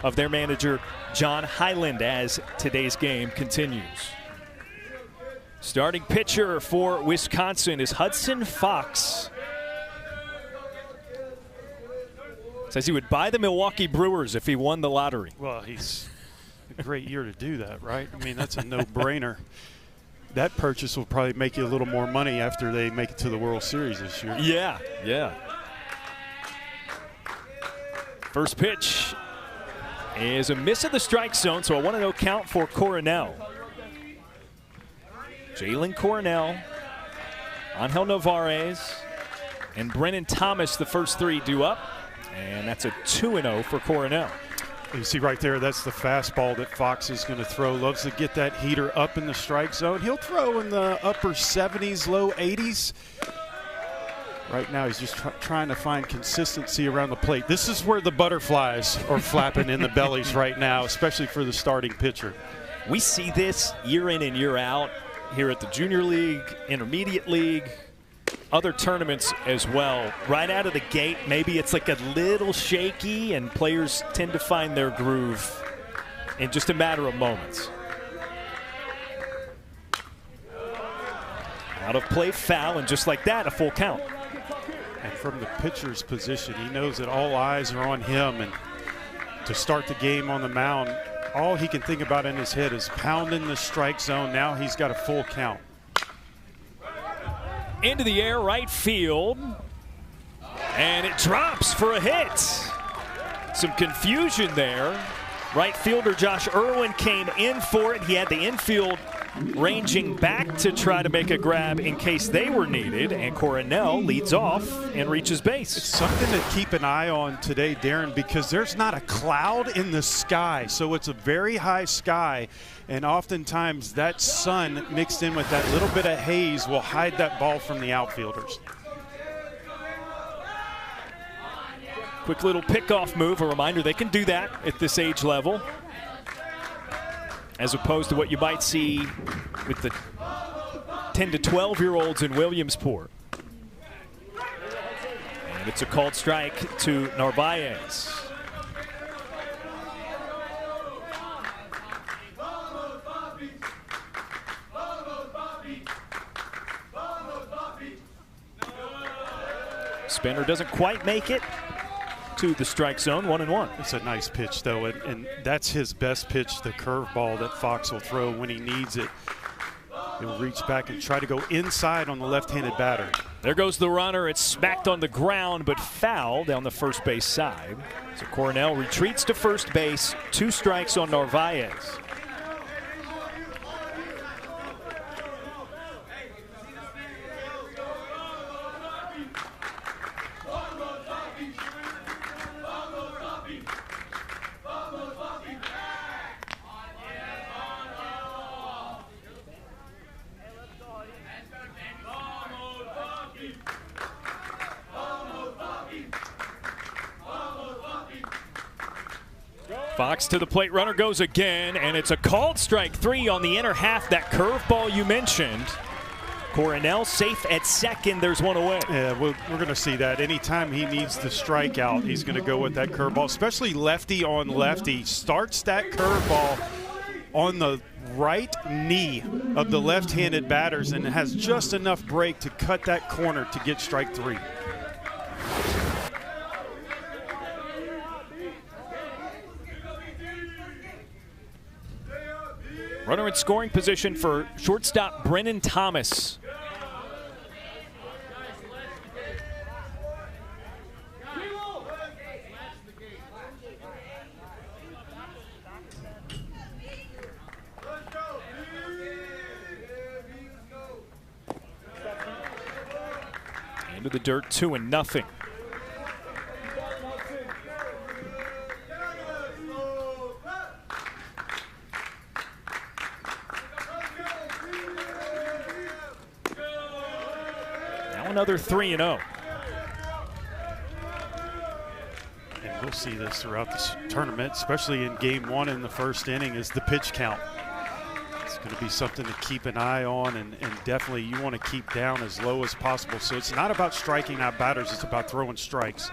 of their manager, John Hyland, as today's game continues. Starting pitcher for Wisconsin is Hudson Fox. Says he would buy the Milwaukee Brewers if he won the lottery. Well, he's a great year to do that, right? I mean, that's a no-brainer. That purchase will probably make you a little more money after they make it to the World Series this year. Yeah, yeah. First pitch is a miss of the strike zone, so a 1-0 count for Coronel. Jalen Coronel, Angel Navarez, and Brennan Thomas, the first three due up. And that's a 2-0 for Coronel. You see right there, that's the fastball that Fox is going to throw. Loves to get that heater up in the strike zone. He'll throw in the upper 70s, low 80s. Right now, he's just trying to find consistency around the plate. This is where the butterflies are flapping in the bellies right now, especially for the starting pitcher. We see this year in and year out here at the Junior League, Intermediate League, other tournaments as well. Right out of the gate, maybe it's like a little shaky, and players tend to find their groove in just a matter of moments. Out of play, foul, and just like that, a full count. And from the pitcher's position, he knows that all eyes are on him, and to start the game on the mound, all he can think about in his head is pounding the strike zone. Now he's got a full count. Into the air, right field, and it drops for a hit. Some confusion there. Right fielder Josh Irwin came in for it. He had the infield ranging back to try to make a grab in case they were needed, and Coronel leads off and reaches base. It's something to keep an eye on today, Darren, because there's not a cloud in the sky, so it's a very high sky, and oftentimes that sun mixed in with that little bit of haze will hide that ball from the outfielders. Quick little pickoff move, a reminder they can do that at this age level, as opposed to what you might see with the 10 to 12-year-olds in Williamsport. And it's a called strike to Narvaez. Spinner doesn't quite make it to the strike zone, 1-1. It's a nice pitch, though, and that's his best pitch, the curveball that Fox will throw when he needs it. He'll reach back and try to go inside on the left-handed batter. There goes the runner. It's smacked on the ground, but foul down the first base side. So Coronel retreats to first base, 2 strikes on Narvaez. Fox to the plate, runner goes again, and it's a called strike 3 on the inner half. That curveball you mentioned. Coronel safe at second. There's one away. Yeah, we're going to see that. Anytime he needs the strikeout, he's going to go with that curveball, especially lefty on lefty. Starts that curveball on the right knee of the left-handed batters and has just enough break to cut that corner to get strike 3. Runner in scoring position for shortstop Brennan Thomas. Into the dirt, 2-0. Another 3-0. And we'll see this throughout this tournament, especially in game 1 in the first inning, is the pitch count. It's going to be something to keep an eye on, and definitely you want to keep down as low as possible. So it's not about striking out batters, it's about throwing strikes.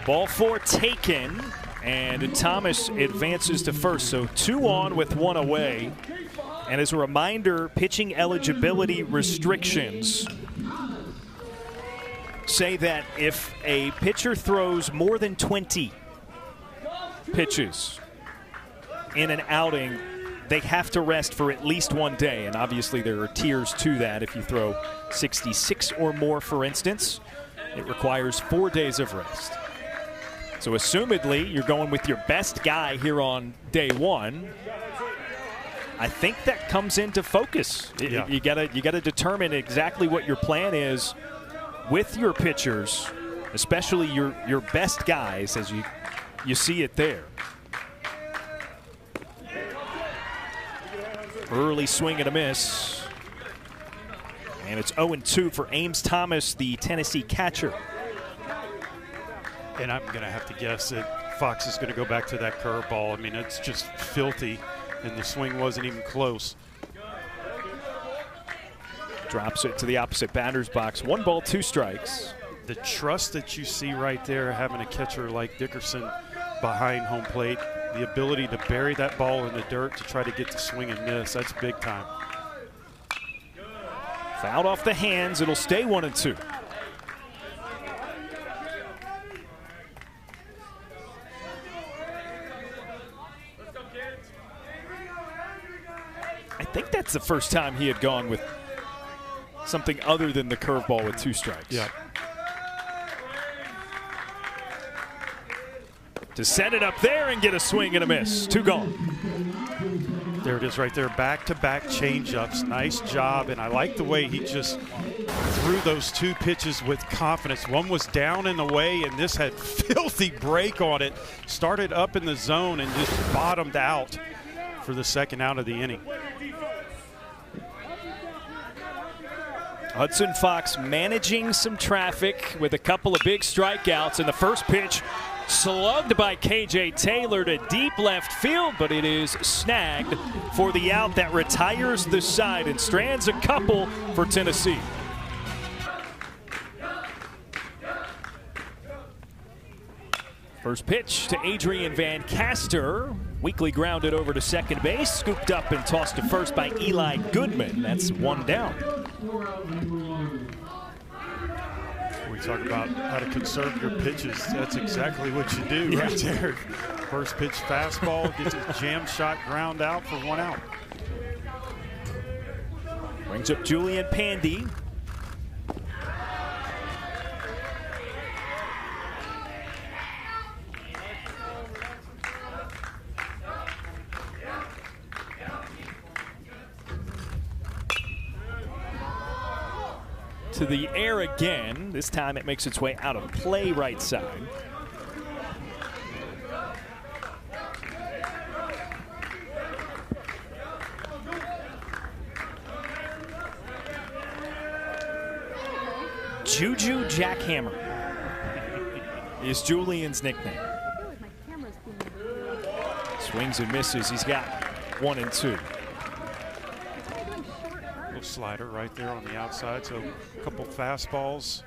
Ball 4 taken. And Thomas advances to first, so 2 on with 1 away. And as a reminder, pitching eligibility restrictions say that if a pitcher throws more than 20 pitches in an outing, they have to rest for at least 1 day. And obviously there are tiers to that. If you throw 66 or more, for instance, it requires 4 days of rest. So assumedly, you're going with your best guy here on day 1. I think that comes into focus. Yeah. You gotta determine exactly what your plan is with your pitchers, especially your best guys, as you see it there. Early swing and a miss. And it's 0-2 for Ames Thomas, the Tennessee catcher. And I'm going to have to guess that Fox is going to go back to that curveball. I mean, it's just filthy, and the swing wasn't even close. Drops it to the opposite batter's box. 1 ball, 2 strikes. The trust that you see right there, having a catcher like Dickerson behind home plate, the ability to bury that ball in the dirt to try to get the swing and miss, that's big time. Fouled off the hands. It'll stay 1-2. I think that's the first time he had gone with something other than the curveball with 2 strikes. Yeah. To set it up there and get a swing and a miss. 2 gone. There it is right there, back-to-back change-ups. Nice job, and I like the way he just threw those 2 pitches with confidence. One was down and away, and this had filthy break on it. Started up in the zone and just bottomed out for the second out of the inning. Hudson Fox managing some traffic with a couple of big strikeouts, and the first pitch slugged by KJ Taylor to deep left field, but it is snagged for the out that retires the side and strands a couple for Tennessee. First pitch to Adrian Van Caster. Weakly grounded over to second base, scooped up and tossed to first by Eli Goodman. That's 1 down. We talk about how to conserve your pitches. That's exactly what you do right there. First pitch fastball, gets a jam shot, ground out for 1 out. Brings up Julian Pandy. To the air again. This time it makes its way out of play right side. Juju Jackhammer is Julian's nickname. Swings and misses. He's got 1 and 2. Slider right there on the outside, so a couple fastballs,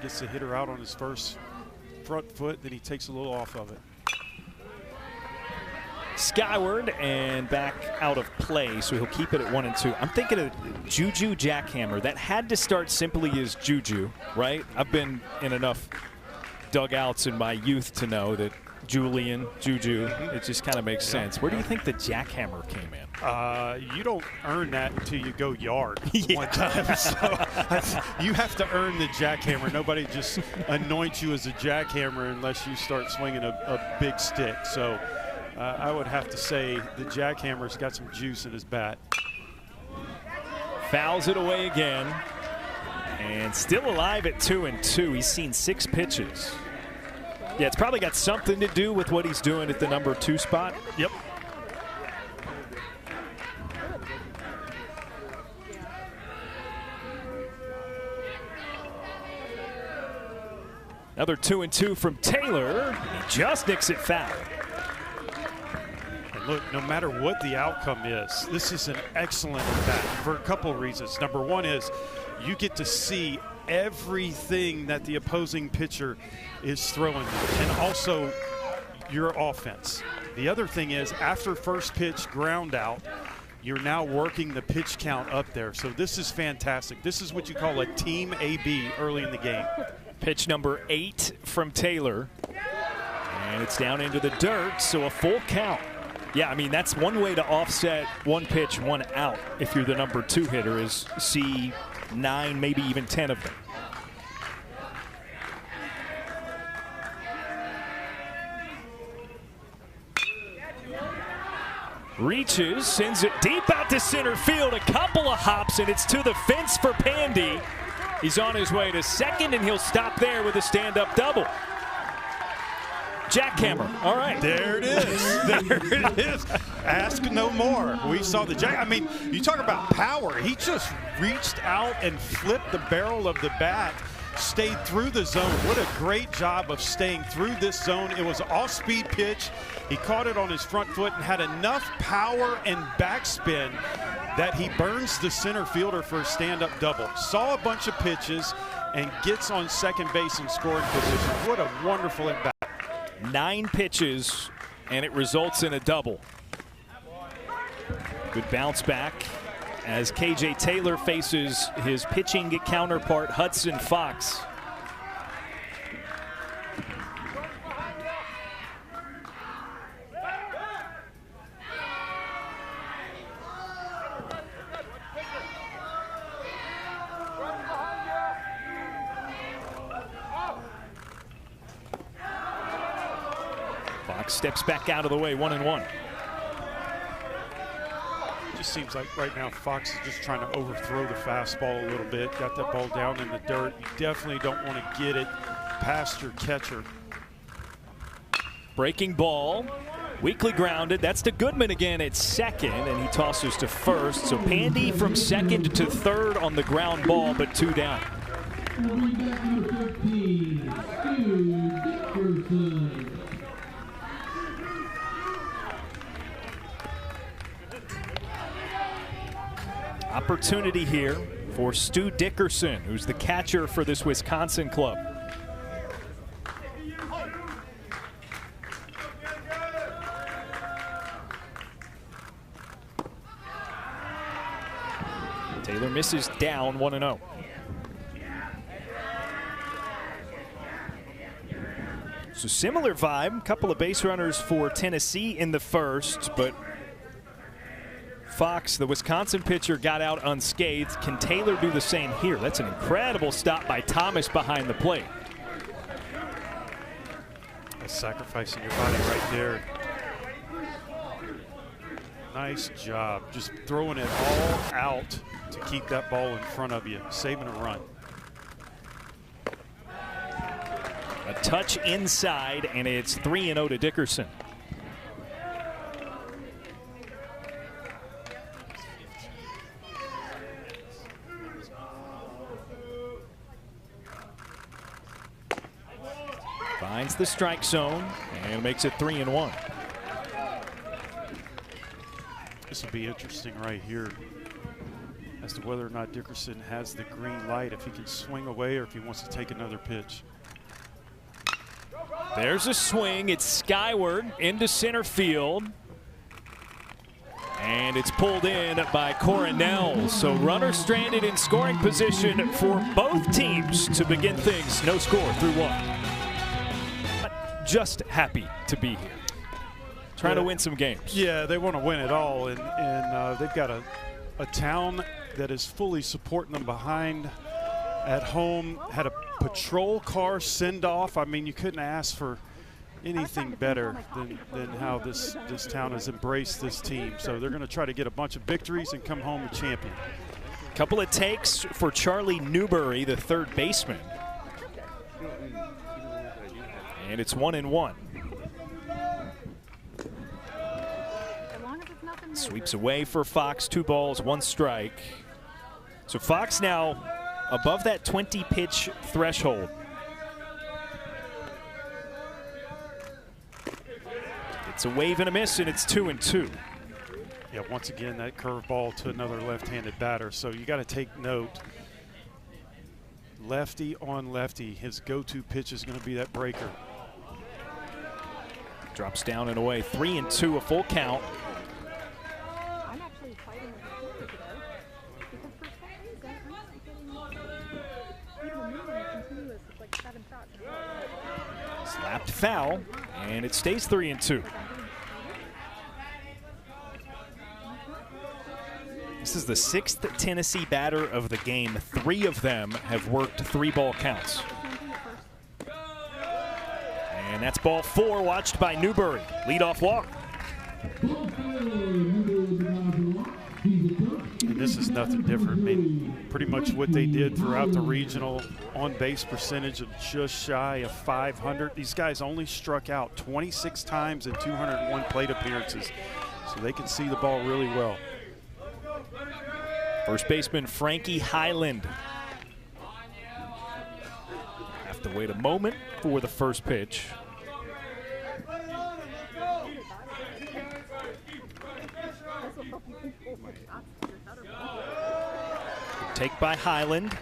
gets the hitter out on his first front foot, then he takes a little off of it. Skyward and back out of play, so he'll keep it at 1 and 2. I'm thinking of Juju Jackhammer. That had to start simply as Juju, right? I've been in enough dugouts in my youth to know that Julian, Juju, it just kind of makes sense. Where do you think the Jackhammer came in? You don't earn that until you go yard one time. So you have to earn the Jackhammer. Nobody just anoints you as a Jackhammer unless you start swinging a big stick. So I would have to say the Jackhammer's got some juice in his bat. Fouls it away again. And still alive at 2 and 2. He's seen 6 pitches. Yeah, it's probably got something to do with what he's doing at the number 2 spot. Yep. Another 2 and 2 from Taylor. He just nicks it foul. And look, no matter what the outcome is, this is an excellent at bat for a couple of reasons. Number one is you get to see everything that the opposing pitcher is throwing. And also, your offense. The other thing is, after first pitch ground out, you're now working the pitch count up there. So this is fantastic. This is what you call a team AB early in the game. Pitch number 8 from Taylor. And it's down into the dirt, so a full count. Yeah, I mean, that's one way to offset one pitch, one out if you're the number 2 hitter, is see 9, maybe even 10 of them. Reaches, sends it deep out to center field, a couple of hops, and it's to the fence for Pandy. He's on his way to second, and he'll stop there with a stand-up double. Jackhammer. All right. There it is. There it is. Ask no more. We saw the jack. I mean, you talk about power. He just reached out and flipped the barrel of the bat, stayed through the zone. What a great job of staying through this zone. It was an off-speed pitch. He caught it on his front foot and had enough power and backspin that he burns the center fielder for a stand-up double. Saw a bunch of pitches and gets on second base in scoring position. What a wonderful at-bat. 9 pitches, and it results in a double. Good bounce back as KJ Taylor faces his pitching counterpart, Hudson Fox. Fox steps back out of the way, 1-1. Just seems like right now Fox is just trying to overthrow the fastball a little bit. Got that ball down in the dirt. You definitely don't want to get it past your catcher. Breaking ball, weakly grounded. That's to Goodman again at second, and he tosses to first. So Pandy from second to third on the ground ball, but 2 down. Opportunity here for Stu Dickerson, who's the catcher for this Wisconsin club. Taylor misses down, 1-0. So similar vibe, couple of base runners for Tennessee in the first, but Fox, the Wisconsin pitcher, got out unscathed. Can Taylor do the same here? That's an incredible stop by Thomas behind the plate. That's sacrificing your body right there. Nice job. Just throwing it all out to keep that ball in front of you, saving a run. A touch inside, and it's 3-0 to Dickerson. Finds the strike zone and makes it 3-1. This will be interesting right here as to whether or not Dickerson has the green light, if he can swing away or if he wants to take another pitch. There's a swing. It's skyward into center field. And it's pulled in by Coronel. So runner stranded in scoring position for both teams to begin things. No score, 3-1. Just happy to be here. Trying to win some games. Yeah, they want to win it all. And they've got a town that is fully supporting them behind at home. Had a patrol car send off. I mean, you couldn't ask for anything better than how this town has embraced this team. So they're going to try to get a bunch of victories and come home a champion. Couple of takes for Charlie Newberry, the third baseman. And it's 1-1. Sweeps away for Fox, 2 balls, 1 strike. So Fox now above that 20-pitch threshold. It's a wave and a miss, and it's 2-2. Yeah, once again, that curveball to another left-handed batter. So you got to take note. Lefty on lefty. His go-to pitch is going to be that breaker. Drops down and away. 3-2, a full count. I'm actually fighting with my today because for some reason I'm not getting even continuous. It's like 7 shots in a row. Slapped foul, and it stays 3-2. This is the 6th Tennessee batter of the game. 3 of them have worked 3-ball counts. And that's ball 4, watched by Newberry. Leadoff walk. And this is nothing different. I mean, pretty much what they did throughout the regional. On-base percentage of just shy of 500. These guys only struck out 26 times in 201 plate appearances. So they can see the ball really well. First baseman Frankie Highland. Have to wait a moment for the first pitch. Take by Highland.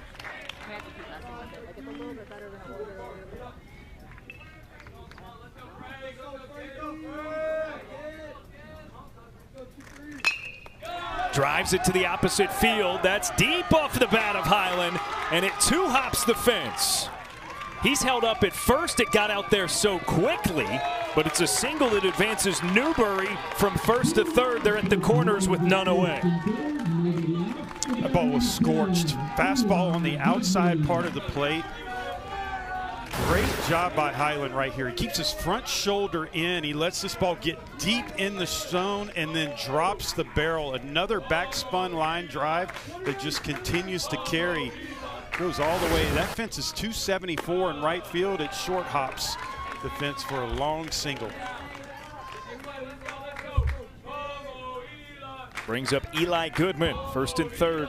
Drives it to the opposite field. That's deep off the bat of Highland, and it 2-hops the fence. He's held up at first. It got out there so quickly, but it's a single that advances Newberry from first to third. They're at the corners with none away. That ball was scorched. Fastball on the outside part of the plate. Great job by Highland right here. He keeps his front shoulder in. He lets this ball get deep in the zone and then drops the barrel. Another backspun line drive that just continues to carry. Goes all the way. That fence is 274 in right field. It short hops the fence for a long single. Brings up Eli Goodman, first and third.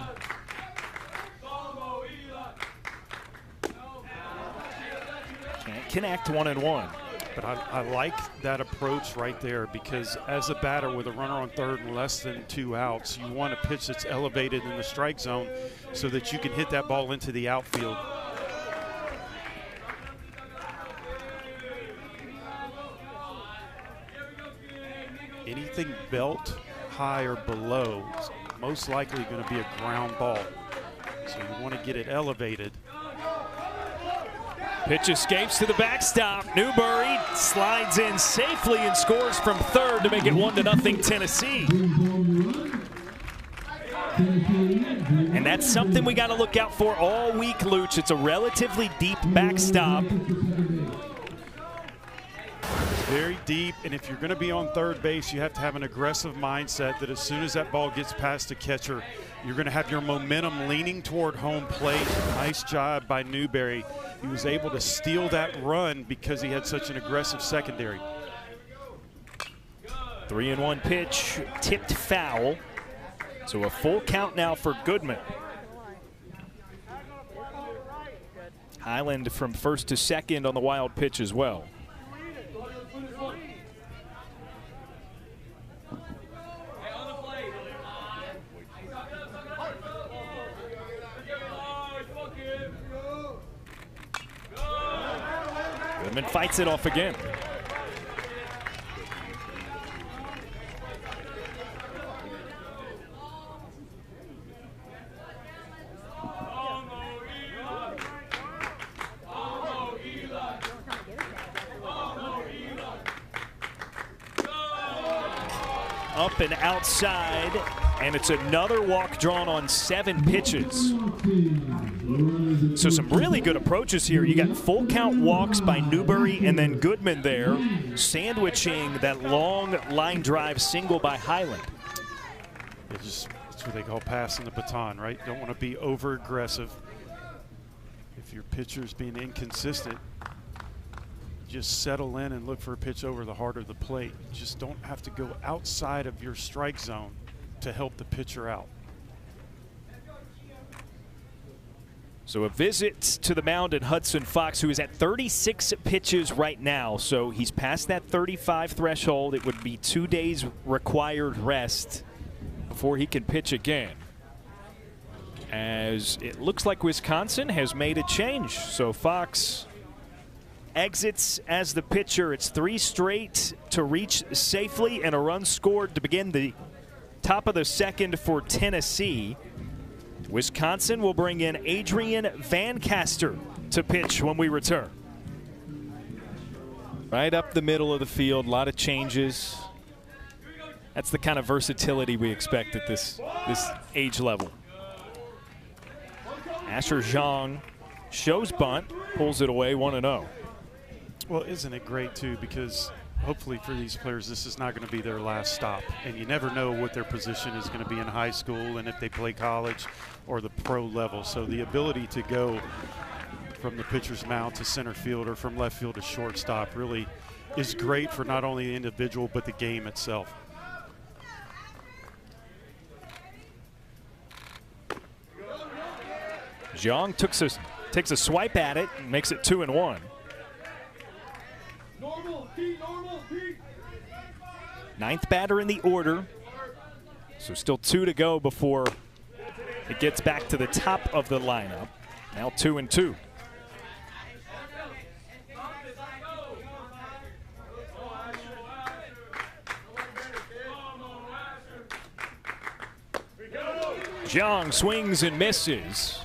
Can't connect, 1-1. But I like that approach right there, because as a batter with a runner on third and less than 2 outs, you want a pitch that's elevated in the strike zone so that you can hit that ball into the outfield. Anything belt high or below is most likely going to be a ground ball. So you want to get it elevated. Pitch escapes to the backstop. Newberry slides in safely and scores from third to make it 1-0 Tennessee. And that's something we got to look out for all week, Luch. It's a relatively deep backstop. Very deep, and if you're going to be on third base, you have to have an aggressive mindset that as soon as that ball gets past the catcher, you're going to have your momentum leaning toward home plate. Nice job by Newberry. He was able to steal that run because he had such an aggressive secondary. 3-1 pitch, tipped foul. So a full count now for Goodman. Highland from first to second on the wild pitch as well. Goodman fights it off again. Up and outside, and it's another walk drawn on 7 pitches. So some really good approaches here. You got full count walks by Newberry and then Goodman there, sandwiching that long line drive single by Highland. That's what they call passing the baton, right? Don't want to be over aggressive. If your pitcher's being inconsistent, just settle in and look for a pitch over the heart of the plate. You just don't have to go outside of your strike zone to help the pitcher out. So a visit to the mound at Hudson Fox, who is at 36 pitches right now. So he's past that 35 threshold. It would be 2 days required rest before he can pitch again. As it looks like Wisconsin has made a change. So Fox exits as the pitcher. It's 3 straight to reach safely and a run scored to begin the top of the second for Tennessee. Wisconsin will bring in Adrian Vancaster to pitch when we return. Right up the middle of the field, a lot of changes. That's the kind of versatility we expect at this age level. Asher Zhang shows bunt, pulls it away 1-0. Well, isn't it great, too, because hopefully for these players, this is not going to be their last stop. And you never know what their position is going to be in high school and if they play college or the pro level. So the ability to go from the pitcher's mound to center field or from left field to shortstop really is great for not only the individual but the game itself. Zhang takes a swipe at it and makes it 2-1. Ninth batter in the order. So still 2 to go before it gets back to the top of the lineup. Now 2-2. Zhang swings and misses.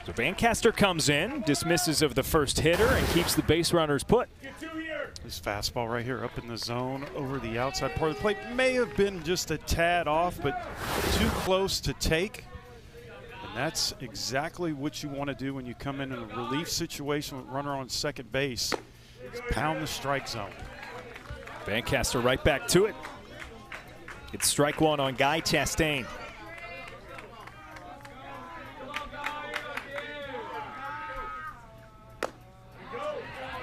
So Vancaster comes in, dismisses of the first hitter, and keeps the base runners put. This fastball right here up in the zone over the outside part of the plate may have been just a tad off, but too close to take. And that's exactly what you want to do when you come in a relief situation with runner on second base. Is pound the strike zone. Vancaster right back to it. It's strike 1 on Guy Chastain.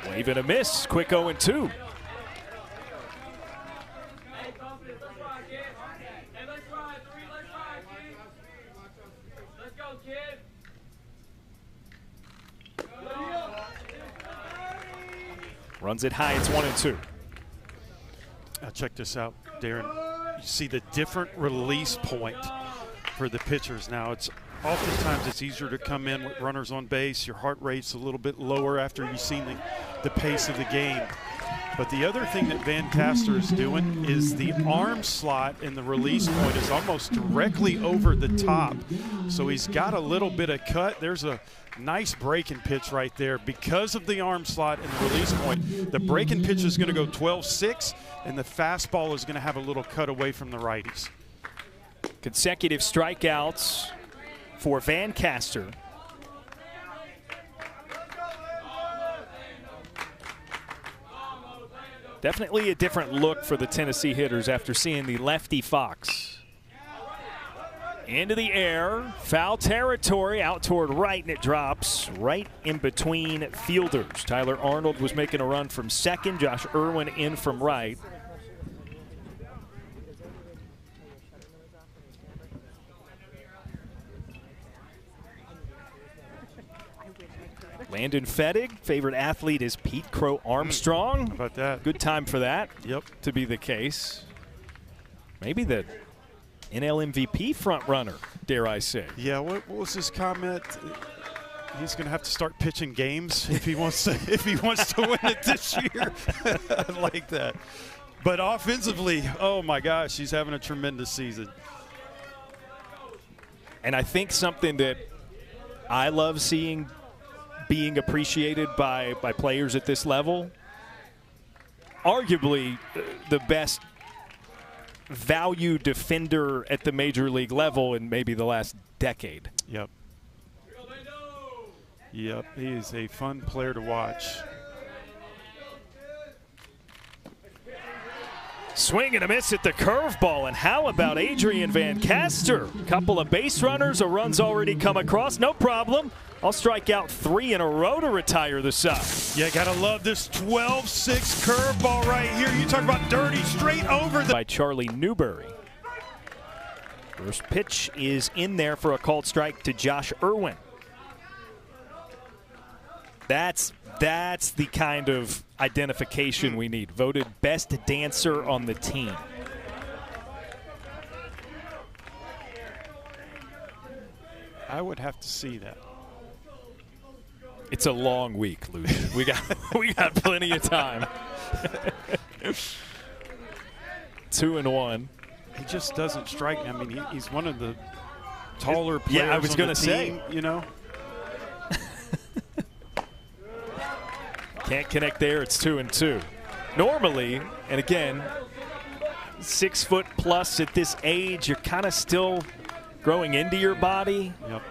Wave and a miss. Quick 0-2. Runs it high. It's 1-2. Now check this out, Darren. You see the different release point for the pitchers now. Oftentimes it's easier to come in with runners on base. Your heart rate's a little bit lower after you've seen the pace of the game. But the other thing that Vancaster is doing is the arm slot in the release point is almost directly over the top. So he's got a little bit of cut. There's a nice breaking pitch right there. Because of the arm slot and the release point, the breaking pitch is going to go 12-6, and the fastball is going to have a little cut away from the righties. Consecutive strikeouts for Vancaster. Definitely a different look for the Tennessee hitters after seeing the lefty Fox. Into the air, foul territory, out toward right, and it drops right in between fielders. Tyler Arnold was making a run from second, Josh Irwin in from right. Landon Fettig, favorite athlete is Pete Crow Armstrong. How about that? Good time for that. Yep. To be the case. Maybe the NL MVP front runner, dare I say. Yeah, what was his comment? He's going to have to start pitching games if he wants to win it this year. I like that. But offensively, oh my gosh, he's having a tremendous season. And I think something that I love seeing being appreciated by players at this level, arguably the best value defender at the major league level in maybe the last decade. Yep. Yep, he is a fun player to watch. Swing and a miss at the curveball, and how about Adrian Vancaster? Couple of base runners, a run's already come across, no problem. I'll strike out 3 in a row to retire the side. Yeah, gotta love this 12-6 curveball right here. You talk about dirty, straight over the... By Charlie Newberry. First pitch is in there for a called strike to Josh Irwin. That's the kind of identification we need. Voted best dancer on the team. I would have to see that. It's a long week, Lucian. We got plenty of time. 2-1. He just doesn't strike. I mean, he's one of the taller players. Yeah, I was going to say, you know. Can't connect there. It's 2-2. Normally, and again, 6 foot plus at this age, you're kind of still growing into your body. Yep.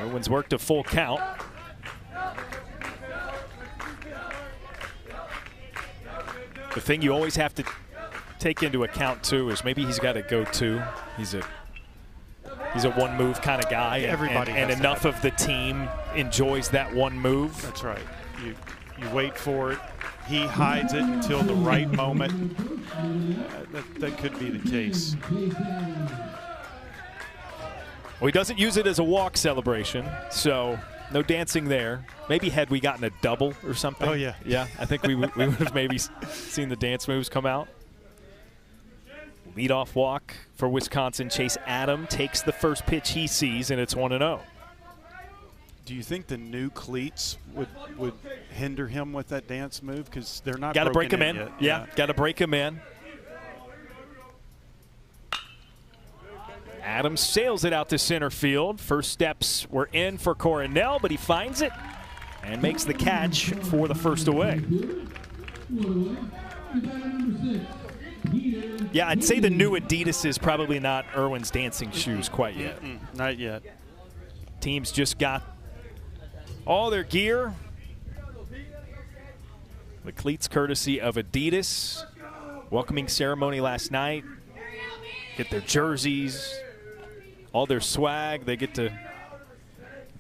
Irwin's worked a full count. The thing you always have to take into account too is maybe he's got to go two. He's a one move kind of guy. Everybody and enough of the team enjoys that one move. That's right. You wait for it. He hides it until the right moment. That could be the case. Well, he doesn't use it as a walk celebration, so no dancing there. Maybe had we gotten a double or something. Oh, yeah. Yeah, I think we would have maybe seen the dance moves come out. Leadoff walk for Wisconsin. Chase Adam takes the first pitch he sees, and it's 1-0. Do you think the new cleats would hinder him with that dance move? Because they're not Got to break him in. yet. Yeah, got to break him in. Adams sails it out to center field. First steps were in for Coronel, but he finds it and makes the catch for the first away. Yeah, I'd say the new Adidas is probably not Irwin's dancing shoes quite yet. Not yet. Teams just got all their gear. The cleats courtesy of Adidas. Welcoming ceremony last night. Get their jerseys, all their swag. They get to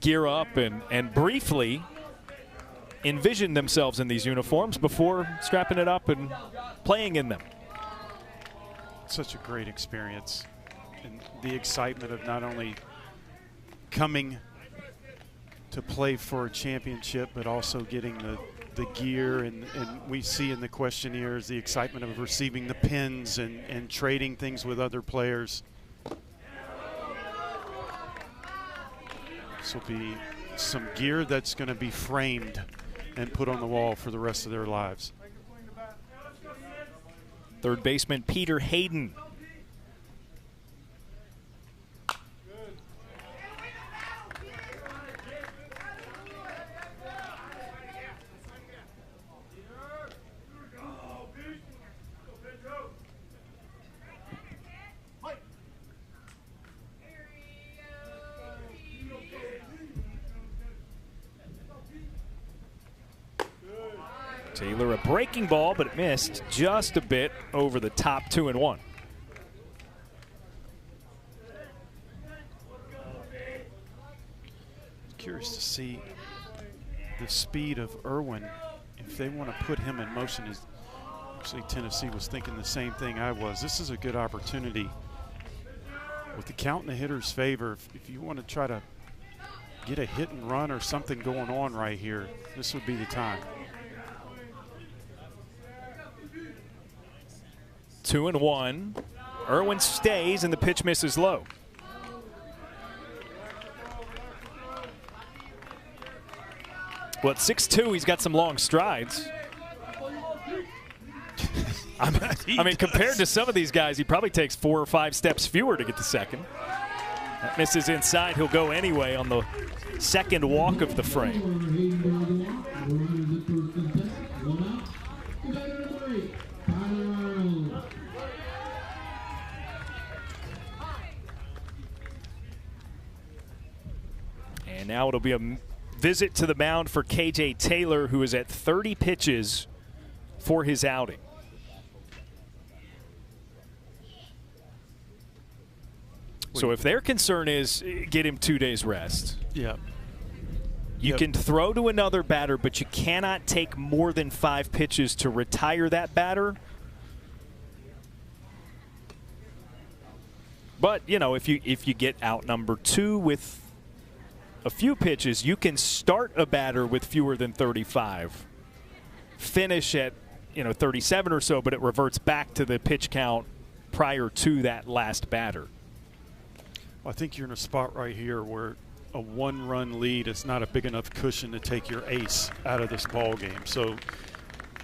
gear up and briefly envision themselves in these uniforms before strapping it up and playing in them. Such a great experience. And the excitement of not only coming to play for a championship, but also getting the gear, and we see in the questionnaires the excitement of receiving the pins and trading things with other players. This will be some gear that's going to be framed and put on the wall for the rest of their lives. Third baseman Peter Hayden. Taylor, a breaking ball, but it missed just a bit over the top. 2-1. Curious to see the speed of Irwin if they want to put him in motion. Actually, Tennessee was thinking the same thing I was. This is a good opportunity with the count in the hitter's favor. If you want to try to get a hit and run or something going on right here, this would be the time. 2-1. Irwin stays, and the pitch misses low. Well, at 6'2", he's got some long strides. I mean, compared to some of these guys, he probably takes 4 or 5 steps fewer to get to second. That misses inside. He'll go anyway on the second walk of the frame. And now it'll be a visit to the mound for KJ Taylor, who is at 30 pitches for his outing. So if their concern is get him 2 days rest, you can throw to another batter, but you cannot take more than 5 pitches to retire that batter. But, you know, if you get out number 2 with a few pitches, you can start a batter with fewer than 35, finish at 37 or so, but it reverts back to the pitch count prior to that last batter. I think you're in a spot right here where a one-run lead is not a big enough cushion to take your ace out of this ball game. So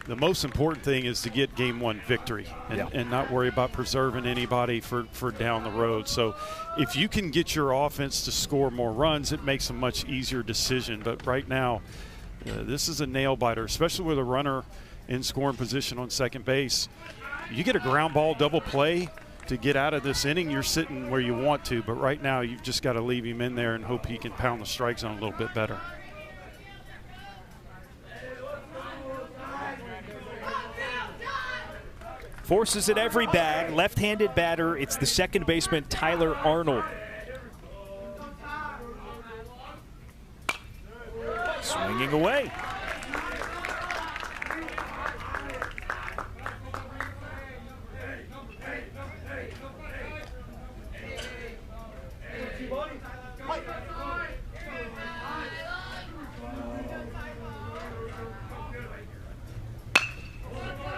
the most important thing is to get game one victory and not worry about preserving anybody for down the road. So if you can get your offense to score more runs, it makes a much easier decision. But right now, this is a nail biter, especially with a runner in scoring position on second base. You get a ground ball double play to get out of this inning, you're sitting where you want to. But right now, you've just got to leave him in there and hope he can pound the strike zone a little bit better. Forces at every bag, left-handed batter. It's the second baseman, Tyler Arnold. Swinging away.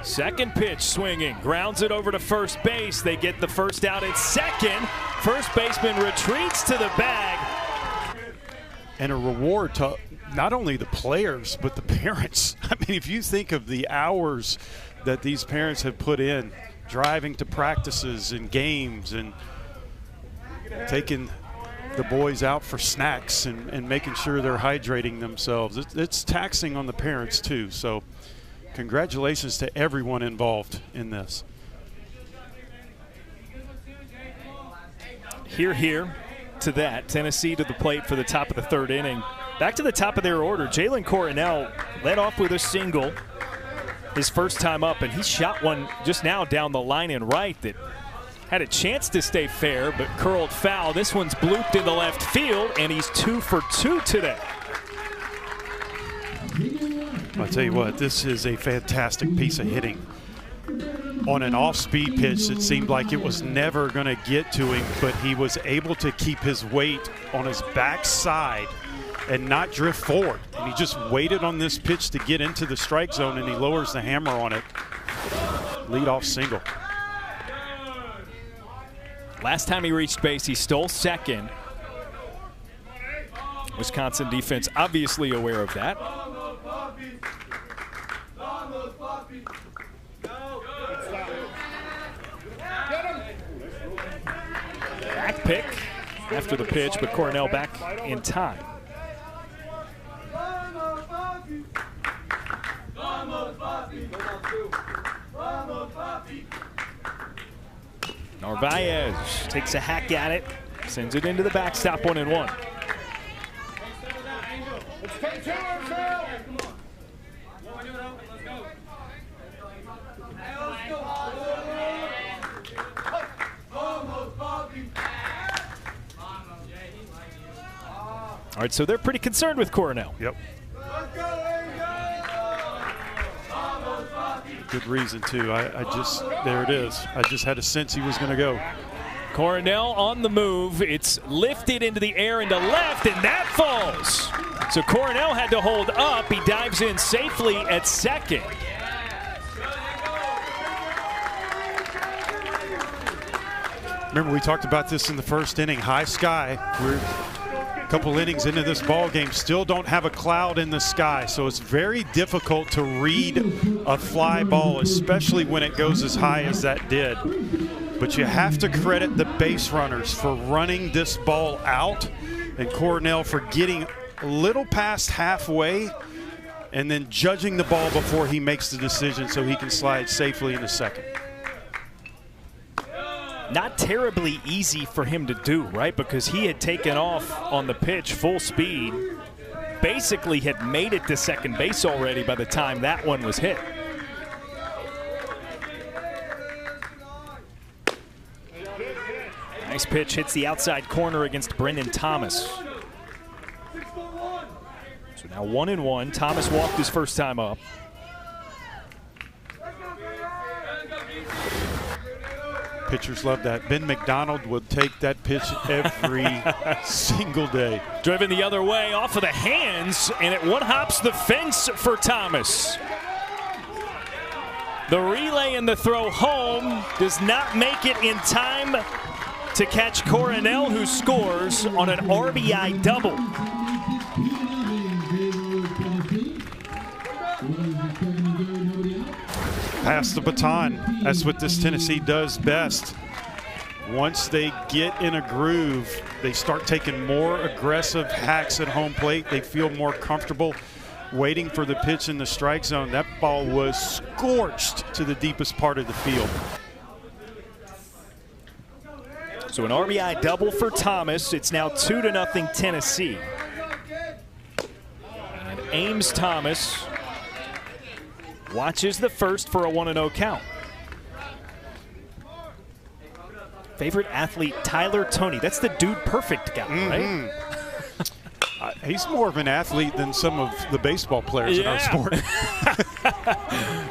Second pitch swinging, grounds it over to first base. They get the first out at second. First baseman retreats to the bag. And a reward to not only the players, but the parents. I mean, if you think of the hours that these parents have put in, driving to practices and games and taking the boys out for snacks and making sure they're hydrating themselves. It's taxing on the parents too. So congratulations to everyone involved in this. Here to that. Tennessee to the plate for the top of the third inning. Back to the top of their order. Jalen Coronel led off with a single his first time up, and he shot one just now down the line and right that had a chance to stay fair, but curled foul. This one's blooped in the left field, and he's 2 for 2 today. I'll tell you what, this is a fantastic piece of hitting. On an off-speed pitch, it seemed like it was never going to get to him, but he was able to keep his weight on his backside and not drift forward. And he just waited on this pitch to get into the strike zone, and he lowers the hammer on it. Leadoff single. Last time he reached base, he stole second. Wisconsin defense obviously aware of that. Back pick after the pitch, but Coronel back in time. Narvaez takes a hack at it, sends it into the backstop, 1-1. All right, so they're pretty concerned with Coronel. Yep. Good reason, too. There it is. I just had a sense he was going to go. Coronel on the move. It's lifted into the air into left, and that falls. So Coronel had to hold up. He dives in safely at second. Remember, we talked about this in the first inning. High sky. We're a couple innings into this ball game, still don't have a cloud in the sky, so it's very difficult to read a fly ball, especially when it goes as high as that did. But you have to credit the base runners for running this ball out, and Coronel for getting a little past halfway and then judging the ball before he makes the decision so he can slide safely into second. Not terribly easy for him to do, right? Because he had taken off on the pitch full speed, basically had made it to second base already by the time that one was hit. Nice pitch, hits the outside corner against Brendan Thomas. So now 1-1. Thomas walked his first time up. Pitchers love that. Ben McDonald would take that pitch every single day. Driven the other way off of the hands, and it one-hops the fence for Thomas. The relay and the throw home does not make it in time to catch Coronel, who scores on an RBI double. Pass the baton. That's what this Tennessee does best. Once they get in a groove, they start taking more aggressive hacks at home plate. They feel more comfortable waiting for the pitch in the strike zone. That ball was scorched to the deepest part of the field. So an RBI double for Thomas. It's now 2-0 Tennessee. And Ames Thomas watches the first for a 1-0 count. Favorite athlete, Tyler Toney. That's the dude perfect guy, right? He's more of an athlete than some of the baseball players in our sport.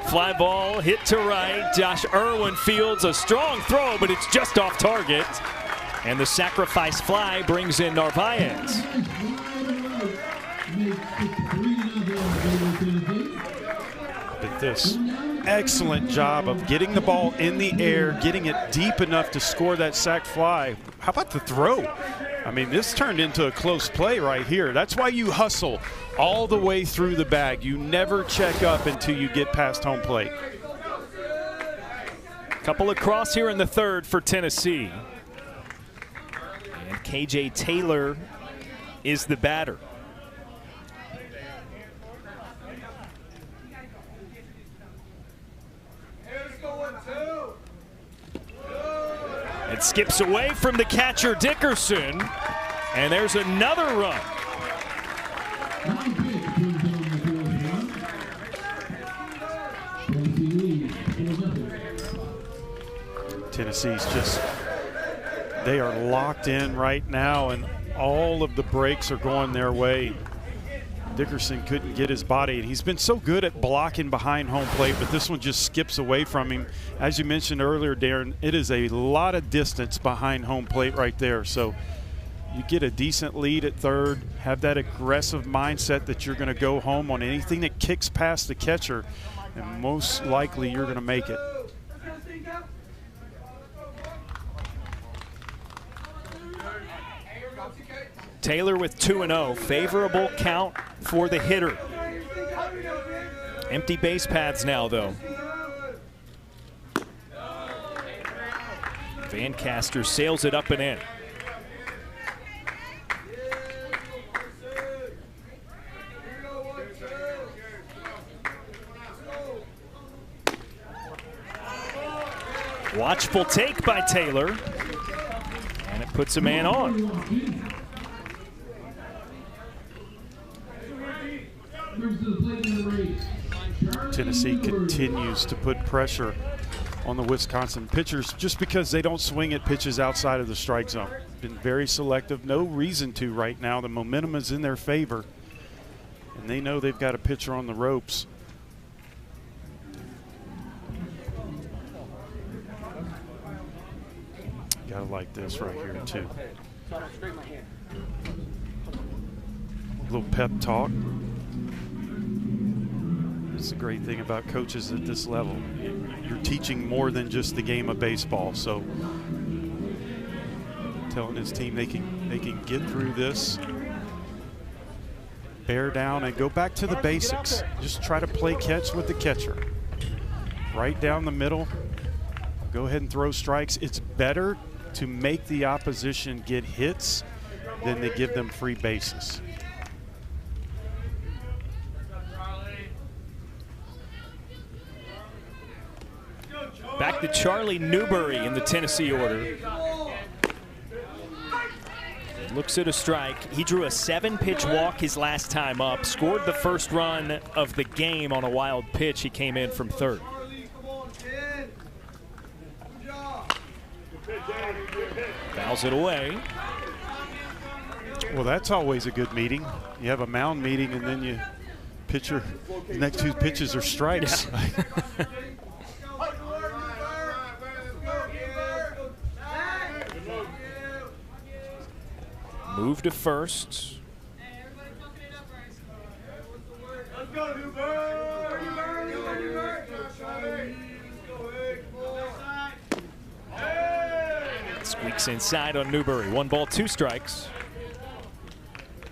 Fly ball hit to right. Josh Irwin fields a strong throw, but it's just off target. And the sacrifice fly brings in Narvaez. But this excellent job of getting the ball in the air, getting it deep enough to score that sac fly. How about the throw? I mean, this turned into a close play right here. That's why you hustle all the way through the bag. You never check up until you get past home plate. Couple across here in the third for Tennessee. And KJ Taylor is the batter. It skips away from the catcher Dickerson, and there's another run. Tennessee's just, they are locked in right now, and all of the breaks are going their way. Dickerson couldn't get his body, and he's been so good at blocking behind home plate, but this one just skips away from him. As you mentioned earlier, Darren, it is a lot of distance behind home plate right there. So you get a decent lead at third, have that aggressive mindset that you're going to go home on anything that kicks past the catcher, and most likely you're going to make it. Taylor with 2-0, favorable count for the hitter. Empty base paths now, though. Van Caster sails it up and in. Watchful take by Taylor, and it puts a man on. Tennessee continues to put pressure on the Wisconsin pitchers just because they don't swing at pitches outside of the strike zone. Been very selective, no reason to right now. The momentum is in their favor, and they know they've got a pitcher on the ropes. Gotta like this right here too. A little pep talk. It's the great thing about coaches at this level. You're teaching more than just the game of baseball. So telling his team they can get through this, bear down, and go back to the basics. Just try to play catch with the catcher. Right down the middle. Go ahead and throw strikes. It's better to make the opposition get hits than to give them free bases. Back to Charlie Newberry in the Tennessee order. Looks at a strike. He drew a 7-pitch walk his last time up. Scored the first run of the game on a wild pitch. He came in from third. Fouls it away. Well, that's always a good meeting. You have a mound meeting, and then you pitcher. The next two pitches are strikes. Yeah. Move to first. It's Squeaks inside on Newberry. 1 ball, 2 strikes.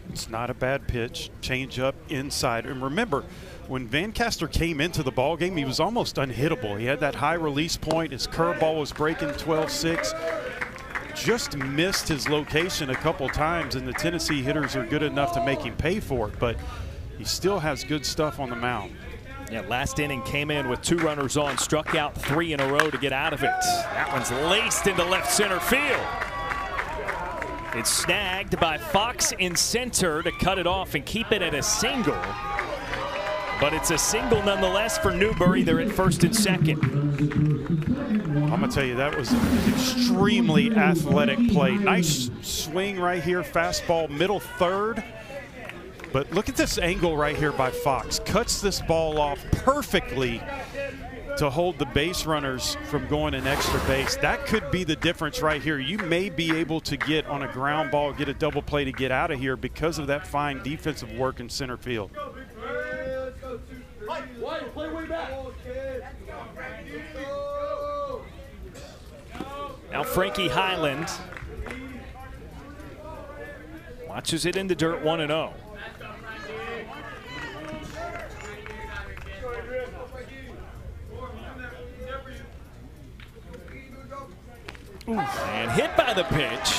It's not a bad pitch. Change up inside. And remember, when Vancaster came into the ball game, he was almost unhittable. He had that high release point. His curveball was breaking 12-6. Just missed his location a couple times, and the Tennessee hitters are good enough to make him pay for it. But he still has good stuff on the mound. Yeah, last inning came in with 2 runners on, struck out 3 in a row to get out of it. That one's laced into left center field. It's snagged by Fox in center to cut it off and keep it at a single. But it's a single nonetheless for Newberry. They're at first and second. I'm going to tell you, that was an extremely athletic play. Nice swing right here, fastball, middle third. But look at this angle right here by Fox. Cuts this ball off perfectly to hold the base runners from going an extra base. That could be the difference right here. You may be able to get on a ground ball, get a double play to get out of here because of that fine defensive work in center field. Now Frankie Highland watches it in the dirt, 1-0. And hit by the pitch.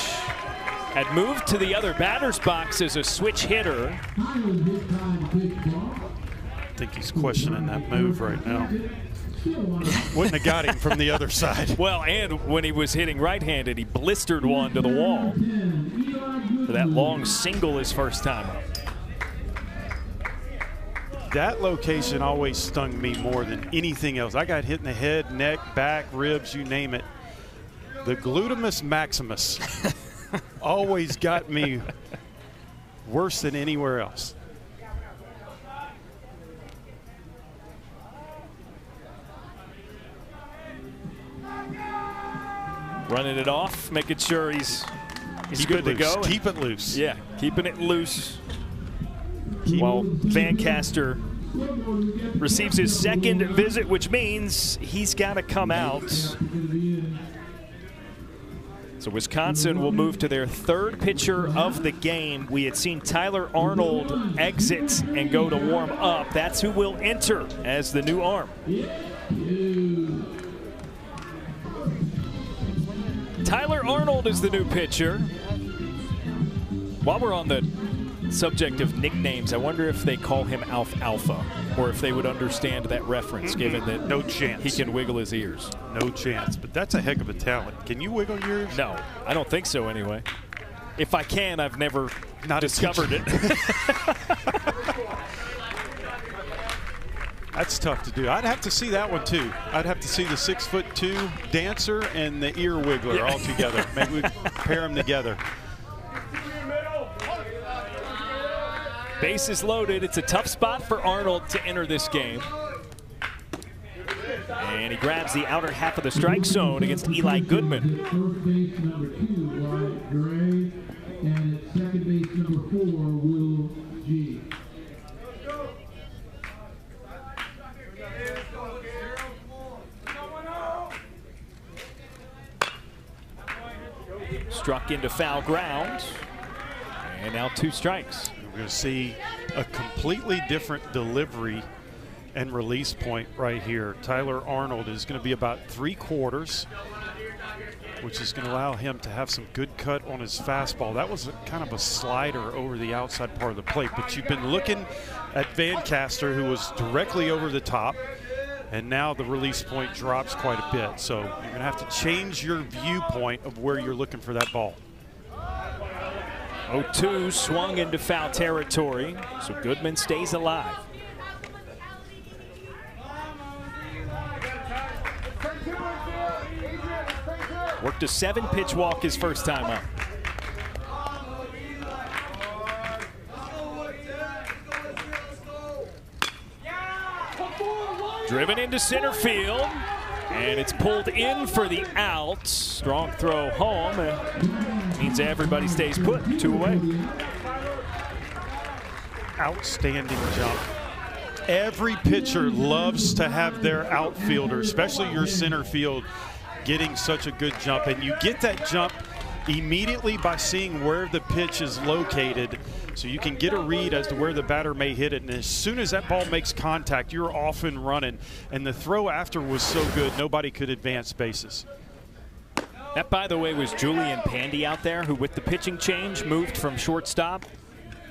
Had moved to the other batter's box as a switch hitter. I think he's questioning that move right now. Wouldn't have got him from the other side. Well, and when he was hitting right-handed, he blistered one to the wall for that long single his first time up. That location always stung me more than anything else. I got hit in the head, neck, back, ribs, you name it. The glutamus maximus always got me worse than anywhere else. Running it off, making sure he's good to go. Keep it loose. Yeah, keeping it loose. While Vancaster receives his second visit, which means he's got to come out. So Wisconsin will move to their 3rd pitcher of the game. We had seen Tyler Arnold exit and go to warm up. That's who will enter as the new arm. Tyler Arnold is the new pitcher. While we're on the subject of nicknames, I wonder if they call him Alfalfa, or if they would understand that reference, given that no chance he can wiggle his ears. No chance, but that's a heck of a talent. Can you wiggle your ears? No, I don't think so anyway. If I can, I've never discovered it. That's tough to do. I'd have to see that one too. I'd have to see the 6'2" dancer and the ear wiggler all together. Maybe we pair them together. Bases loaded. It's a tough spot for Arnold to enter this game. And he grabs the outer half of the strike zone against Eli Goodman. First base number 2, Wyatt Gray, and at second base number 4, Will G. Struck into foul ground. And now 2 strikes. We're going to see a completely different delivery and release point right here. Tyler Arnold is going to be about 3/4, which is going to allow him to have some good cut on his fastball. That was kind of a slider over the outside part of the plate, but you've been looking at Vancaster, who was directly over the top, and now the release point drops quite a bit. So you're going to have to change your viewpoint of where you're looking for that ball. 0-2 swung into foul territory, so Goodman stays alive. Worked a 7-pitch walk his first time up. Driven into center field, and it's pulled in for the out. Strong throw home, and means everybody stays put. 2 away. Outstanding jump. Every pitcher loves to have their outfielder, especially your center field, getting such a good jump. And you get that jump immediately by seeing where the pitch is located, so you can get a read as to where the batter may hit it. And as soon as that ball makes contact, you're off and running. And the throw after was so good, nobody could advance bases. That, by the way, was Julian Pandy out there, who with the pitching change moved from shortstop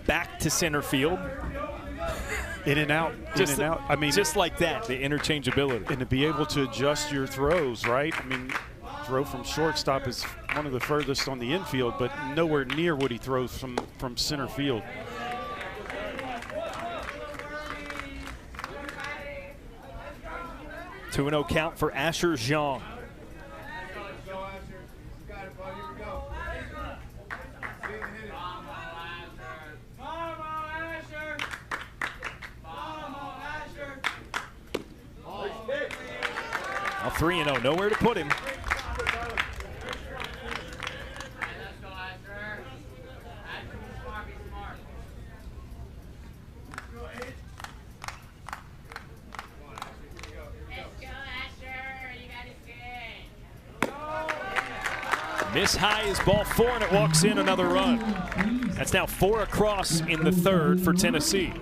back to center field. In and out, in and out. I mean, just like that, the interchangeability. And to be able to adjust your throws, right? I mean, throw from shortstop is one of the furthest on the infield, but nowhere near what he throws from center field. Two 2-0 count for Asher Zhang. Now 3-0, nowhere to put him. Miss high is ball 4, and it walks in another run. That's now 4 across in the third for Tennessee.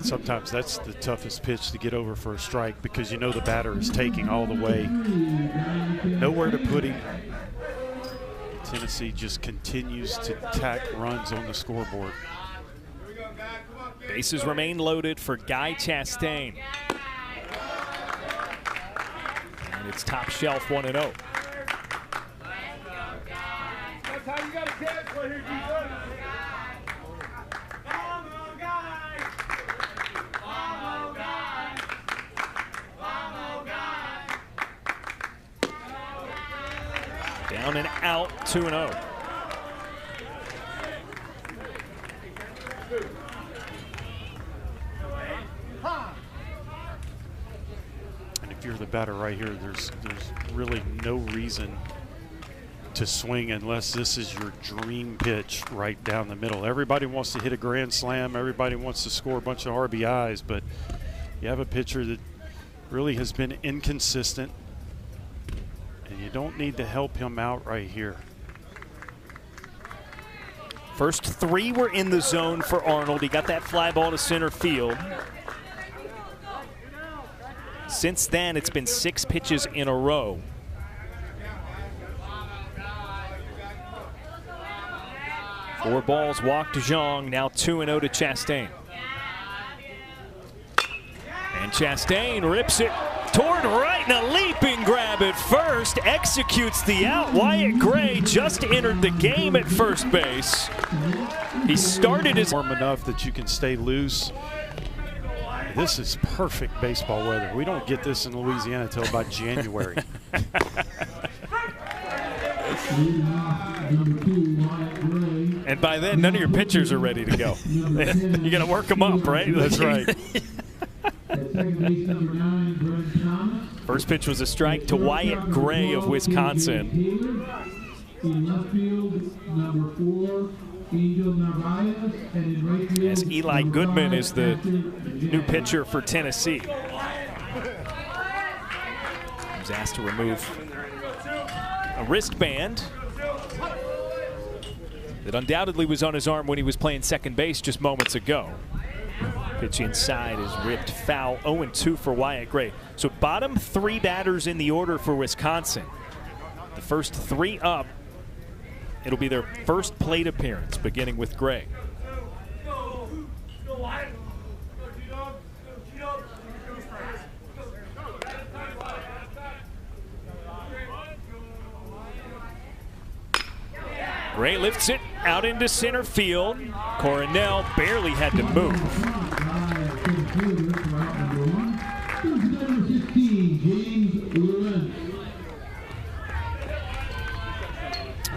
Sometimes that's the toughest pitch to get over for a strike, because you know the batter is taking all the way. Nowhere to put him. Tennessee just continues to tack runs on the scoreboard. Bases remain loaded for Guy Chastain. And it's top shelf 1-0. That's how you got to catch right here, D-Son. Down and out, 2-0. And if you're the batter right here, there's really no reason to swing unless this is your dream pitch right down the middle. Everybody wants to hit a grand slam. Everybody wants to score a bunch of RBIs, but you have a pitcher that really has been inconsistent, and you don't need to help him out right here. First 3 were in the zone for Arnold. He got that fly ball to center field. Since then, it's been 6 pitches in a row. Four balls walked to Zhang, now 2-0 to Chastain. And Chastain rips it toward right, and a leaping grab at first, executes the out. Wyatt Gray just entered the game at first base. He started his warm enough that you can stay loose. This is perfect baseball weather. We don't get this in Louisiana until about January. And by then, none of your pitchers are ready to go. You got to work them up, right? That's right. First pitch was a strike to Wyatt Gray of Wisconsin. As Eli Goodman is the new pitcher for Tennessee. He was asked to remove a wristband that undoubtedly was on his arm when he was playing second base just moments ago. Pitch inside is ripped foul. 0-2 for Wyatt Gray. So bottom 3 batters in the order for Wisconsin. The first 3 up. It'll be their first plate appearance, beginning with Gray. Gray lifts it out into center field. Coronel barely had to move.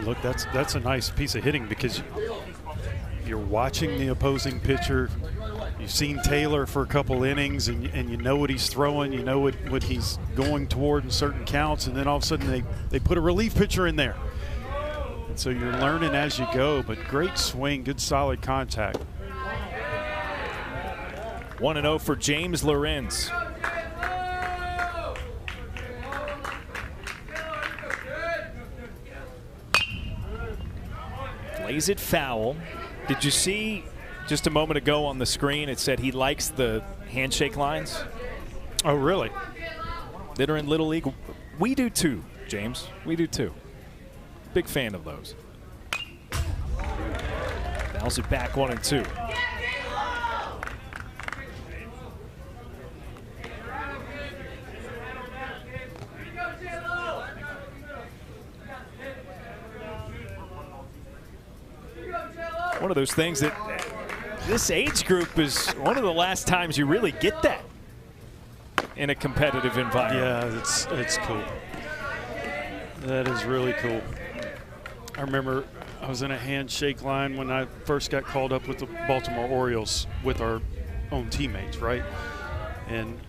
Look, that's a nice piece of hitting, because you're watching the opposing pitcher. You've seen Taylor for a couple innings, and you know what he's throwing. You know what he's going toward in certain counts, and then all of a sudden they put a relief pitcher in there. And so you're learning as you go, but great swing, good solid contact. 1-0 for James Lorenz. Plays it foul. Did you see just a moment ago on the screen it said he likes the handshake lines? Oh, really? That are in Little League. We do too, James. We do too. Big fan of those. Fouls it back 1 and 2. One of those things that this age group is one of the last times you really get that in a competitive environment. Yeah, it's cool. That is really cool. I remember I was in a handshake line when I first got called up with the Baltimore Orioles with our own teammates, right? And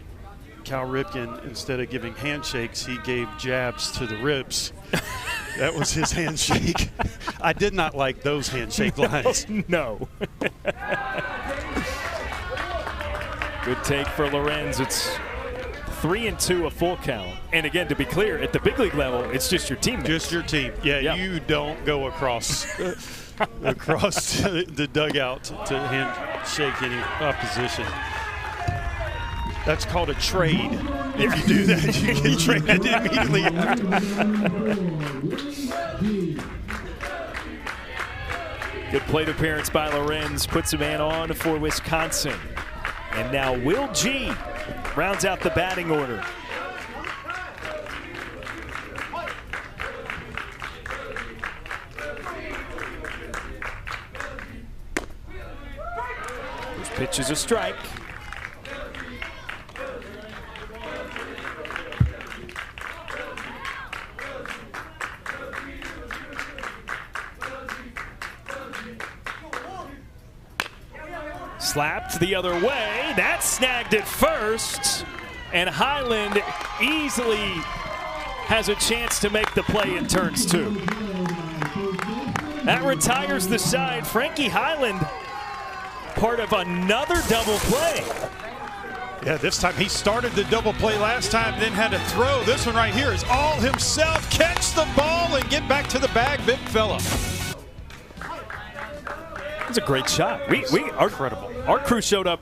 Cal Ripken, instead of giving handshakes, he gave jabs to the ribs. That was his handshake. I did not like those handshake lines. No. Good take for Lorenz. It's 3 and 2, a full count. And again, to be clear, at the big league level, it's just your teammates. Just your team. Yeah, yep. You don't go across the dugout to handshake any opposition. That's called a trade. If you do that, you get traded immediately after. Good plate appearance by Lorenz. Puts a man on for Wisconsin. And now Will G rounds out the batting order. First pitch is a strike. Slapped the other way. That snagged it first. And Highland easily has a chance to make the play in turns 2. That retires the side. Frankie Highland, part of another double play. Yeah, this time he started the double play last time, then had to throw. This one right here is all himself. Catch the ball and get back to the bag, big fella. It's a great shot. Incredible. Our crew showed up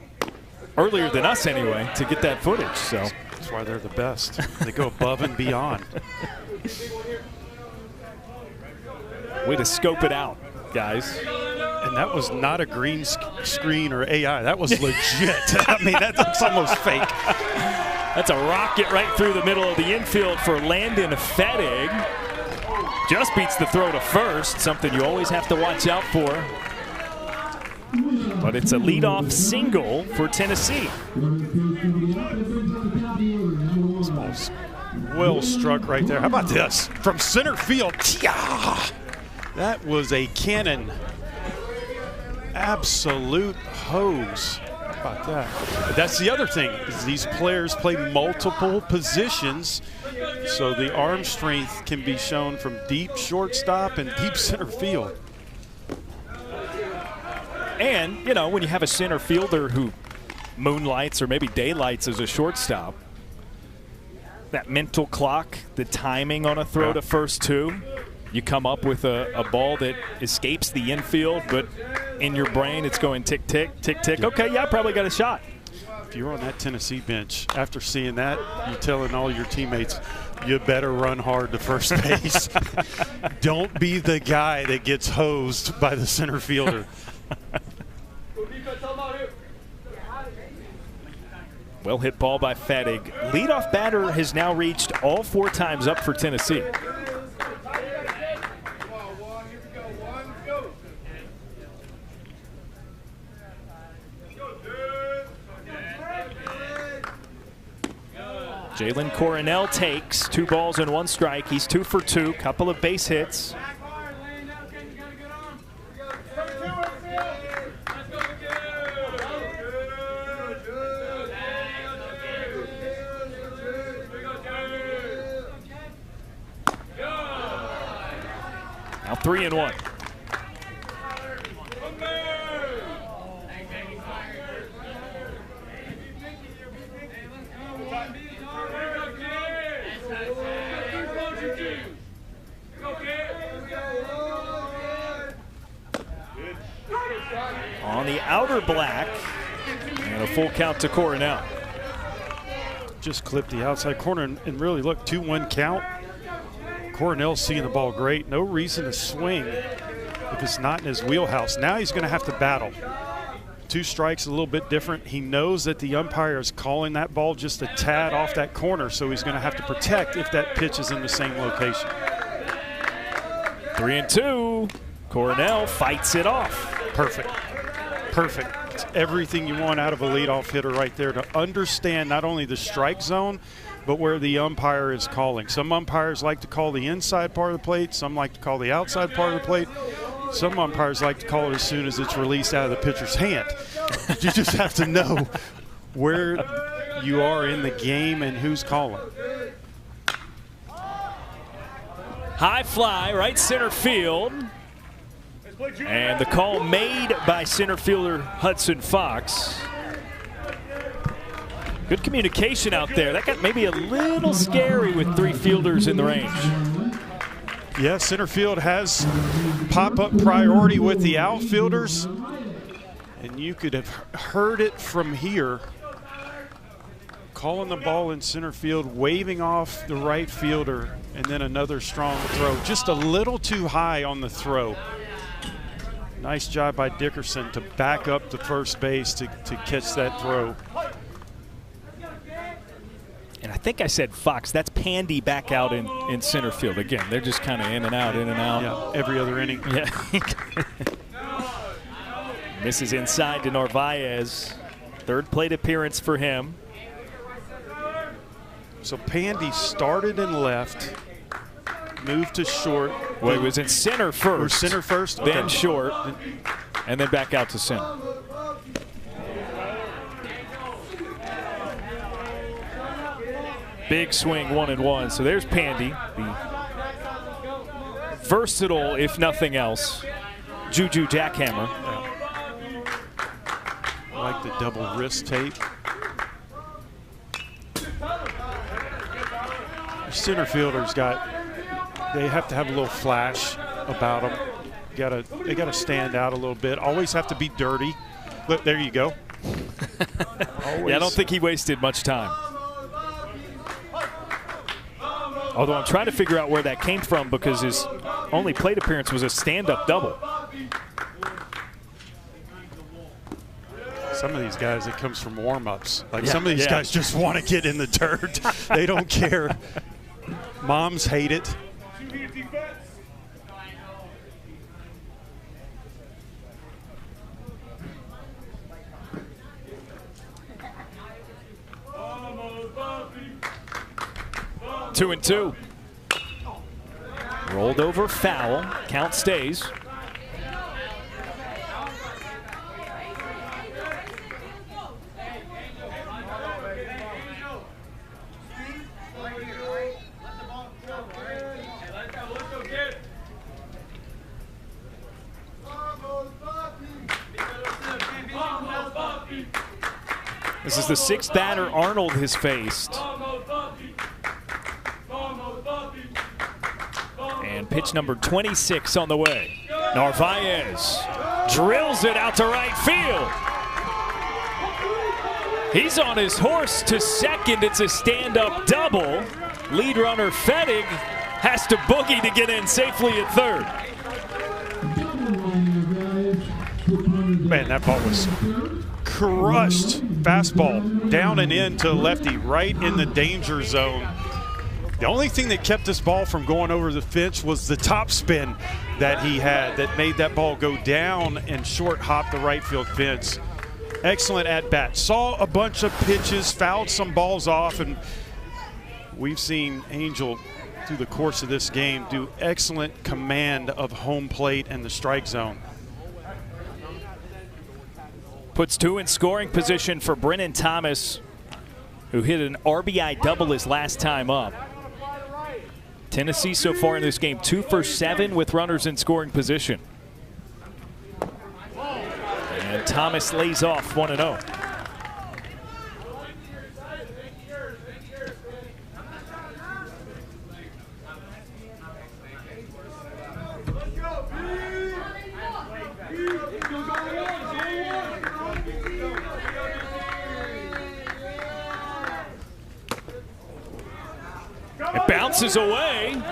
earlier than us anyway to get that footage. So that's why they're the best. They go above and beyond. Way to scope it out, guys. And that was not a green screen or AI. That was legit. I mean, that looks almost fake. That's a rocket right through the middle of the infield for Landon Fettig. Just beats the throw to first, something you always have to watch out for. But it's a leadoff single for Tennessee. Well struck right there. How about this? From center field. That was a cannon. Absolute hose. How about that? But that's the other thing, is these players play multiple positions, so the arm strength can be shown from deep shortstop and deep center field. And, you know, when you have a center fielder who moonlights or maybe daylights as a shortstop, that mental clock, the timing on a throw to first 2, you come up with a ball that escapes the infield, but in your brain it's going tick, tick, tick, tick. Okay, yeah, I probably got a shot. If you're on that Tennessee bench, after seeing that, you're telling all your teammates, you better run hard to first base. Don't be the guy that gets hosed by the center fielder. Well hit ball by Fettig. Leadoff batter has now reached all 4 times up for Tennessee. Jalen Coronel takes 2 balls and 1 strike. He's 2 for 2, couple of base hits. Now 3-1. clear black. And a full count to Coronel. Just clipped the outside corner and really look, 2-1 count. Coronel's seeing the ball great. No reason to swing if it's not in his wheelhouse. Now he's going to have to battle. 2 strikes, a little bit different. He knows that the umpire is calling that ball just a tad off that corner, so he's going to have to protect if that pitch is in the same location. 3-2. Coronel fights it off. Perfect. Perfect. It's everything you want out of a leadoff hitter right there, to understand not only the strike zone, but where the umpire is calling. Some umpires like to call the inside part of the plate. Some like to call the outside part of the plate. Some umpires like to call it as soon as it's released out of the pitcher's hand. You just have to know where you are in the game and who's calling. High fly, right center field. And the call made by center fielder Hudson Fox. Good communication out there. That got maybe a little scary with 3 fielders in the range. Yeah, center field has pop-up priority with the outfielders. And you could have heard it from here. Calling the ball in center field, waving off the right fielder, and then another strong throw. Just a little too high on the throw. Nice job by Dickerson to back up to first base to catch that throw. And I think I said Fox. That's Pandy back out in center field. Again, they're just kind of in and out, in and out. Yeah, every other inning. Yeah. Misses inside to Narvaez. 3rd plate appearance for him. So Pandy started in left, moved to short. Well, he was in center first. Or center first? Okay. Then short, and then back out to center. Big swing, 1-1. So there's Pandy, the versatile, if nothing else, Juju jackhammer. I like the double wrist tape. Center fielders they have to have a little flash about them. They gotta stand out a little bit. Always have to be dirty. Look, there you go. Yeah, I don't think he wasted much time. Although I'm trying to figure out where that came from, because his only plate appearance was a stand-up double. Some of these guys, it comes from warm-ups. Some of these guys just want to get in the dirt. They don't care. Moms hate it. 2-2. Rolled over foul. Count stays. This is the 6th batter Arnold has faced. And pitch number 26 on the way. Narvaez drills it out to right field. He's on his horse to second. It's a stand-up double. Lead runner Fettig has to boogie to get in safely at 3rd. Man, that ball was crushed. Fastball down and in to lefty, right in the danger zone. The only thing that kept this ball from going over the fence was the top spin that he had that made that ball go down and short hop the right field fence. Excellent at bat. Saw a bunch of pitches, fouled some balls off, and we've seen Angel through the course of this game do excellent command of home plate and the strike zone. Puts 2 in scoring position for Brennan Thomas, who hit an RBI double his last time up. Tennessee so far in this game 2 for 7 with runners in scoring position. And Thomas lays off 1-0. bounces away.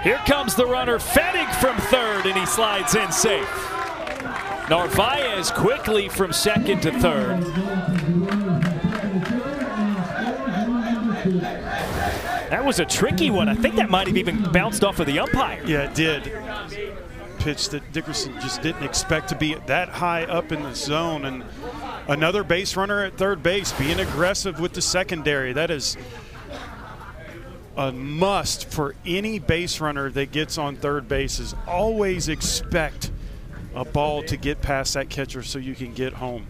Here comes the runner, Fettig from third, and he slides in safe. Narvaez quickly from second to third. That was a tricky one. I think that might have even bounced off of the umpire. Yeah, it did. Pitch that Dickerson just didn't expect to be that high up in the zone. And another base runner at third base being aggressive with the secondary. That is a must for any base runner that gets on third base, is always expect a ball to get past that catcher so you can get home.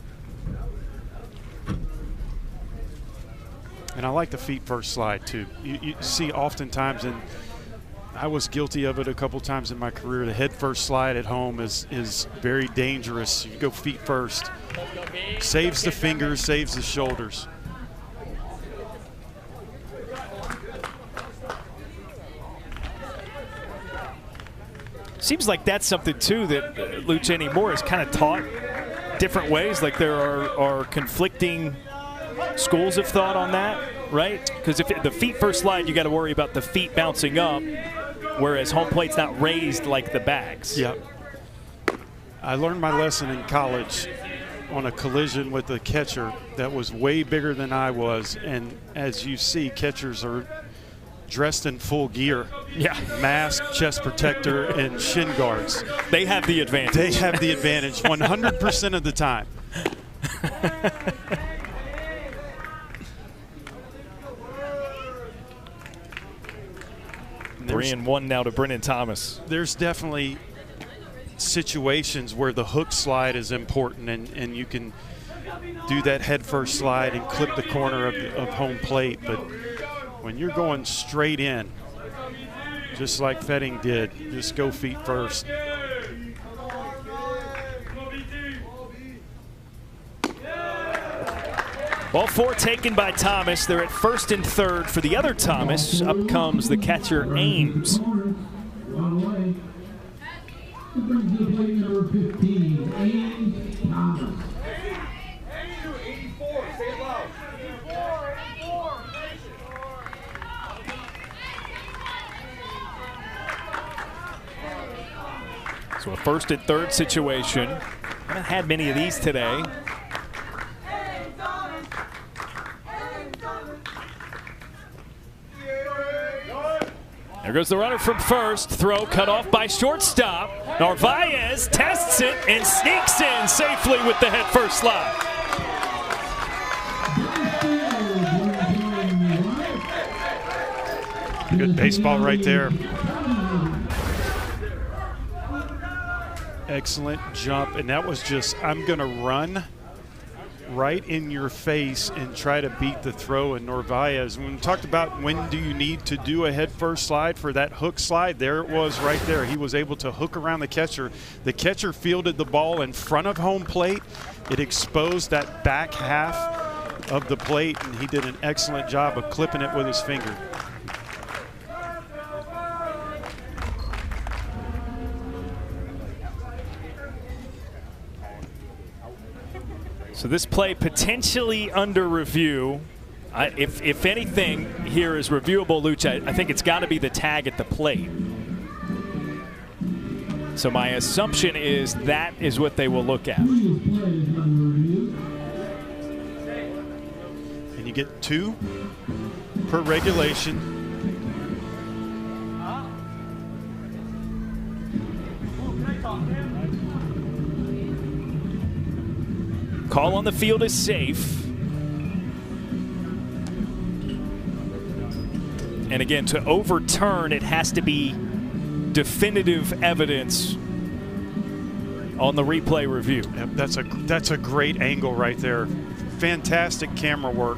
And I like the feet first slide too. You see oftentimes, and I was guilty of it a couple times in my career, the head first slide at home is very dangerous. You go feet first. Saves the fingers, saves the shoulders. Seems like that's something too that Lucchini Moore has kind of taught different ways. Like there are conflicting schools of thought on that, right? Because if the feet first slide, you got to worry about the feet bouncing up, whereas home plate's not raised like the bags. Yep. I learned my lesson in college on a collision with a catcher that was way bigger than I was, and as you see, catchers are dressed in full gear. Yeah. Mask, chest protector, and shin guards. They have the advantage. They have the advantage 100% of the time. 3-1 now to Brennan Thomas. There's definitely situations where the hook slide is important, and you can do that head first slide and clip the corner of home plate. But when you're going straight in, just like Fettig did, just go feet first. Ball four taken by Thomas. They're at first and third for the other Thomas. Up comes the catcher, Ames. So a first and third situation. Haven't had many of these today. There goes the runner from first. Throw cut off by shortstop. Narvaez tests it and sneaks in safely with the head first slide. Good baseball right there. Excellent jump, and that was just, I'm going to run right in your face and try to beat the throw. And Narvaez, when we talked about when do you need to do a head first slide for that hook slide, there it was right there. He was able to hook around the catcher. The catcher fielded the ball in front of home plate. It exposed that back half of the plate, and he did an excellent job of clipping it with his finger. So this play potentially under review. If anything here is reviewable, Luch, I think it's got to be the tag at the plate. So my assumption is that is what they will look at. And you get 2 per regulation. Call on the field is safe. And again, to overturn, it has to be definitive evidence on the replay review. Yep, that's a great angle right there. Fantastic camera work.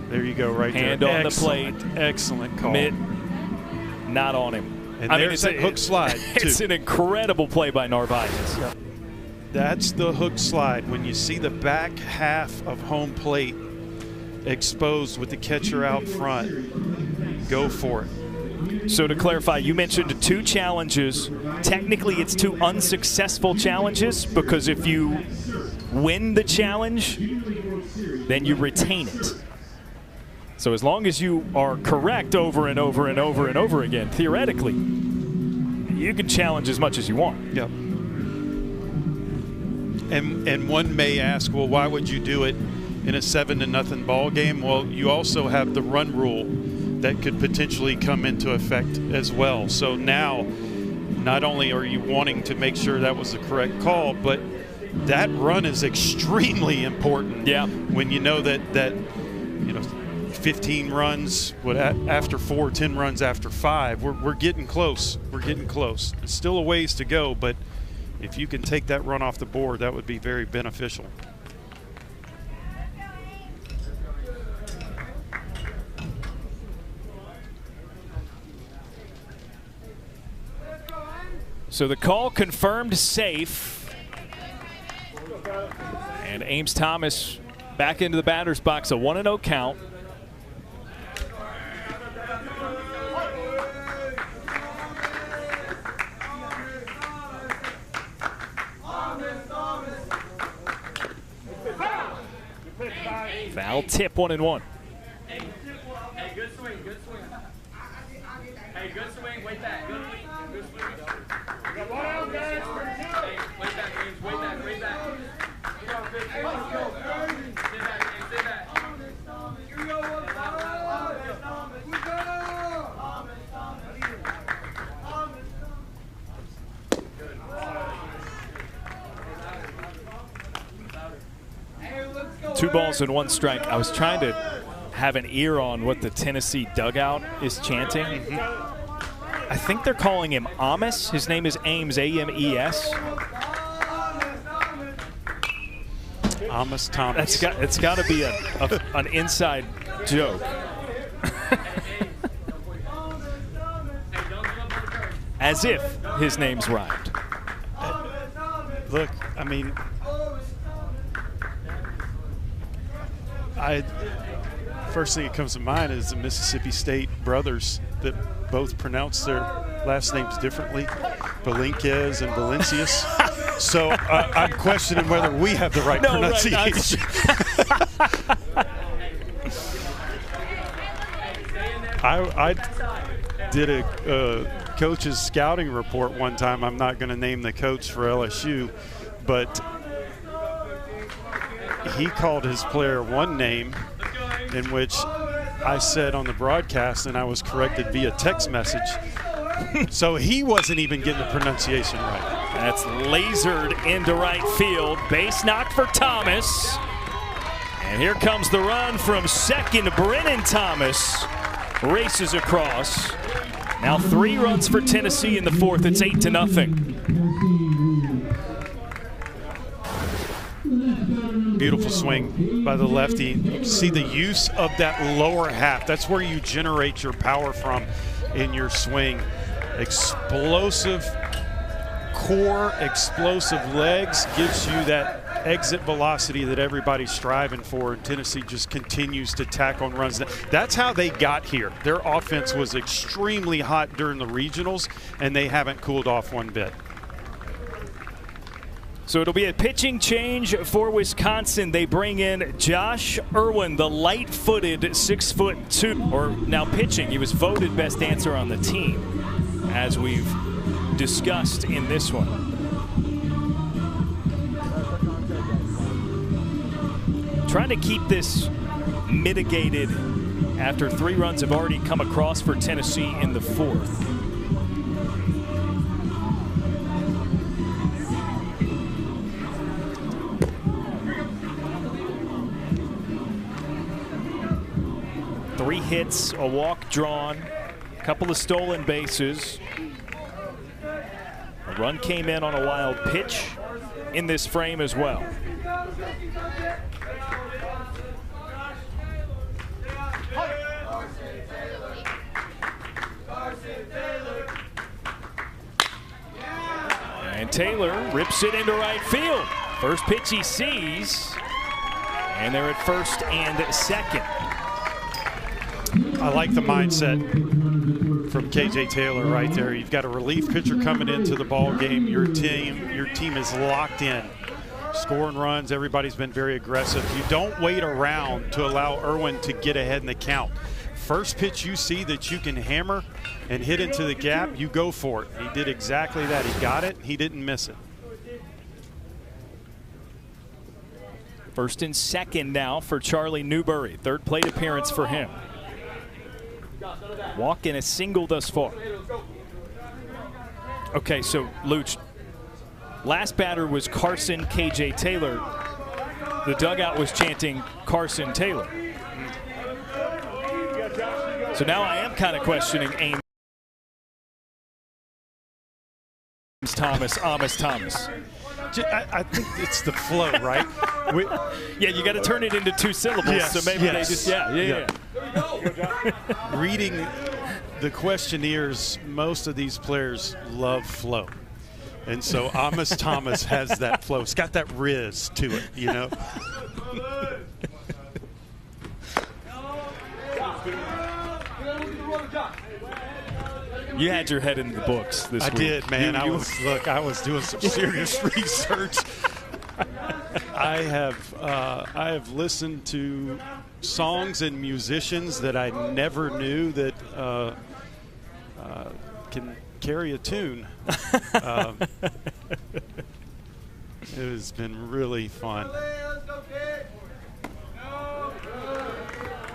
There you go, right Hand there. on Excellent, the plate. Excellent call. Mitt, not on him. And there's that hook slide, It's too. an incredible play by Narvaez. Yep. That's the hook slide. When you see the back half of home plate exposed with the catcher out front, go for it. So to clarify, you mentioned 2 challenges. Technically, it's 2 unsuccessful challenges because if you win the challenge, then you retain it. So as long as you are correct over and over and over and over again, theoretically, you can challenge as much as you want. Yep. And one may ask, well, why would you do it in a 7-0 ball game? Well, you also have the run rule that could potentially come into effect as well. So now, not only are you wanting to make sure that was the correct call, but that run is extremely important. Yeah. When you know that 15 runs after 4, 10 runs after 5, we're getting close. We're getting close. It's still a ways to go, but if you can take that run off the board, that would be very beneficial. So the call confirmed safe. And Ames Thomas back into the batter's box, a 1-0 count. Foul tip, 1-1. Hey, good swing, good swing. Hey, good swing, wait back, good swing. Hey, wait back, James, wait back, wait back. Sit back, James, sit back. Here we go, Two balls and 1 strike. I was trying to have an ear on what the Tennessee dugout is chanting. I think they're calling him Ames. His name is Ames, A-M-E-S. Ames Thomas. It's got to be an inside joke. As if his name's rhymed. Look, I mean, first thing that comes to mind is the Mississippi State brothers that both pronounce their last names differently, Belinquez and Valencius. So I'm questioning whether we have the right pronunciation. I did a coach's scouting report one time. I'm not going to name the coach for LSU, but he called his player one name, in which I said on the broadcast, and I was corrected via text message. So he wasn't even getting the pronunciation right. That's lasered into right field. Base knock for Thomas. And here comes the run from second. Brennan Thomas races across. Now 3 runs for Tennessee in the 4th. It's 8-0. Beautiful swing by the lefty. You can see the use of that lower half. That's where you generate your power from in your swing. Explosive core, explosive legs gives you that exit velocity that everybody's striving for, and Tennessee just continues to tack on runs. That's how they got here. Their offense was extremely hot during the regionals, and they haven't cooled off one bit. So it'll be a pitching change for Wisconsin. They bring in Josh Irwin, the light-footed 6'2", or now pitching. He was voted best dancer on the team, as we've discussed in this one. Trying to keep this mitigated after 3 runs have already come across for Tennessee in the 4th. Three hits, a walk drawn, a couple of stolen bases. A run came in on a wild pitch in this frame as well. And Taylor rips it into right field. First pitch he sees, and they're at first and second. I like the mindset from KJ Taylor right there. You've got a relief pitcher coming into the ball game. Your team is locked in. scoring runs. Everybody's been very aggressive. You don't wait around to allow Irwin to get ahead in the count. First pitch you see that you can hammer and hit into the gap, you go for it. He did exactly that. He got it. He didn't miss it. First and second now for Charlie Newberry. Third plate appearance for him. Walk and a single thus far. Okay, so Luch, last batter was Carson KJ Taylor. The dugout was chanting Carson Taylor. So now I am kind of questioning Ames Thomas, Amos Thomas. I think it's the flow, right? Yeah, you got to turn it into 2 syllables. Yes, so maybe yes. they just, yeah. Reading the questionnaires, most of these players love flow. And so Amos Thomas has that flow. It's got that riz to it, you know? You had your head in the books this week. I did, man. I was doing some serious research. I have listened to songs and musicians that I never knew that can carry a tune. It has been really fun.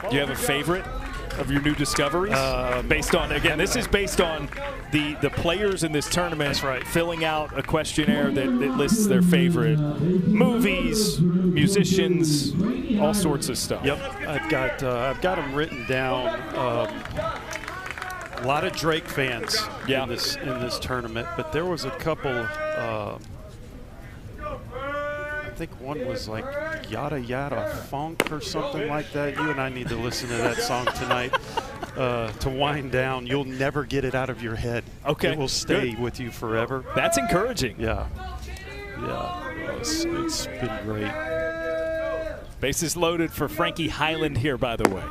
Do you have a favorite of your new discoveries? Based on, again, this is based on the players in this tournament. That's right. Filling out a questionnaire that lists their favorite movies, musicians, all sorts of stuff. Yep, I've got them written down. A lot of Drake fans in this tournament, but there was a couple. I think one was like Yada Yada Funk or something like that. You and I need to listen to that song tonight to wind down. You'll never get it out of your head. Okay, it will stay good. with you forever. That's encouraging. Yeah. It's been great. Bases loaded for Frankie Highland here, by the way.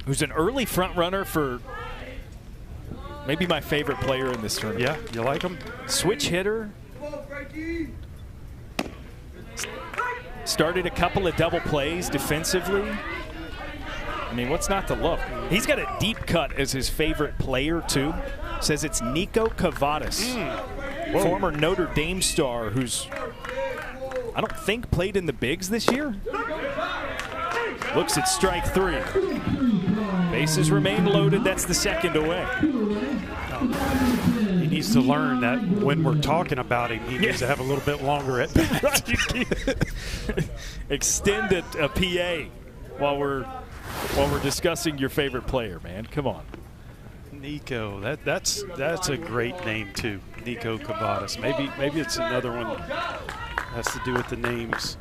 Who's an early front runner for maybe my favorite player in this tournament. Yeah, you like him? Switch hitter. Started a couple of double plays defensively. I mean, what's not to love? He's got a deep cut as his favorite player, too. Says it's Nico Cavadas, former Notre Dame star who's, I don't think, played in the bigs this year. Looks at strike 3. Bases remain loaded. That's the second away. He needs to learn that when we're talking about him, he needs to have a little bit longer at bat. Extend a PA while we're discussing your favorite player, man. Come on. Nico, that's a great name too. Nico Cavadas. Maybe it's another one that has to do with the names.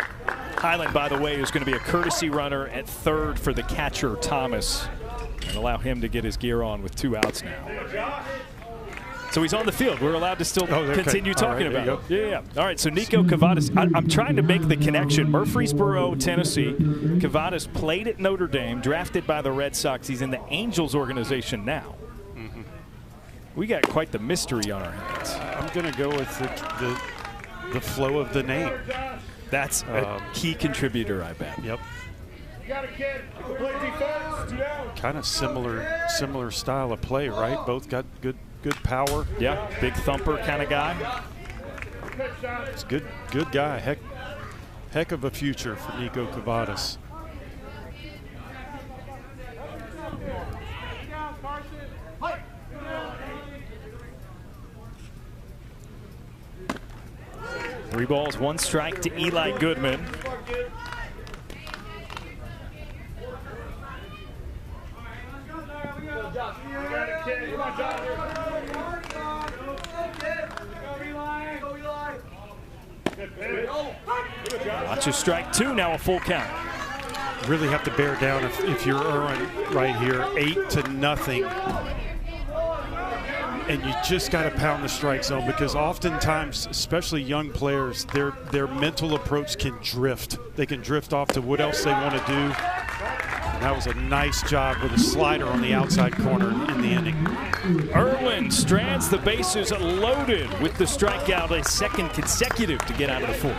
Highland, by the way, is going to be a courtesy runner at third for the catcher, Thomas, and allow him to get his gear on with 2 outs now. So he's on the field. We're allowed to still continue talking about it. Yeah. All right, so Nico Cavadas, I'm trying to make the connection. Murfreesboro, Tennessee. Cavadas played at Notre Dame, drafted by the Red Sox. He's in the Angels organization now. We got quite the mystery on our hands. I'm going to go with the flow of the name. That's a key contributor, I bet. Yep. You got a kid. You can play defense. 2 down. Kind of similar style of play, right? Both got good power. Yeah, big thumper kind of guy. It's good guy. Heck of a future for Nico Cavadas. Three balls, 1 strike to Eli Goodman. Watch a strike 2, now a full count. Really have to bear down if you're Irwin right here, 8-0. And you just got to pound the strike zone because oftentimes, especially young players, their mental approach can drift. They can drift off to what else they want to do That was a nice job with a slider on the outside corner in the inning. Irwin strands the bases loaded with the strikeout, a second consecutive to get out of the fourth.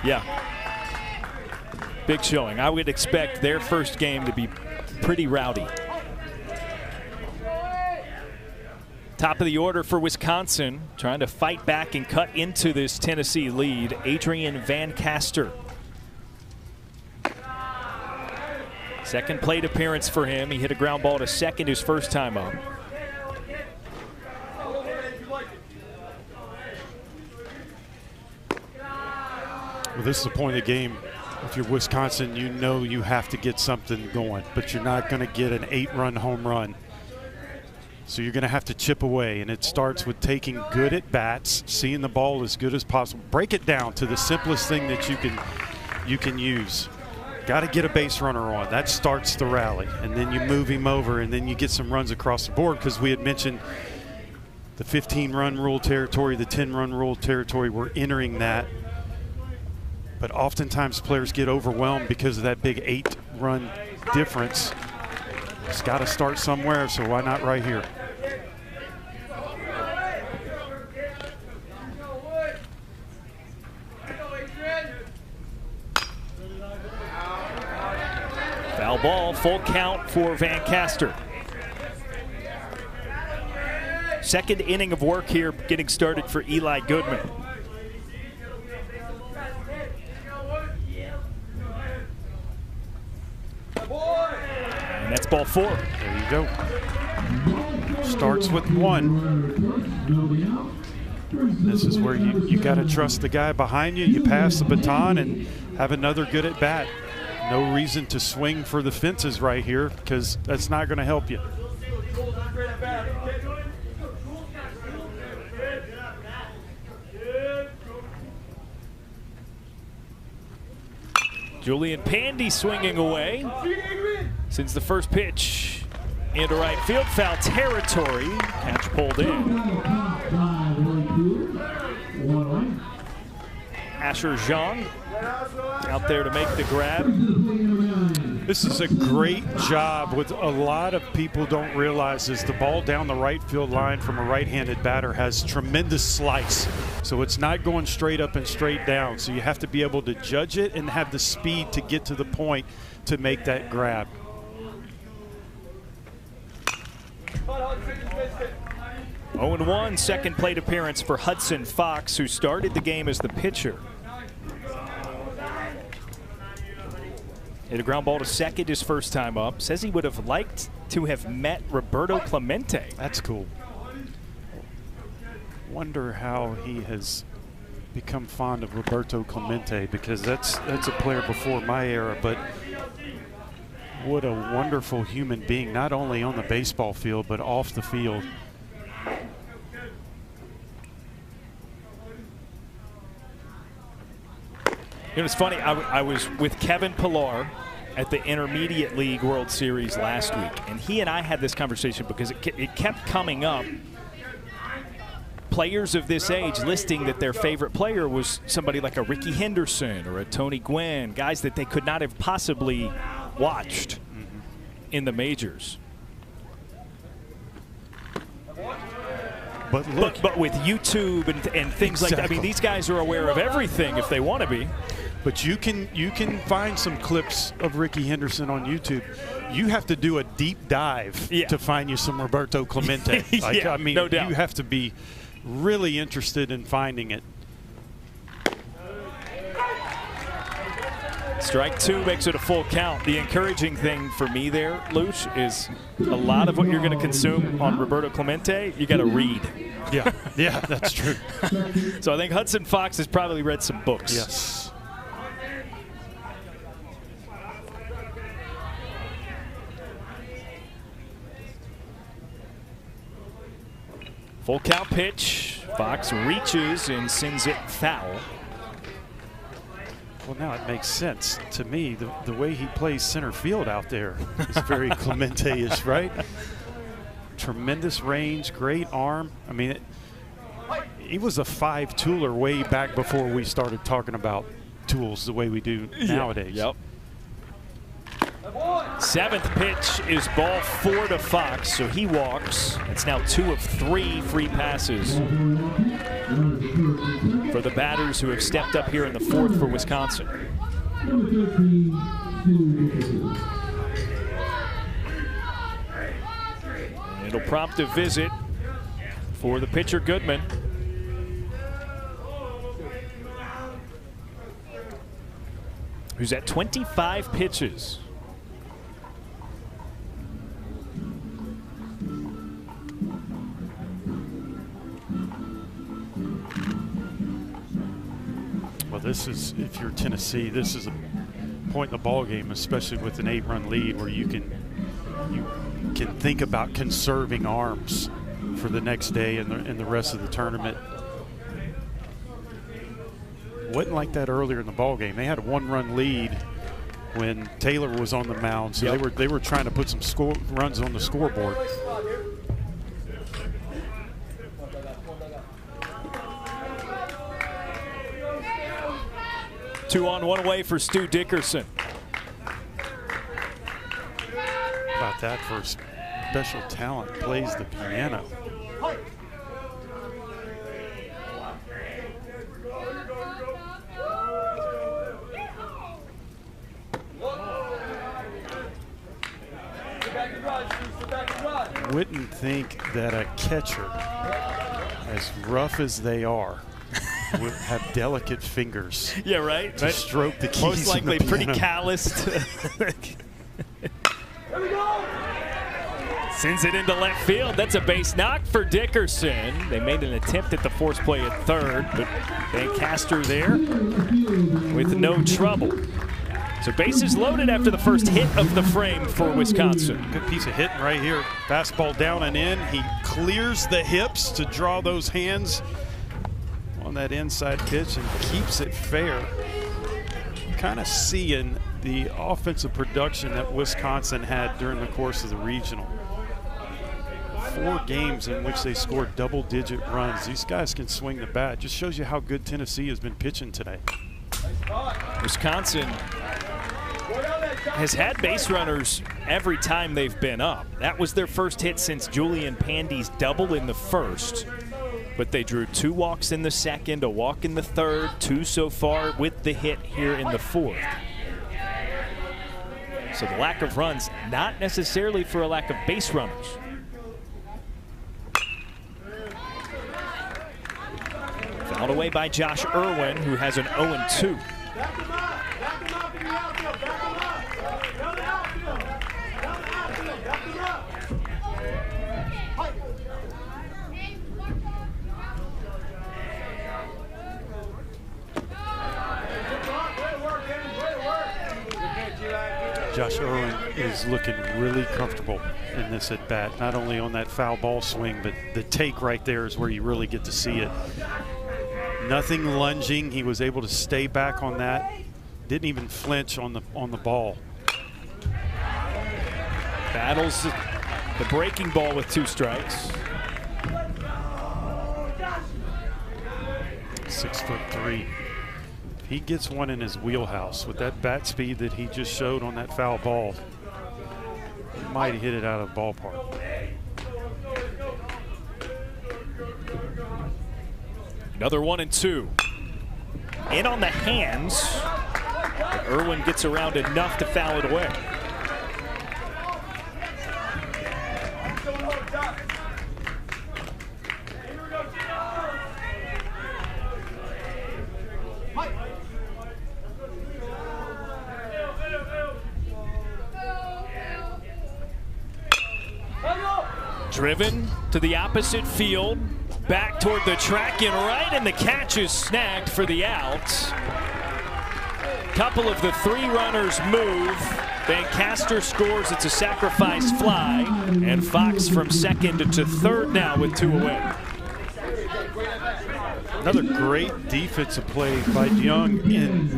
Yeah. Big showing. I would expect their first game to be pretty rowdy. Top of the order for Wisconsin, trying to fight back and cut into this Tennessee lead, Adrian Van Caster. Second plate appearance for him. He hit a ground ball to second his first time up. Well, this is the point of the game. If you're Wisconsin, you know you have to get something going, but you're not going to get an 8-run home run. So you're going to have to chip away, and it starts with taking good at bats, seeing the ball as good as possible. Break it down to the simplest thing that you can use. Got to get a base runner on. That starts the rally, and then you move him over, and then you get some runs across the board, because we had mentioned the 15-run rule territory, the 10-run rule territory. We're entering that. But oftentimes players get overwhelmed because of that big 8-run difference. It's got to start somewhere, so why not right here? Foul ball, full count for Van Caster. Second inning of work here getting started for Eli Goodman. And that's ball 4. There you go. Starts with 1. This is where you got to trust the guy behind you. You pass the baton and have another good at bat. No reason to swing for the fences right here, because that's not going to help you. Julian Pandy swinging away. Since the first pitch into right field, foul territory. Catch pulled in. Asher Zhang out there to make the grab. This is a great job. With a lot of people don't realize is the ball down the right field line from a right-handed batter has tremendous slice. So it's not going straight up and straight down. So you have to be able to judge it and have the speed to get to the point to make that grab. Oh, 0-1, second plate appearance for Hudson Fox, who started the game as the pitcher. Hit a ground ball to second his first time up. Says he would have liked to have met Roberto Clemente. That's cool. Wonder how he has become fond of Roberto Clemente, because that's a player before my era, but what a wonderful human being, not only on the baseball field but off the field. You know, it's funny, I was with Kevin Pillar at the Intermediate League World Series last week, and he and I had this conversation because it kept coming up. Players of this age listing that their favorite player was somebody like a Ricky Henderson or a Tony Gwynn, guys that they could not have possibly watched in the majors. But with YouTube and things like that, I mean, these guys are aware of everything if they want to be. But you can find some clips of Ricky Henderson on YouTube. You have to do a deep dive to find you some Roberto Clemente. Yeah, I mean, no doubt. You have to be really interested in finding it. Strike 2 makes it a full count. The encouraging thing for me there, Luch, is a lot of what you're going to consume on Roberto Clemente, you got to read. Yeah, yeah, that's true. So I think Hudson Fox has probably read some books. Yes. Full count pitch. Fox reaches and sends it foul. Well, now it makes sense to me. The way he plays center field out there is very Clemente-ish, right? Tremendous range, great arm. I mean, he was a 5-tooler way back before we started talking about tools the way we do nowadays. Yep. Seventh pitch is ball 4 to Fox, so he walks. It's now 2 of 3 free passes for the batters who have stepped up here in the 4th for Wisconsin. It'll prompt a visit for the pitcher Goodman. Who's at 25 pitches. Well, this is, if you're Tennessee, this is a point in the ball game, especially with an 8-run lead, where you can think about conserving arms for the next day and the rest of the tournament. Wasn't like that earlier in the ball game. They had a 1-run lead when Taylor was on the mound, so they were trying to put some runs on the scoreboard. Two on, one away for Stu Dickerson. How about that for special talent, plays the piano. Wouldn't think that a catcher, as rough as they are, would have delicate fingers. Yeah, right. To stroke the keys. Most likely pretty piano. calloused. Sends it into left field. That's a base knock for Dickerson. They made an attempt at the force play at third, but Lancaster there with no trouble. So bases loaded after the first hit of the frame for Wisconsin. Good piece of hitting right here. Fastball down and in. He clears the hips to draw those hands on that inside pitch and keeps it fair. Kind of seeing the offensive production that Wisconsin had during the course of the regional. 4 games in which they scored double-digit runs. These guys can swing the bat. Just shows you how good Tennessee has been pitching today. Wisconsin has had base runners every time they've been up. That was their first hit since Julian Pandy's double in the first. But they drew 2 walks in the second, a walk in the third, 2 so far with the hit here in the 4th. So the lack of runs, not necessarily for a lack of base runners. Fouled away by Josh Irwin, who has an 0-2. Josh Irwin is looking really comfortable in this at bat. Not only on that foul ball swing, but the take right there is where you really get to see it. Nothing lunging. He was able to stay back on that. Didn't even flinch on the ball. Battles the breaking ball with 2 strikes. 6'3". He gets one in his wheelhouse with that bat speed that he just showed on that foul ball. He might hit it out of the ballpark. Another 1-2. In on the hands. But Irwin gets around enough to foul it away. Driven to the opposite field, back toward the track and right, and the catch is snagged for the out. Couple of the 3 runners move. Lancaster scores. It's a sacrifice fly, and Fox from second to third now with 2 away. Another great defensive play by Young in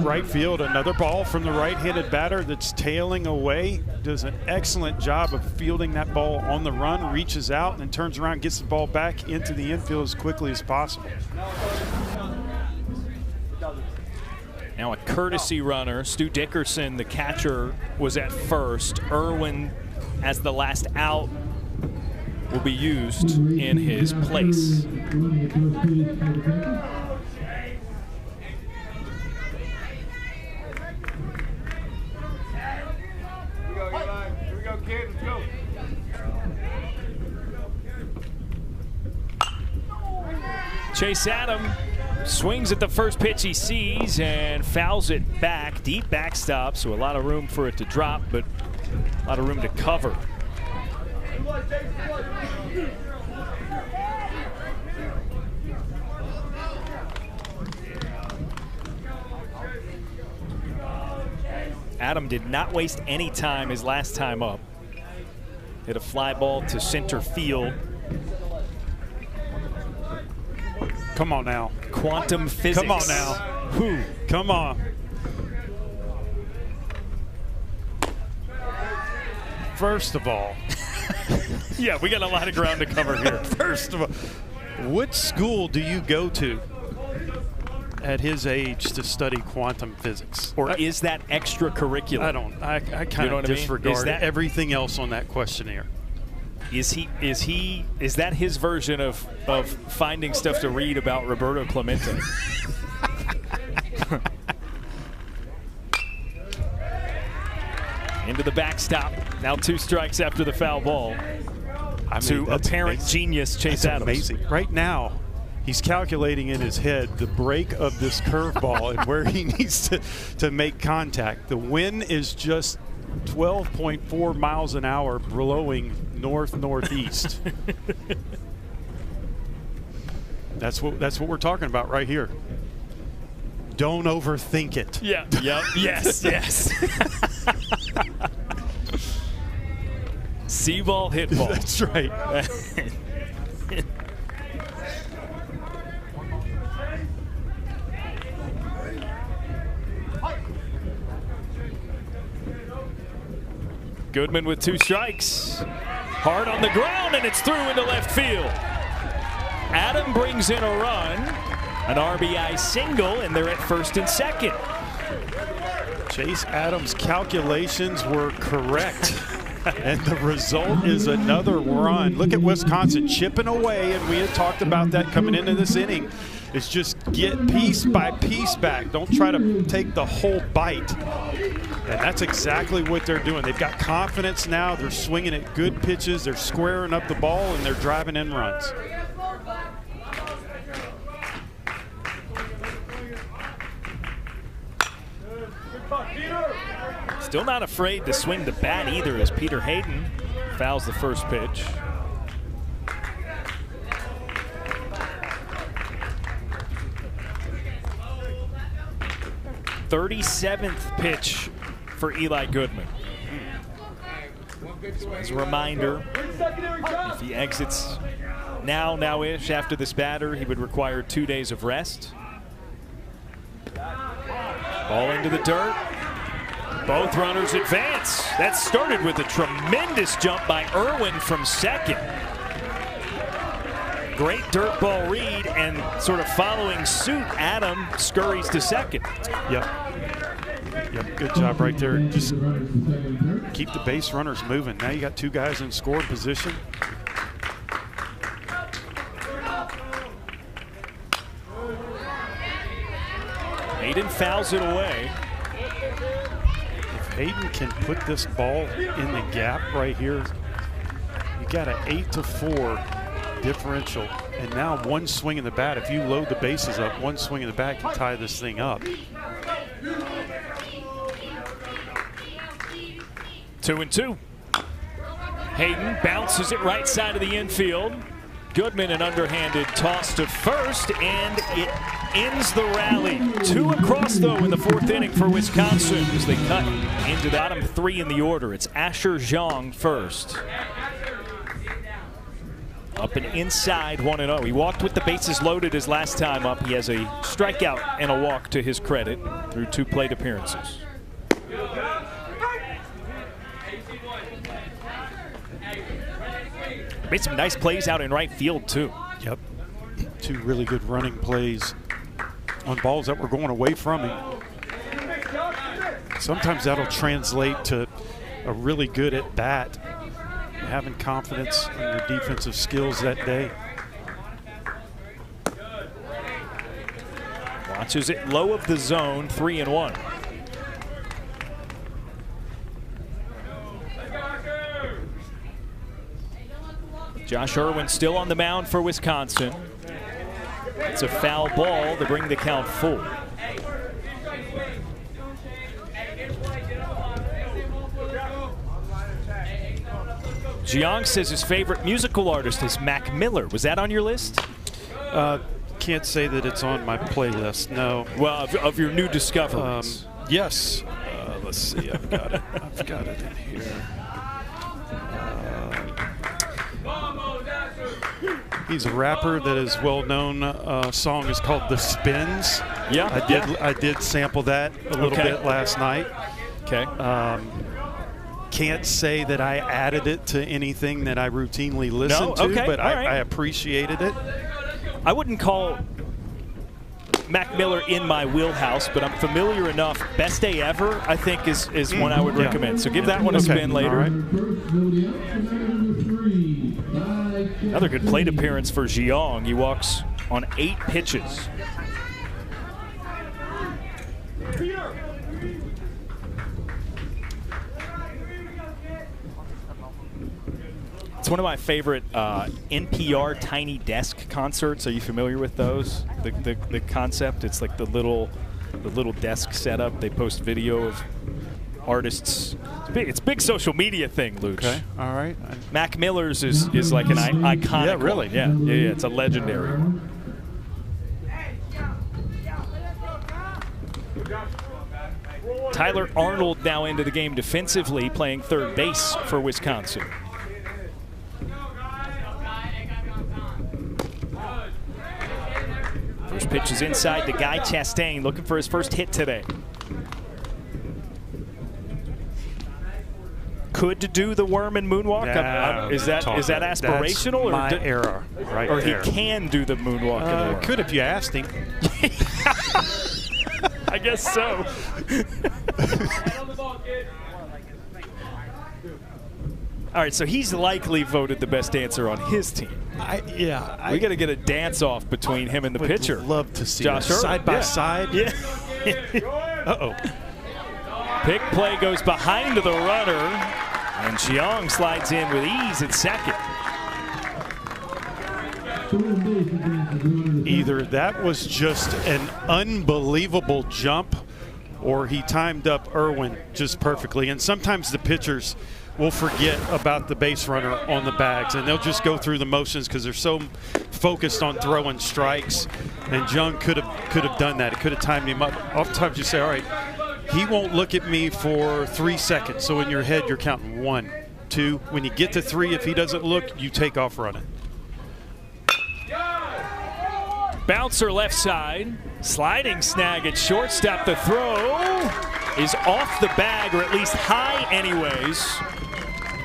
right field. Another ball from the right-handed batter that's tailing away. Does an excellent job of fielding that ball on the run, reaches out, and then turns around and gets the ball back into the infield as quickly as possible. Now a courtesy runner. Stu Dickerson, the catcher, was at first. Irwin, as the last out, will be used in his place. Here we go, kid. Let's go. Chase Adam swings at the first pitch he sees and fouls it back. Deep backstop, so a lot of room for it to drop, but a lot of room to cover. Adam did not waste any time his last time up. Hit a fly ball to center field. Come on now. Quantum physics. Come on now. Whew. Come on. First of all. Yeah, we got a lot of ground to cover here. First of all, what school do you go to at his age to study quantum physics? Or is that extracurricular? I don't. I kind of disregard everything else on that questionnaire. Is that his version of finding stuff to read about Roberto Clemente? Into the backstop. Now 2 strikes after the foul ball. To apparent genius Chase Adams. Amazing. Right now, he's calculating in his head the break of this curveball and where he needs to make contact. The wind is just 12.4 miles an hour blowing north-northeast. That's what we're talking about right here. Don't overthink it. Yeah. Yep. Yes. Yes. See ball, hit ball. That's right. Goodman with 2 strikes. Hard on the ground, and it's through into left field. Adam brings in a run, an RBI single, and they're at first and second. Chase Adams' calculations were correct. And the result is another run. Look at Wisconsin chipping away, and we had talked about that coming into this inning. It's just get piece by piece back. Don't try to take the whole bite. And that's exactly what they're doing. They've got confidence now. They're swinging at good pitches. They're squaring up the ball, and they're driving in runs. Still not afraid to swing the bat either as Peter Hayden fouls the first pitch. "37th pitch for Eli Goodman. So as a reminder, if he exits now-ish after this batter, he would require 2 days of rest. Ball into the dirt. Both runners advance. That started with a tremendous jump by Irwin from second. Great dirt ball read, and sort of following suit, Adam scurries to second. Yep, good job right there. Just keep the base runners moving. Now you got 2 guys in score position. Hayden fouls it away. Hayden can put this ball in the gap right here. You got an 8-4 differential, and now 1 swing in the bat. If you load the bases up, 1 swing in the bat can tie this thing up. 2-2. Hayden bounces it right side of the infield. Goodman an underhanded toss to first, and it ends the rally. 2 across, though, in the 4th inning for Wisconsin as they cut into the bottom 3 in the order. It's Asher Zhang first. Up and inside, 1-0. He walked with the bases loaded his last time up. He has a strikeout and a walk to his credit through 2 plate appearances. Made some nice plays out in right field, too. Yep. 2 really good running plays on balls that were going away from him. sometimes that'll translate to a really good at bat, having confidence in your defensive skills that day. Watches it low of the zone, 3-1. Josh Irwin still on the mound for Wisconsin. It's a foul ball to bring the count full. Jiang says his favorite musical artist is Mac Miller. Was that on your list? Can't say that it's on my playlist, no. Well, of your new discoveries. Yes. Let's see, I've got it. I've got it in here. He's a rapper that is well-known. Song is called "The Spins." Yeah, I did sample that a little bit last night. Okay. Can't say that I added it to anything that I routinely listen to, but I appreciated it. I wouldn't call Mac Miller in my wheelhouse, but I'm familiar enough. Best Day Ever, I think, is one I would recommend. So give that one a spin later. All right. Another good plate appearance for Jiang. He walks on 8 pitches. It's one of my favorite NPR Tiny Desk concerts. Are you familiar with those? The concept. It's like the little desk setup. They post video of artists. It's a big social media thing, Luch. Okay. All right. Mac Miller's is like an iconic. Yeah, really. One. Yeah. It's a legendary one. Tyler Arnold now into the game defensively, playing third base for Wisconsin. First pitch is inside to Guy Chastain, looking for his first hit today. Could do the worm and moonwalk. Is that aspirational, that's my era right or there. He can do the moonwalk and the worm? Could if you asked him. I guess so. All right, so he's likely voted the best dancer on his team. We got to get a dance-off between him and the pitcher. Love to see Josh Irwin. Side by side. Yeah. Uh-oh. Pick play goes behind the runner, and Jiang slides in with ease at second. Either that was just an unbelievable jump, or he timed up Irwin just perfectly. And sometimes the pitchers will forget about the base runner on the bags, and they'll just go through the motions because they're so focused on throwing strikes. And Jung could have done that. It could have timed him up. Oftentimes you say, all right, he won't look at me for 3 seconds. So in your head, you're counting 1, 2. When you get to 3, if he doesn't look, you take off running. Bouncer left side, sliding snag at shortstop. The throw is off the bag, or at least high anyways.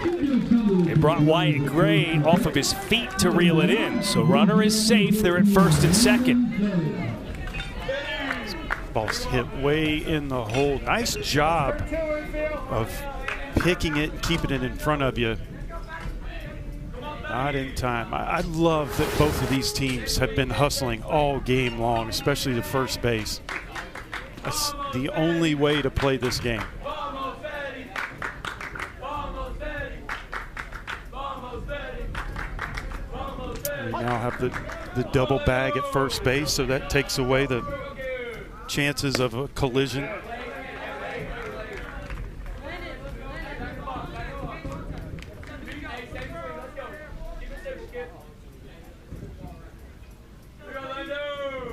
It brought Wyatt Gray off of his feet to reel it in. So runner is safe. They're at first and second. Ball's hit way in the hole. Nice job of picking it, keeping it in front of you. Not in time. I love that both of these teams have been hustling all game long, especially the first base. That's the only way to play this game. We now have the double bag at first base, so that takes away the chances of a collision.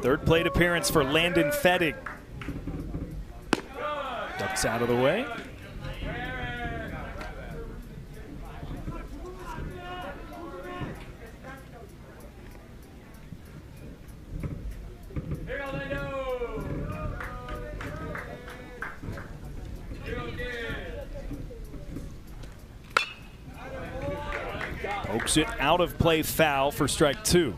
Third plate appearance for Landon Fettig. Ducks out of the way. Pokes it out of play, foul for strike 2.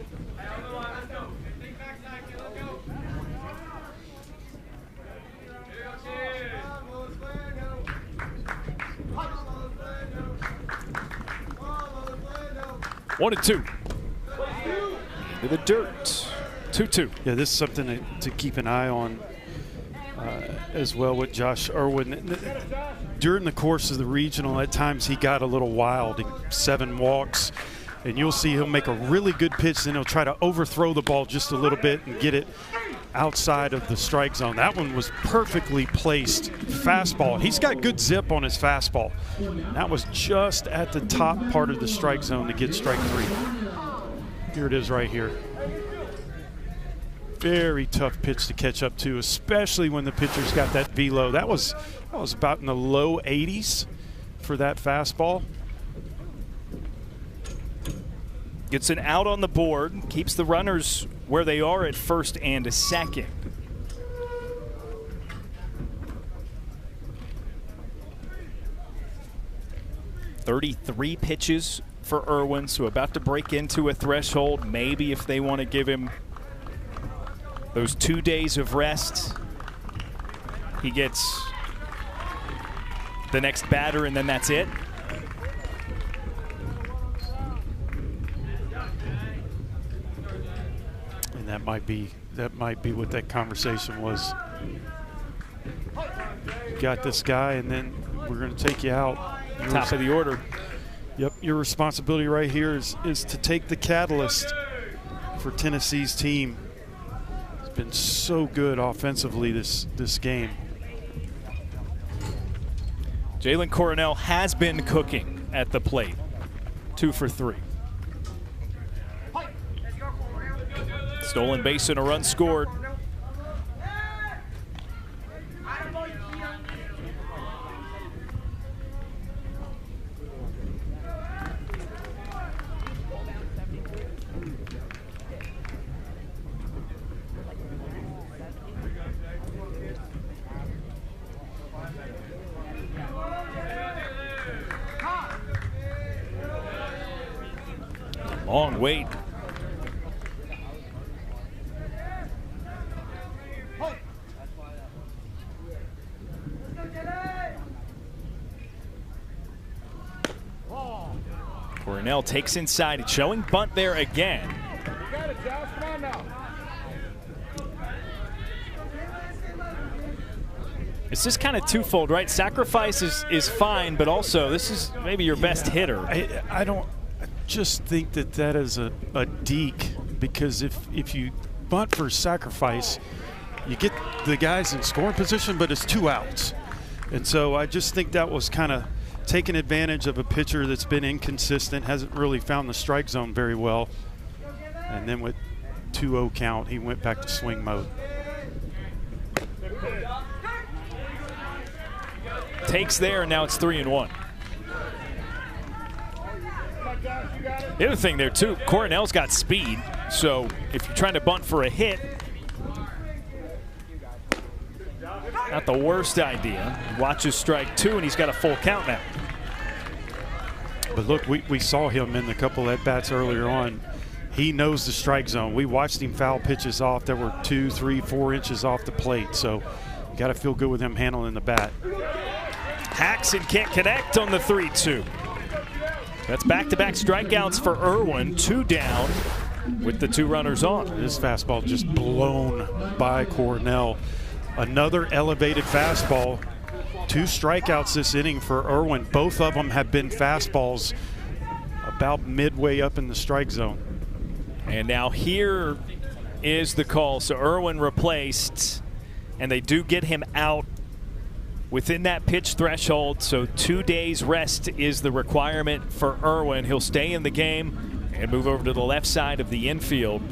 1-2. Into the dirt. 2-2. Yeah, this is something to keep an eye on as well with Josh Irwin. During the course of the regional, at times he got a little wild. 7 walks, and you'll see he'll make a really good pitch, then he'll try to overthrow the ball just a little bit and get it outside of the strike zone. That one was perfectly placed fastball. He's got good zip on his fastball. That was just at the top part of the strike zone to get strike 3. Here it is right here. Very tough pitch to catch up to, especially when the pitcher's got that velo. That was about in the low 80s for that fastball. Gets an out on the board, keeps the runners where they are at first and second. .33 pitches for Irwin, so about to break into a threshold. Maybe if they want to give him those 2 days of rest, he gets the next batter and then that's it. And that might be what that conversation was. You got this guy, and then we're going to take you out. Top of the order. Yep, your responsibility right here is to take the catalyst for Tennessee's team. It's been so good offensively this game. Jalen Coronel has been cooking at the plate. 2 for 3. Stolen base and a run scored. Long wait. Coronel takes inside. It's showing bunt there again. You got it, Josh. Come on now. It's just kind of twofold, right? Sacrifice is fine, but also this is maybe your best hitter. I just think that is a deke, because if you bunt for sacrifice, you get the guys in scoring position, but it's 2 outs. And so I just think that was kind of taking advantage of a pitcher that's been inconsistent, hasn't really found the strike zone very well. And then with 2-0 count, he went back to swing mode. Takes there, and now it's 3-1. The other thing there, too, Coronel's got speed, so if you're trying to bunt for a hit, not the worst idea. He watches strike 2, and he's got a full count now. But look, we saw him in a couple at-bats earlier on. He knows the strike zone. We watched him foul pitches off that were 2, 3, 4 inches off the plate, so you got to feel good with him handling the bat. Hacks and can't connect on the 3-2. That's back-to-back strikeouts for Irwin. 2 down with the 2 runners on. This fastball just blown by Coronel. Another elevated fastball. 2 strikeouts this inning for Irwin. Both of them have been fastballs about midway up in the strike zone. And now here is the call. So Irwin replaced, and they do get him out within that pitch threshold. So 2 days rest is the requirement for Irwin. He'll stay in the game and move over to the left side of the infield.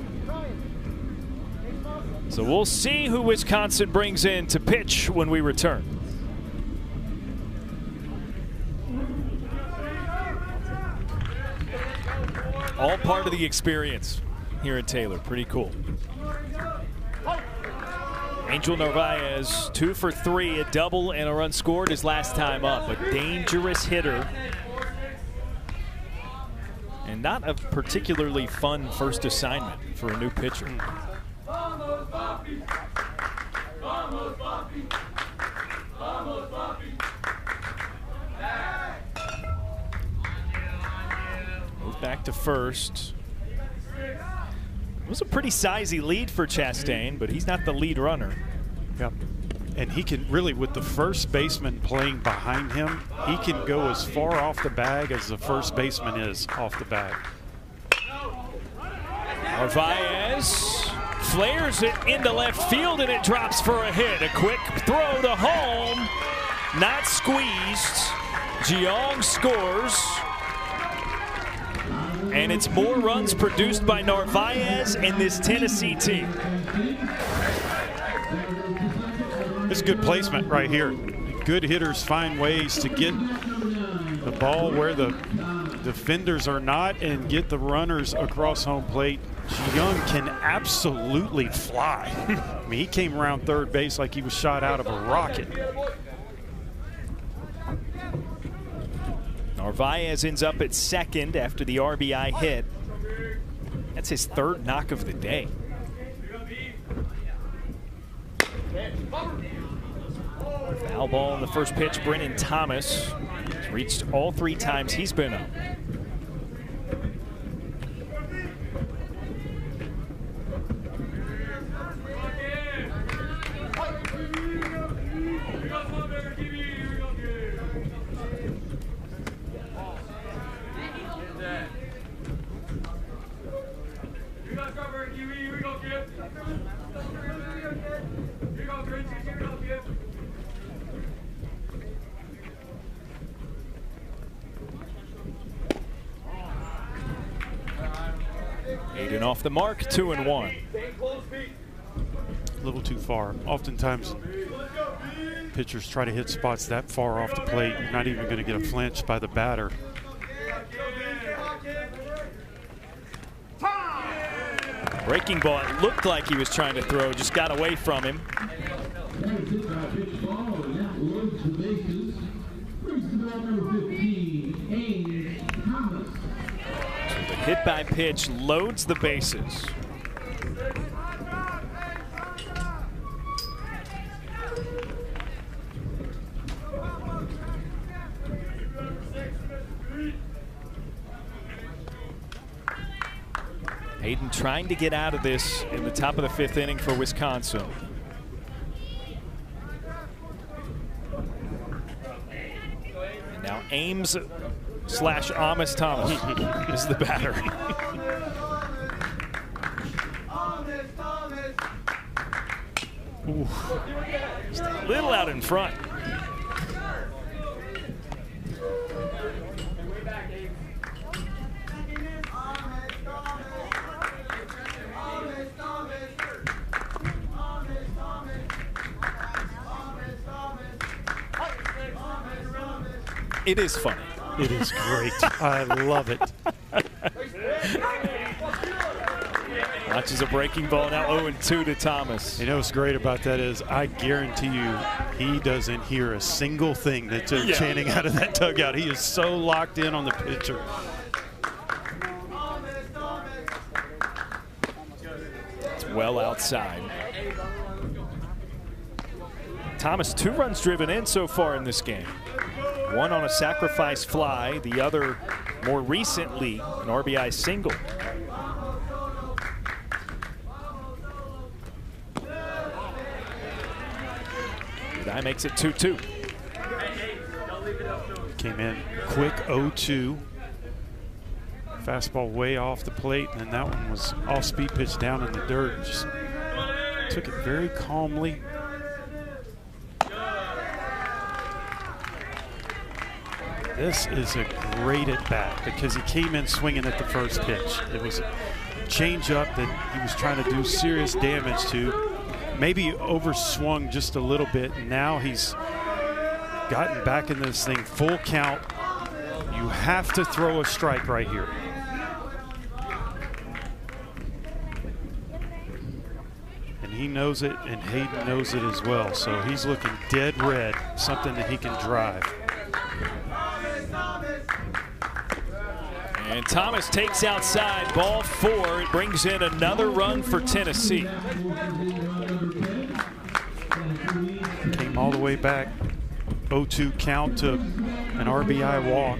So we'll see who Wisconsin brings in to pitch when we return. All part of the experience here in Taylor. Pretty cool. Angel Narvaez, 2 for 3, a double and a run scored his last time up. A dangerous hitter. And not a particularly fun first assignment for a new pitcher. back to first. It was a pretty sizey lead for Chastain, but he's not the lead runner. Yep. And he can really, with the first baseman playing behind him, he can go as far off the bag as the first baseman is off the bag. Narvaez flares it into left field, and it drops for a hit. A quick throw to home, not squeezed. Jeong scores. And it's more runs produced by Narvaez and this Tennessee team. It's good placement right here. Good hitters find ways to get the ball where the defenders are not and get the runners across home plate. Jeong can absolutely fly. I mean, he came around third base like he was shot out of a rocket. Narvaez ends up at second after the RBI hit. That's his third knock of the day. Foul ball in the first pitch. Brennan Thomas has reached all 3 times he's been up. Aiden off the mark, 2-1. A little too far. Oftentimes, pitchers try to hit spots that far off the plate. You're not even going to get a flinch by the batter. Breaking ball, it looked like he was trying to throw, just got away from him. So the hit by pitch loads the bases. Hayden trying to get out of this in the top of the 5th inning for Wisconsin. And now Ames / Amos Thomas is the batter. Ooh. Just a little out in front. It is funny. It is great. I love it. Watches a breaking ball, now 0-2 to Thomas. You know what's great about that is I guarantee you he doesn't hear a single thing that they're chanting out of that dugout. He is so locked in on the pitcher. It's well outside. Thomas, 2 runs driven in so far in this game. 1 on a sacrifice fly, the other more recently an RBI single. Guy makes it 2-2. Came in quick 0-2. Fastball way off the plate, and then that one was off-speed pitch down in the dirt. Just took it very calmly. This is a great at-bat because he came in swinging at the first pitch. It was a change-up that he was trying to do serious damage to. Maybe overswung just a little bit, and now he's gotten back in this thing. Full count. You have to throw a strike right here. And he knows it, and Hayden knows it as well. So he's looking dead red, something that he can drive. And Thomas takes outside, ball 4. It brings in another run for Tennessee. Came all the way back, 0-2 count to an RBI walk.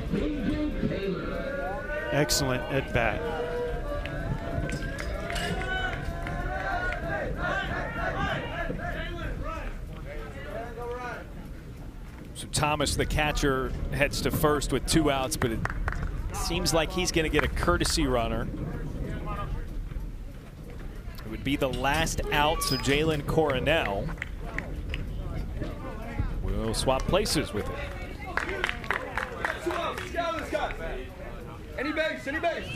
excellent at bat. So Thomas, the catcher, heads to first with 2 outs, but it seems like he's going to get a courtesy runner. It would be the last out, so Jalen Coronel will swap places with it. Any base, any base.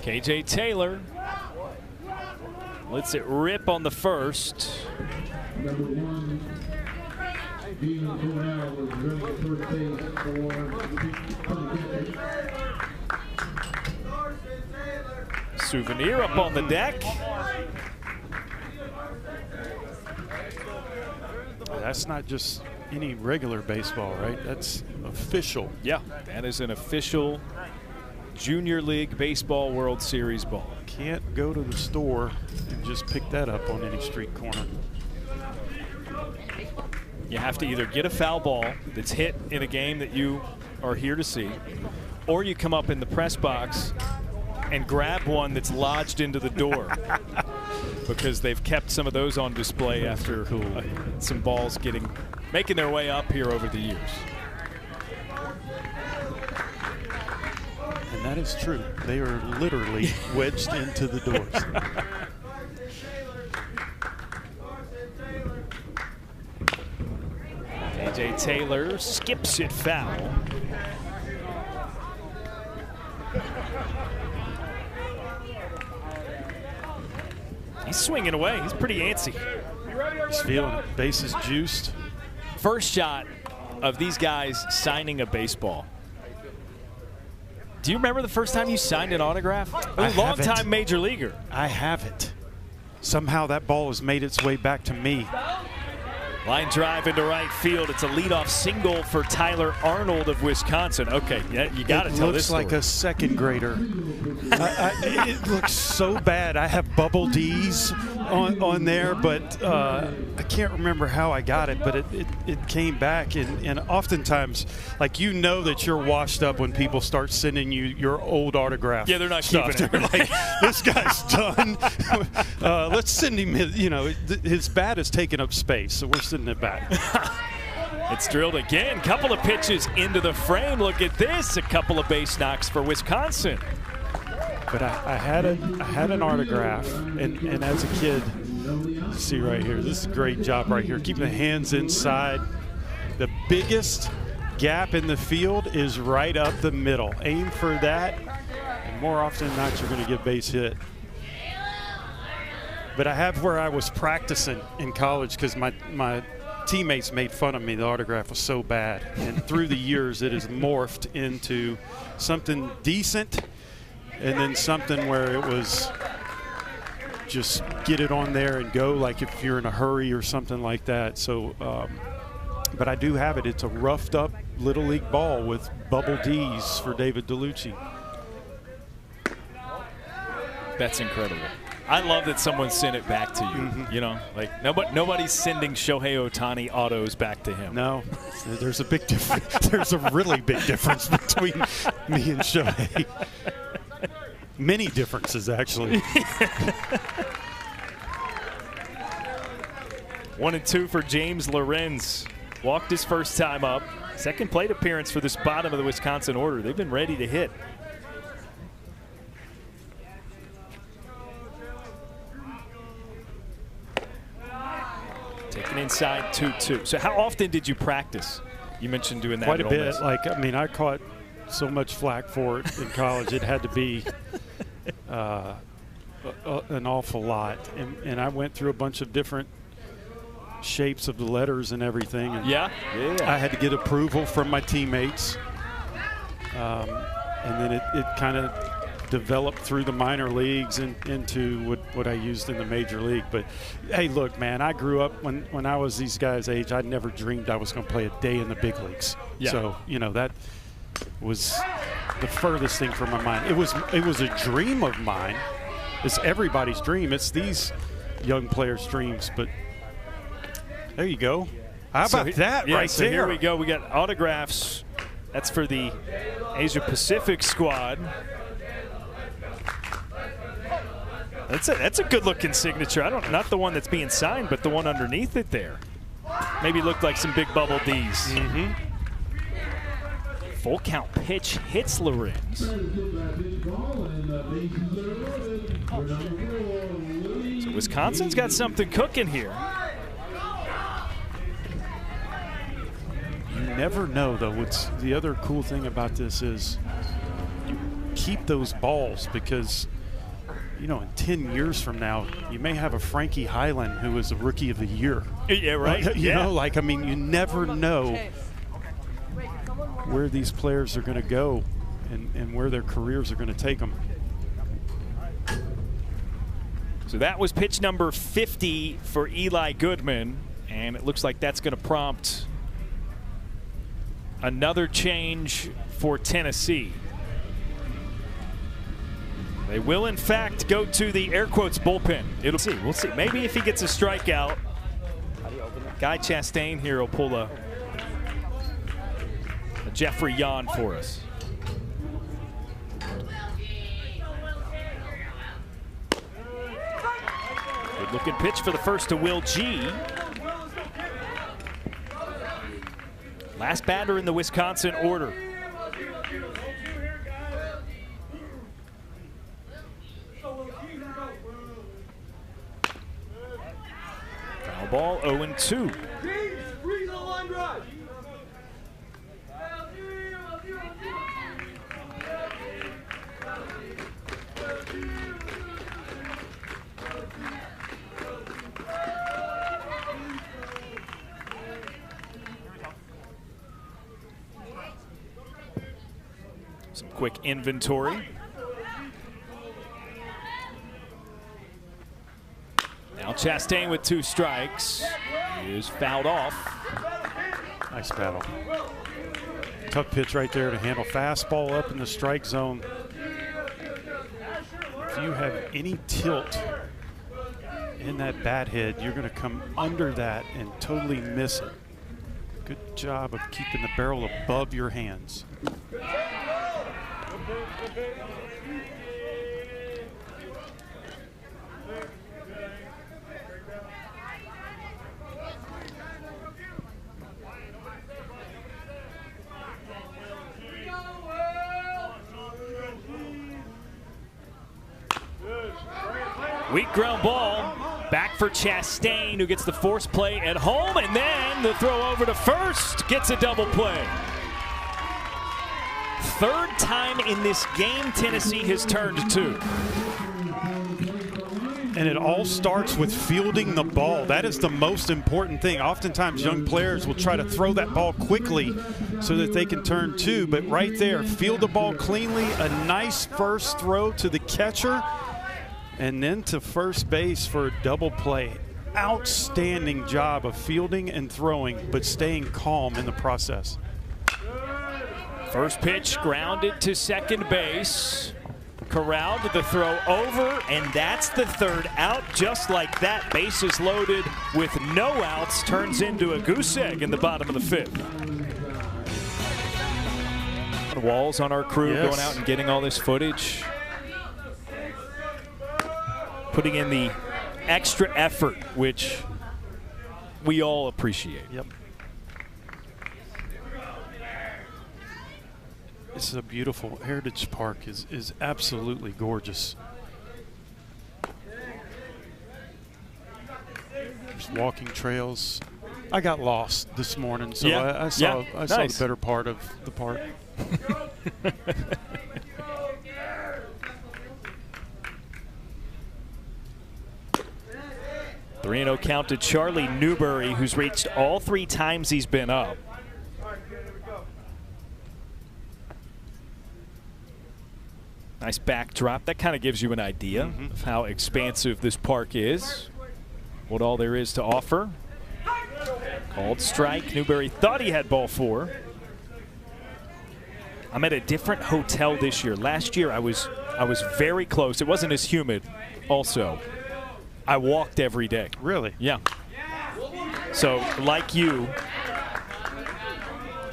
KJ Taylor lets it rip on the first. Number 1, Jalen Cornell is running first base for the catcher. Souvenir up on the deck. That's not just any regular baseball, right? That's official. Yeah, that is an official Junior League Baseball World Series ball. Can't go to the store and just pick that up on any street corner. You have to either get a foul ball that's hit in a game that you are here to see, or you come up in the press box and grab one that's lodged into the door because they've kept some of those on display after some balls making their way up here over the years. And that is true. They are literally wedged into the doors. KJ Taylor skips it foul. He's swinging away. He's pretty antsy. He's feeling it. Bases juiced. First shot of these guys signing a baseball. Do you remember the first time you signed an autograph? A long-time major leaguer. I haven't. Somehow that ball has made its way back to me. Line drive into right field. It's a leadoff single for Tyler Arnold of Wisconsin. Okay, yeah, you got to tell this story. It looks like a second grader. It looks so bad. I have bubble D's on there, but I can't remember how I got it, but it came back. And oftentimes, like, you know that you're washed up when people start sending you your old autograph. Yeah, they're not stuff. keeping it. They're like, this guy's done. Let's send him, his bat is taking up space, so we're sending it back. It's drilled again. Couple of pitches into the frame. Look at this. A couple of base knocks for Wisconsin. But I had an autograph, and as a kid, see right here, this is a great job right here, keeping the hands inside. The biggest gap in the field is right up the middle. Aim for that, and more often than not, you're going to get base hit. But I have where I was practicing in college because my teammates made fun of me. The autograph was so bad. And through the years, it has morphed into something decent and then something where it was just get it on there and go, like if you're in a hurry or something like that. So, but I do have it. It's a roughed up Little League ball with bubble D's for David DeLucci. That's incredible. I love that someone sent it back to you. Mm-hmm. You know, like nobody's sending Shohei Ohtani autos back to him. No, there's a big difference. There's a really big difference between me and Shohei. Many differences, actually. 1-2 for James Lorenz. Walked his first time up. Second plate appearance for this bottom of the Wisconsin order. They've been ready to hit. Taken inside 2-2. So how often did you practice? You mentioned doing that quite a at Ole bit. Miss. Like, I mean, I caught so much flack for it in college. It had to be an awful lot. And I went through a bunch of different shapes of the letters and everything. And yeah. I had to get approval from my teammates. And then it kind of developed through the minor leagues and into what I used in the major league. But hey, look, man, I grew up when I was these guys' age. I never dreamed I was going to play a day in the big leagues. Yeah. So that was the furthest thing from my mind. It was a dream of mine, It's everybody's dream. It's these young players' dreams. But there you go. How about that right so there? Here we go. We got autographs. That's for the Asia Pacific squad. That's a good-looking signature. Not the one that's being signed, but the one underneath it there. Maybe looked like some big bubble Ds. Full count pitch hits Lorenz. So Wisconsin's got something cooking here. You never know, though. What's the other cool thing about this is you keep those balls because, you know, in 10 years from now, you may have a Frankie Highland who is a Rookie of the Year. Yeah, right. You know, like, I mean, you never know where these players are going to go and where their careers are going to take them. So that was pitch number 50 for Eli Goodman, and it looks like that's going to prompt another change for Tennessee. They will, in fact, go to the air quotes bullpen. We'll see. Maybe if he gets a strikeout, Guy Chastain here will pull a Jeffrey Yon for us. Good looking pitch for the first to Will G. Last batter in the Wisconsin order. Foul ball, 0-2. Some quick inventory. Now Chastain with 2 strikes is fouled off. Nice battle. Tough pitch right there to handle. Fastball up in the strike zone. If you have any tilt in that bat head, you're going to come under that and totally miss it. Good job of keeping the barrel above your hands. Weak ground ball. Back for Chastain, who gets the force play at home, and then the throw over to first gets a double play. Third time in this game Tennessee has turned 2. And it all starts with fielding the ball. That is the most important thing. Oftentimes young players will try to throw that ball quickly so that they can turn 2, but right there, field the ball cleanly, a nice first throw to the catcher, and then to first base for a double play. Outstanding job of fielding and throwing, but staying calm in the process. First pitch grounded to second base. Corralled, the throw over, and that's the third out. Just like that, bases loaded with no outs, turns into a goose egg in the bottom of the 5th. Walls on our crew going out and getting all this footage. Putting in the extra effort, which we all appreciate. Yep. This is a beautiful Heritage Park. Is absolutely gorgeous. There's walking trails. I got lost this morning, so I saw the better part of the park. 3-0 count to Charlie Newberry, who's reached all 3 times he's been up. Nice backdrop. That kind of gives you an idea of how expansive this park is, what all there is to offer. Called strike. Newberry thought he had ball 4. I'm at a different hotel this year. Last year I was very close. It wasn't as humid, also. I walked every day. Really? Yeah. So, like you,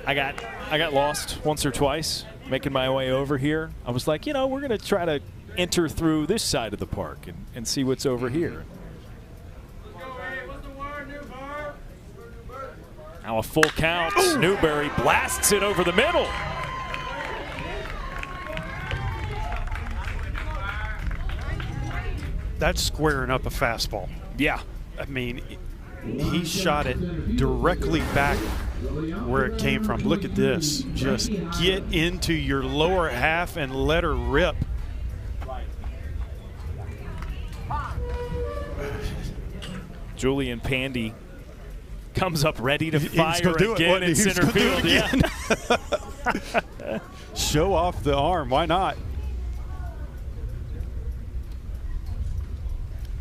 I got lost once or twice making my way over here. I was like, you know, we're going to try to enter through this side of the park and see what's over here. Now a full count. Newberry blasts it over the middle. That's squaring up a fastball. Yeah. I mean, he shot it directly back where it came from. Look at this. Just get into your lower half and let her rip. Julian Pandy comes up ready to fire do again in center field. Yeah. Show off the arm. Why not?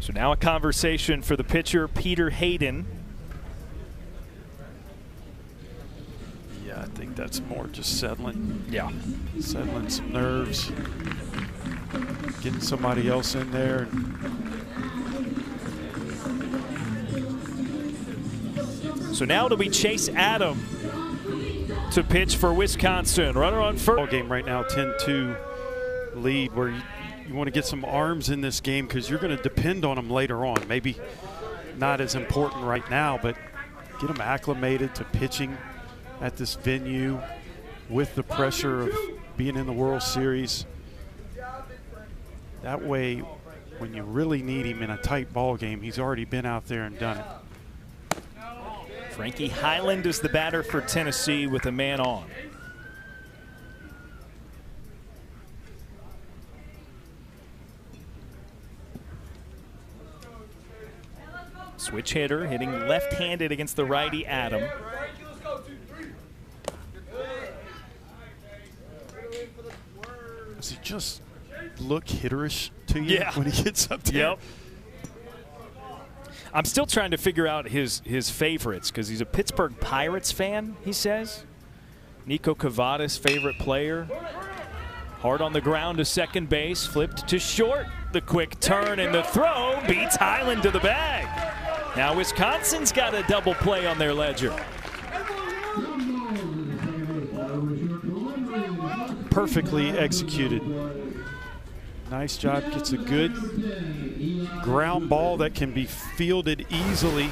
So now a conversation for the pitcher, Peter Hayden. Yeah, I think that's more just settling. Yeah. Settling some nerves. Getting somebody else in there. So now it'll be Chase Adam to pitch for Wisconsin. Runner on first. Ball game right now, 10-2 lead, where you want to get some arms in this game because you're going to depend on them later on. Maybe not as important right now, but get them acclimated to pitching at this venue with the pressure of being in the World Series. That way, when you really need him in a tight ball game, he's already been out there and done it. Frankie Highland is the batter for Tennessee with a man on. Switch hitter hitting left-handed against the righty Adam. Does he just look hitterish to you when he gets up there? Yep. I'm still trying to figure out his favorites because he's a Pittsburgh Pirates fan, he says. Nico Cavadas, favorite player. Hard on the ground to second base, flipped to short. The quick turn and the throw beats Highland to the bag. Now Wisconsin's got a double play on their ledger. Perfectly executed. Nice job. Gets a good ground ball that can be fielded easily.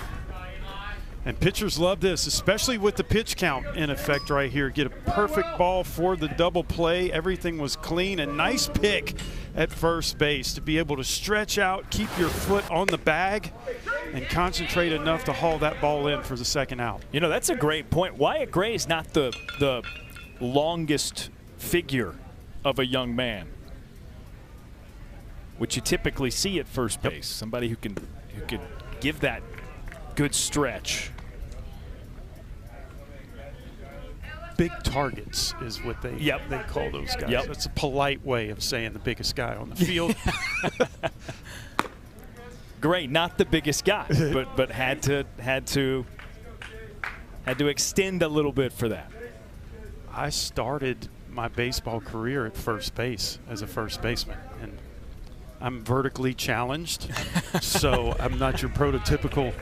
And pitchers love this, especially with the pitch count in effect right here. Get a perfect ball for the double play. Everything was clean. A nice pick at first base to be able to stretch out, keep your foot on the bag, and concentrate enough to haul that ball in for the second out. You know, that's a great point. Wyatt Gray is not the longest figure of a young man, which you typically see at first base. Somebody who can give that good stretch. Big targets is what they call those guys. That's a polite way of saying the biggest guy on the field. Gray, not the biggest guy, but had to extend a little bit for that. I started my baseball career at first base as a first baseman, and I'm vertically challenged, so I'm not your prototypical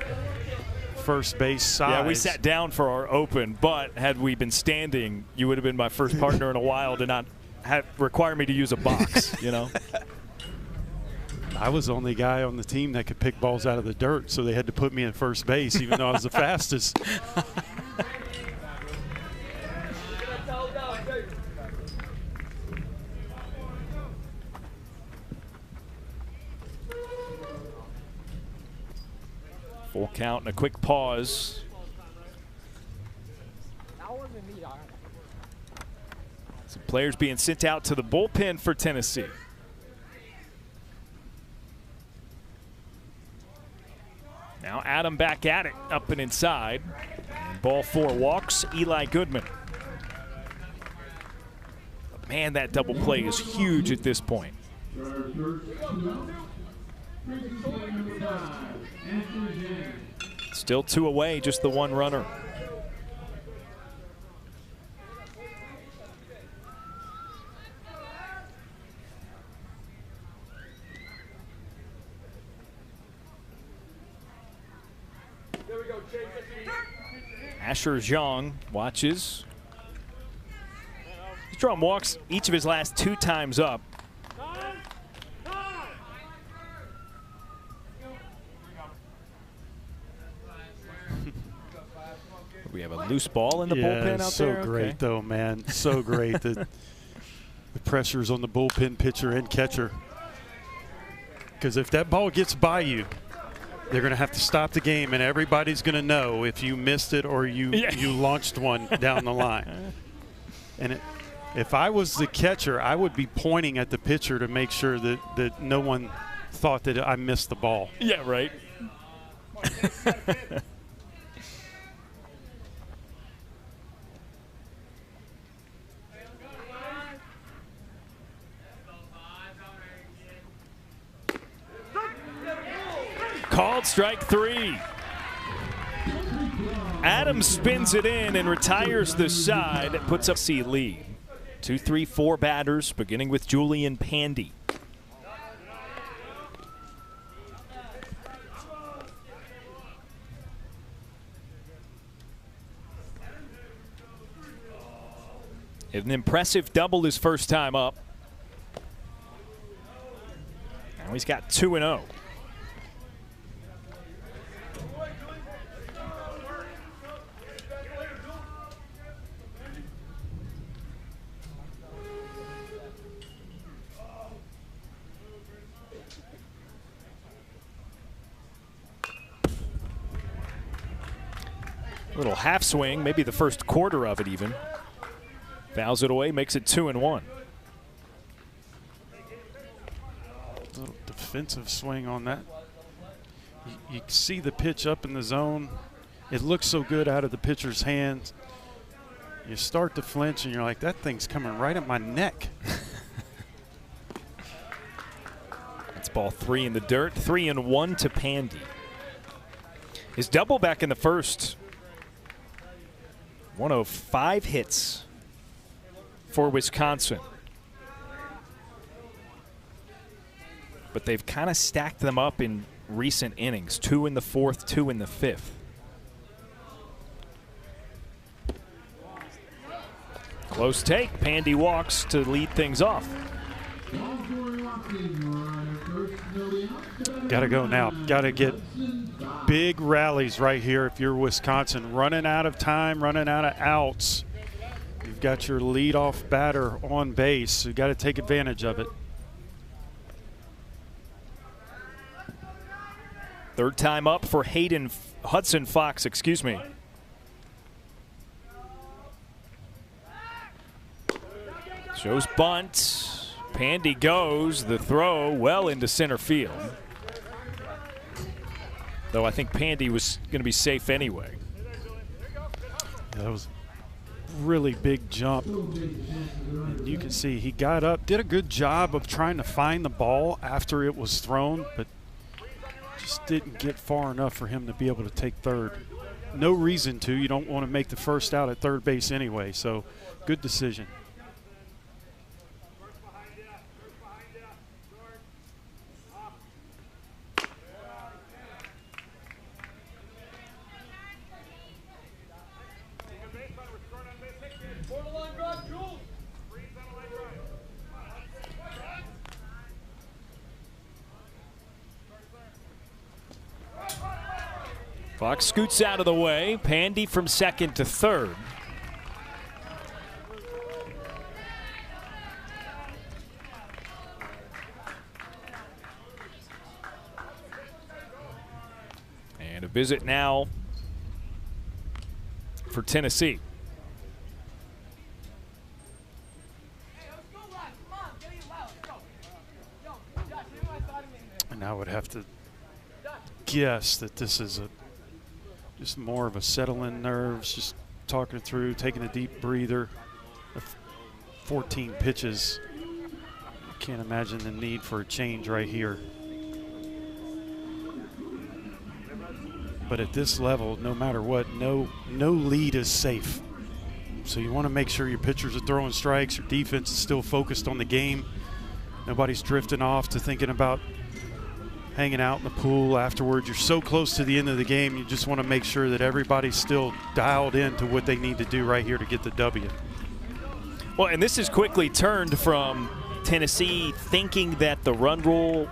first base size. Yeah, we sat down for our open, but had we been standing, you would have been my first partner in a while to not require me to use a box, you know? I was the only guy on the team that could pick balls out of the dirt, so they had to put me at first base, even though I was the fastest. Full count and a quick pause. Some players being sent out to the bullpen for Tennessee. Now Adam back at it, up and inside. Ball 4 walks, Eli Goodman. But man, that double play is huge at this point. Still 2 away, just the 1 runner. Asher Zhang watches. He's drawn walks each of his last 2 times up. We have a loose ball in the bullpen out so there. So great, though, man. So great that the pressure's on the bullpen pitcher and catcher. Because if that ball gets by you, they're going to have to stop the game, and everybody's going to know if you missed it or you launched one down the line. And if I was the catcher, I would be pointing at the pitcher to make sure that no one thought that I missed the ball. Yeah, right. Called strike 3. Adams spins it in and retires the side. Puts up C lead. 2, 3, 4 batters, beginning with Julian Pandy. An impressive double his first time up. Now he's got 2-0. Little half swing, maybe the first quarter of it even. Fouls it away, makes it 2-1. Little defensive swing on that. You see the pitch up in the zone. It looks so good out of the pitcher's hands. You start to flinch and you're like, that thing's coming right at my neck. That's ball 3 in the dirt. 3-1 to Pandy. His double back in the first. 1 of 5 hits for Wisconsin. But they've kind of stacked them up in recent innings. 2 in the 4th, 2 in the 5th. Close take. Pandy walks to lead things off. Got to go now. Got to get big rallies right here if you're Wisconsin. Running out of time, running out of outs. You've got your leadoff batter on base. So you've got to take advantage of it. Third time up for Hudson Fox, excuse me. Shows bunt. Pandy goes. The throw well into center field. Though I think Pandy was going to be safe anyway. Yeah, that was a really big jump. And you can see he got up, did a good job of trying to find the ball after it was thrown, but just didn't get far enough for him to be able to take third. No reason to. You don't want to make the first out at third base anyway, so good decision. Fox scoots out of the way. Pandy from second to third. And a visit now for Tennessee. And I would have to guess that this is just more of a settling nerves, just talking it through, taking a deep breather. 14 pitches. Can't imagine the need for a change right here. But at this level, no matter what, no lead is safe. So you want to make sure your pitchers are throwing strikes, your defense is still focused on the game. Nobody's drifting off to thinking about hanging out in the pool afterwards. You're so close to the end of the game, you just want to make sure that everybody's still dialed in to what they need to do right here to get the W. Well, and this has quickly turned from Tennessee thinking that the run rule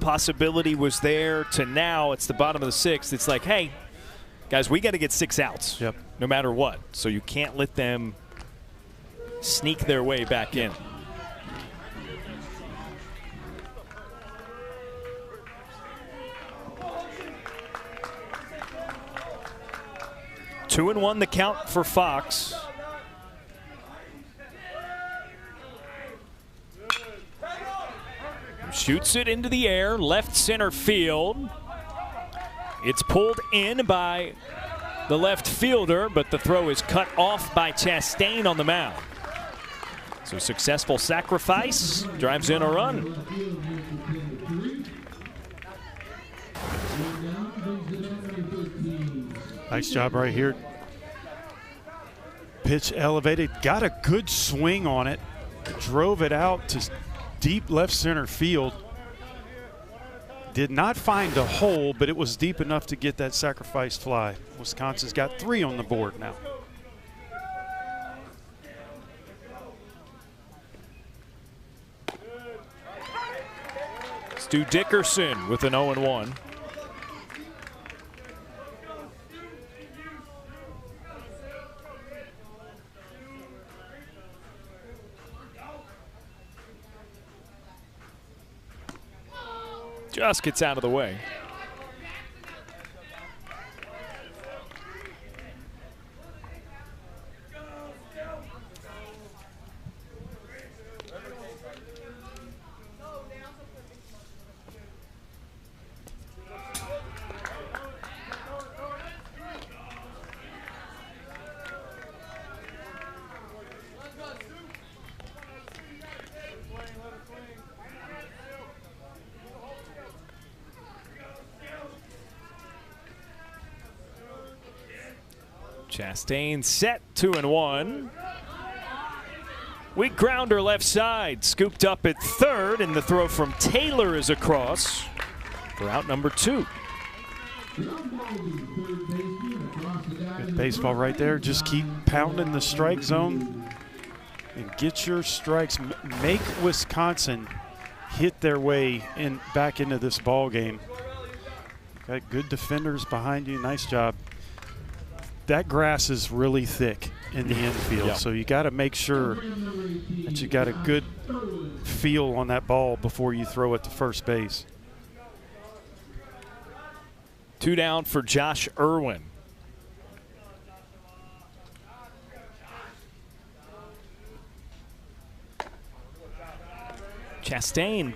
possibility was there to now it's the bottom of the sixth. It's like, hey, guys, we got to get 6 outs no matter what. So you can't let them sneak their way back in. Two and one the count for Fox. Shoots it into the air, left center field. It's pulled in by the left fielder, but the throw is cut off by Chastain on the mound. So successful sacrifice, drives in a run. Nice job right here. Pitch elevated, got a good swing on it, drove it out to deep left center field. Did not find a hole, but it was deep enough to get that sacrifice fly. Wisconsin's got 3 on the board now. Stu Dickerson with an 0-1. Just gets out of the way. Chastain set, 2-1. Weak grounder left side, scooped up at third, and the throw from Taylor is across for out number 2. Good baseball right there. Just keep pounding the strike zone and get your strikes. Make Wisconsin hit their way back into this ball game. Got good defenders behind you. Nice job. That grass is really thick in the infield, so you got to make sure that you got a good feel on that ball before you throw it to first base. 2 down for Josh Irwin. Chastain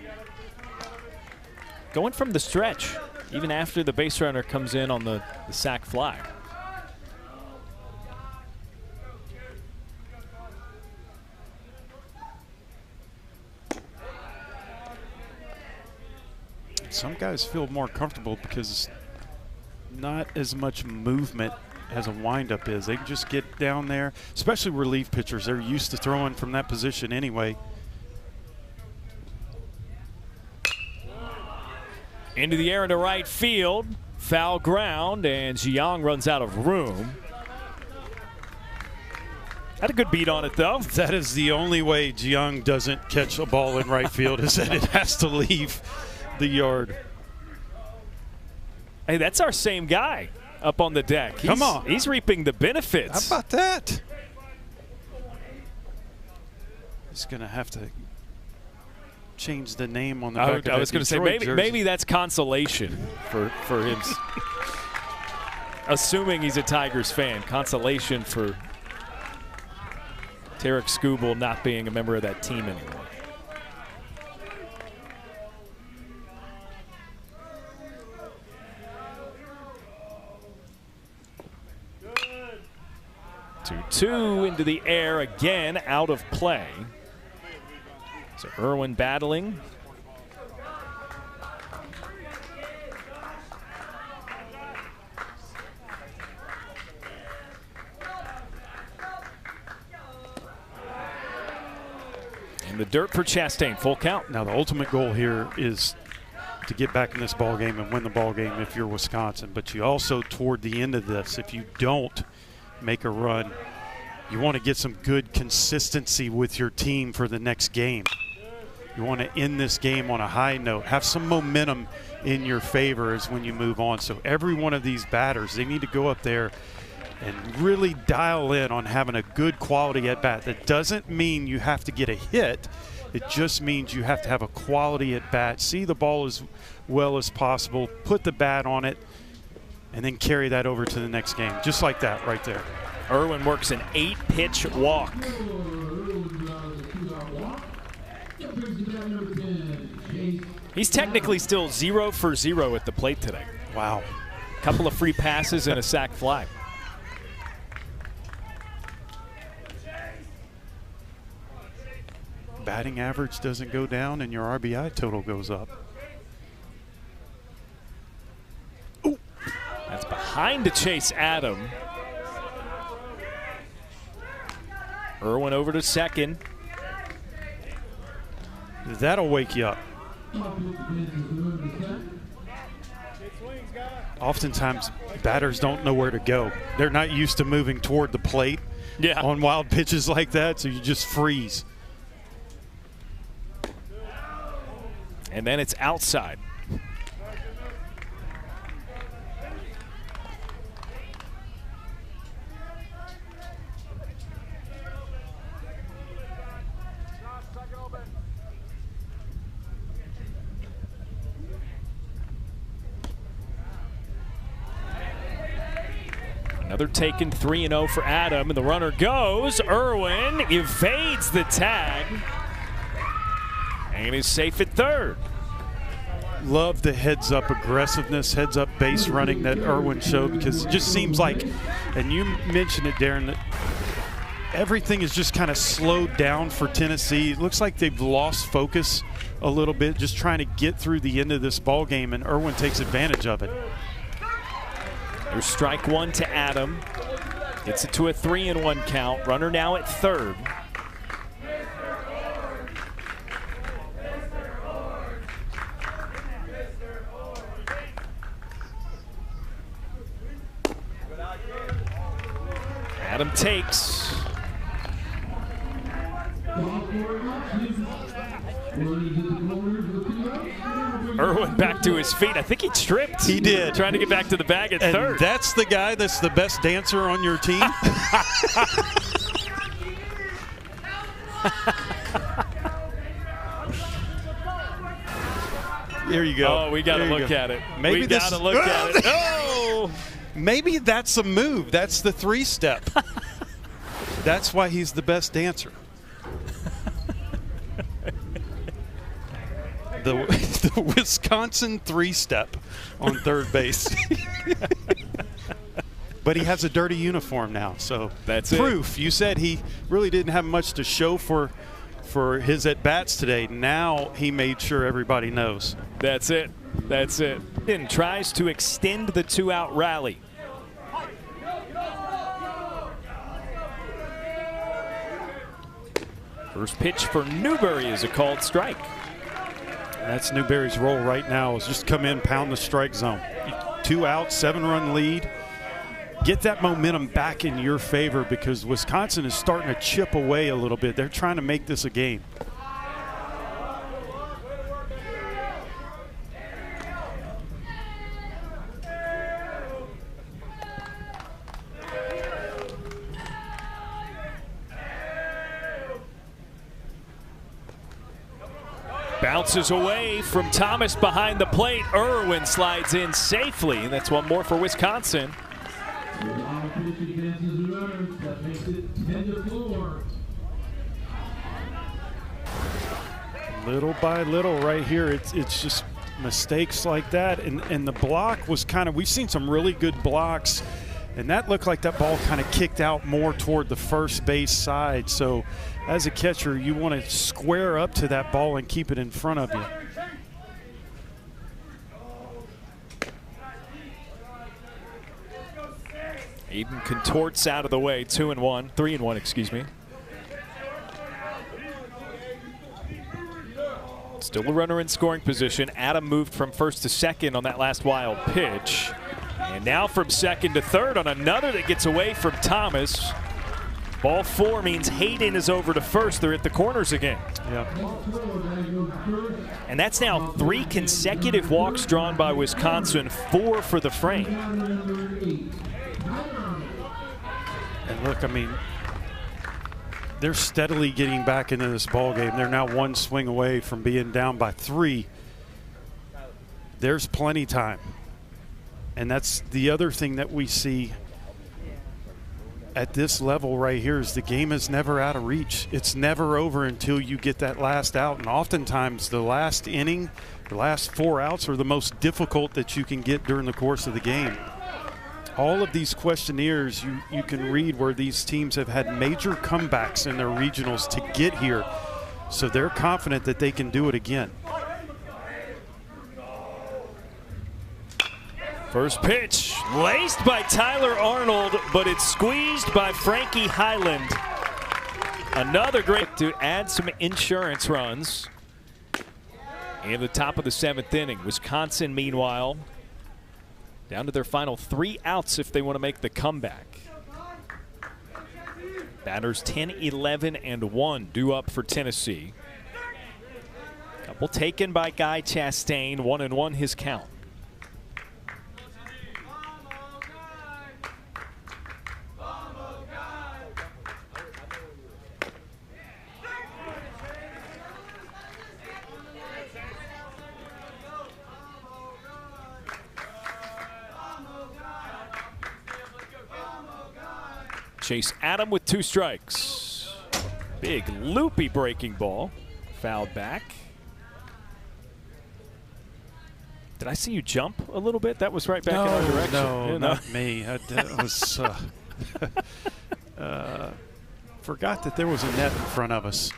going from the stretch, even after the base runner comes in on the sac fly. Some guys feel more comfortable because not as much movement as a windup is. They can just get down there, especially relief pitchers. They're used to throwing from that position anyway. Into the air into right field. Foul ground, and Jiang runs out of room. Had a good beat on it, though. That is the only way Jiang doesn't catch a ball in right field is that it has to leave the yard. Hey, that's our same guy up on the deck. Come on. He's reaping the benefits. How about that? He's going to have to change the name on the back of that I was going to say, maybe that's consolation for him. Assuming he's a Tigers fan. Consolation for Tarek Skubal not being a member of that team anymore. Two into the air again, out of play. So Irwin battling. In the dirt for Chastain, full count. Now the ultimate goal here is to get back in this ball game and win the ball game if you're Wisconsin. But you also, toward the end of this, if you don't make a run, you want to get some good consistency with your team for the next game. You want to end this game on a high note, have some momentum in your favor as when you move on. So every one of these batters, they need to go up there and really dial in on having a good quality at bat. That doesn't mean you have to get a hit. It just means you have to have a quality at bat, see the ball as well as possible, put the bat on it, and then carry that over to the next game. Just like that right there. Irwin works an 8-pitch walk. He's technically still 0 for 0 at the plate today. Wow. Couple of free passes and a sac fly. Batting average doesn't go down and your RBI total goes up. Ooh. That's behind to chase Adam. Irwin over to second. That'll wake you up. Oftentimes, batters don't know where to go. They're not used to moving toward the plate on wild pitches like that, so you just freeze. And then it's outside. Another taken 3-0 for Adam, and the runner goes. Irwin evades the tag and is safe at third. Love the heads-up aggressiveness, heads-up base running that Irwin showed, because it just seems like, and you mentioned it, Darren, that everything is just kind of slowed down for Tennessee. It looks like they've lost focus a little bit, just trying to get through the end of this ball game, and Irwin takes advantage of it. There's strike one to Adam. Gets it to a 3-1 count. Runner now at third. Adam takes. Irwin back to his feet. I think he tripped. He did. Trying to get back to the bag at third. That's the guy that's the best dancer on your team? There you go. Oh, we got to look at it. Maybe we got to look at it. Oh! Maybe that's a move. That's the 3-step. That's why he's the best dancer. The Wisconsin 3-step on third base. But he has a dirty uniform now, so that's proof. You said he really didn't have much to show for his at-bats today. Now he made sure everybody knows. That's it. That's it. And tries to extend the 2-out rally. First pitch for Newberry is a called strike. That's Newberry's role right now, is just come in, pound the strike zone. 2 out, 7-run lead. Get that momentum back in your favor, because Wisconsin is starting to chip away a little bit. They're trying to make this a game. Bounces away from Thomas behind the plate. Irwin slides in safely. That's one more for Wisconsin. Little by little right here, it's just mistakes like that. And the block was kind of, we've seen some really good blocks, and that looked like that ball kind of kicked out more toward the first base side. So as a catcher, you want to square up to that ball and keep it in front of you. Aiden contorts out of the way. 2-1, 3-1, excuse me. Still a runner in scoring position. Adam moved from first to second on that last wild pitch. And now from second to third on another that gets away from Thomas. Ball 4 means Hayden is over to first. They're at the corners again. Yeah. And that's now 3 consecutive walks drawn by Wisconsin, 4 for the frame. And look, I mean, they're steadily getting back into this ball game. They're now 1 swing away from being down by 3. There's plenty time. And that's the other thing that we see at this level right here is the game is never out of reach. It's never over until you get that last out. And oftentimes the last inning, the last 4 outs are the most difficult that you can get during the course of the game. All of these questionnaires you can read where these teams have had major comebacks in their regionals to get here. So they're confident that they can do it again. First pitch, laced by Tyler Arnold, but it's squeezed by Frankie Highland. Another great to add some insurance runs in the top of the 7th inning. Wisconsin, meanwhile, down to their final 3 outs if they want to make the comeback. Batters 10, 11, and 1 due up for Tennessee. Couple taken by Guy Chastain, 1-1 his count. Chase Adam with 2 strikes. Big loopy breaking ball. Fouled back. Did I see you jump a little bit? That was right back in our direction. No, not me. That was forgot that there was a net in front of us.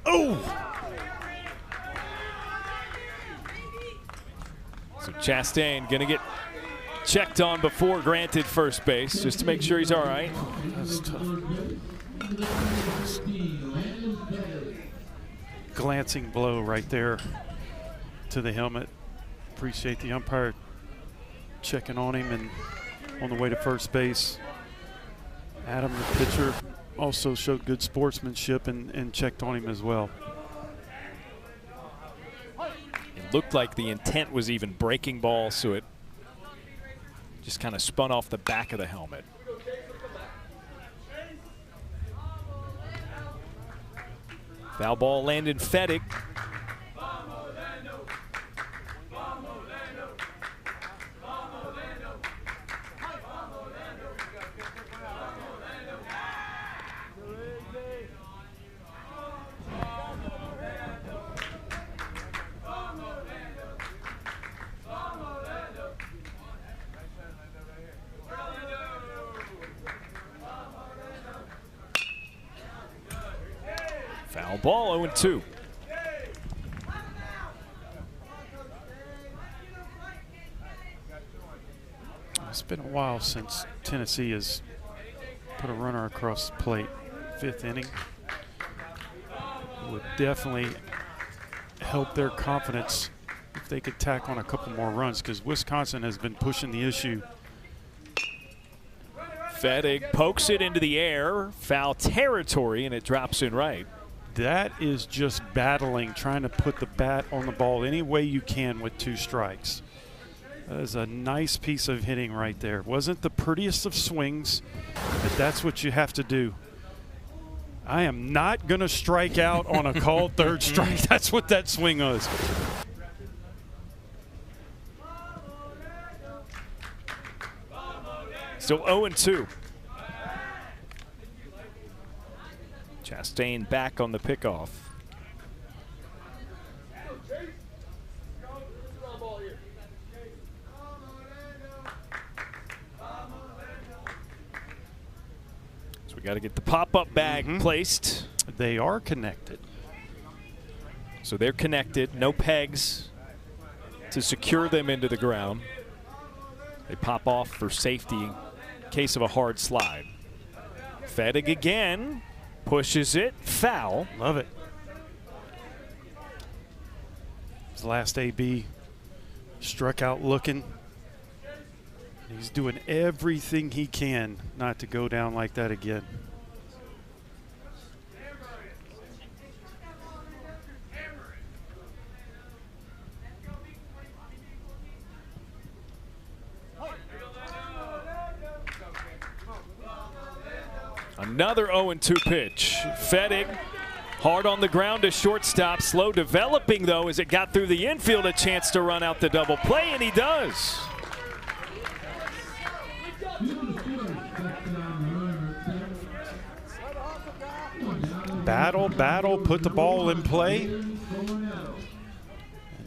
Oh! So Chastain gonna get checked on before granted first base, just to make sure he's all right. That's tough. Glancing blow right there to the helmet. Appreciate the umpire checking on him and on the way to first base. Adam, the pitcher, also showed good sportsmanship and checked on him as well. It looked like the intent was even breaking ball, so it just kind of spun off the back of the helmet. Foul ball, Landon Fettig. Foul ball, 0-2. It's been a while since Tennessee has put a runner across the plate. 5th inning would definitely help their confidence if they could tack on a couple more runs, because Wisconsin has been pushing the issue. Fettig pokes it into the air, foul territory, and it drops in right. That is just battling, trying to put the bat on the ball any way you can with 2 strikes. That is a nice piece of hitting right there. Wasn't the prettiest of swings, but that's what you have to do. I am not going to strike out on a called 3rd strike. That's what that swing was. So 0-2. Chastain back on the pickoff. So we got to get the pop-up bag placed. They are connected. So they're connected, no pegs to secure them into the ground. They pop off for safety in case of a hard slide. Fettig again. Pushes it, foul. Love it. His last AB struck out looking. He's doing everything he can not to go down like that again. Another 0-2 pitch. Fettig hard on the ground to shortstop. Slow developing, though, as it got through the infield. A chance to run out the double play, and he does. Battle, put the ball in play. And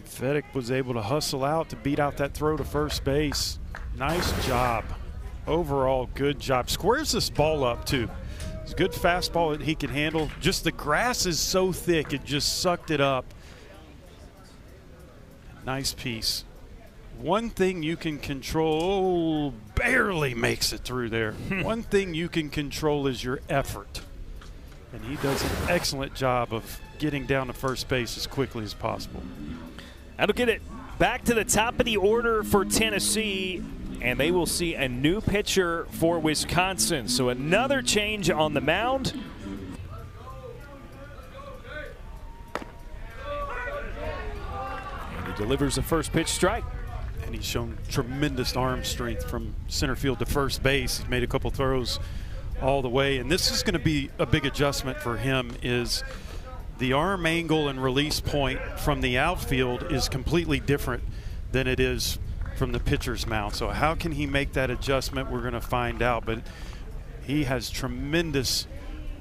Fettig was able to hustle out to beat out that throw to first base. Nice job. Overall, good job. Squares this ball up, too. It's a good fastball that he can handle. Just the grass is so thick, it just sucked it up. Nice piece. One thing you can control, barely makes it through there. One thing you can control is your effort. And he does an excellent job of getting down to first base as quickly as possible. That'll get it back to the top of the order for Tennessee, and they will see a new pitcher for Wisconsin. So another change on the mound. And he delivers a first pitch strike. And he's shown tremendous arm strength from center field to first base. He's made a couple throws all the way, and this is going to be a big adjustment for him. Is the arm angle and release point from the outfield is completely different than it is from the pitcher's mound. So how can he make that adjustment? We're going to find out, but he has tremendous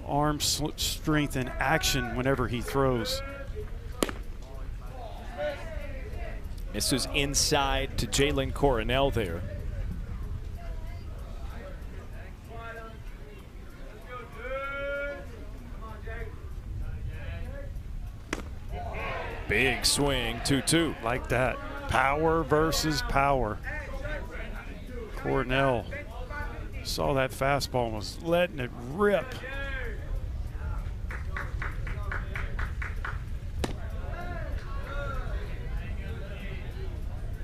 arm strength and action whenever he throws. Misses inside to Jalen Coronel there. Big swing, 2-2. Like that. Power versus power. Cornell saw that fastball and was letting it rip.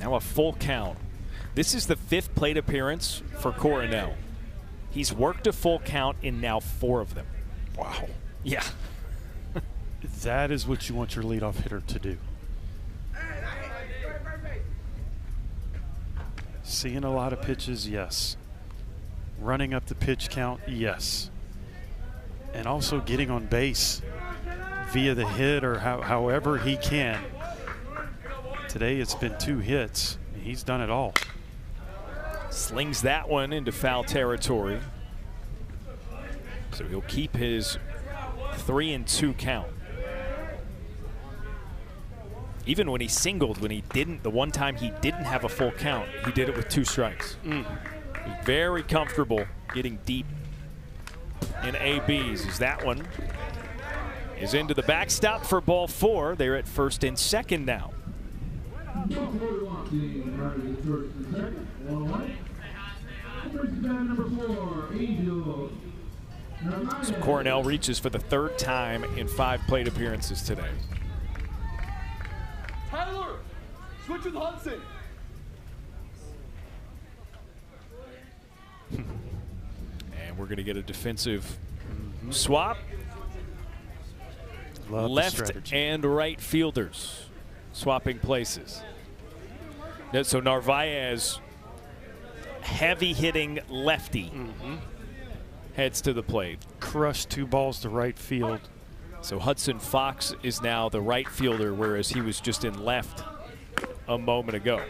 Now a full count. This is the 5th plate appearance for Coronel. He's worked a full count in now 4 of them. Wow. Yeah. That is what you want your leadoff hitter to do. Seeing a lot of pitches, yes. Running up the pitch count, yes. And also getting on base via the hit or however he can. Today it's been 2 hits. He's done it all. Slings that one into foul territory. So he'll keep his 3-2 count. Even when he singled, when he didn't, the one time he didn't have a full count, he did it with 2 strikes. He's very comfortable getting deep in ABs. As that one is into the backstop for ball 4. They're at first and second now. So Coronel reaches for the 3rd time in 5 plate appearances today. Tyler, switch with Hudson. And we're going to get a defensive swap. Love Left and right fielders swapping places. So Narvaez, heavy hitting lefty, heads to the plate. Crushed 2 balls to right field. So Hudson Fox is now the right fielder, whereas he was just in left a moment ago.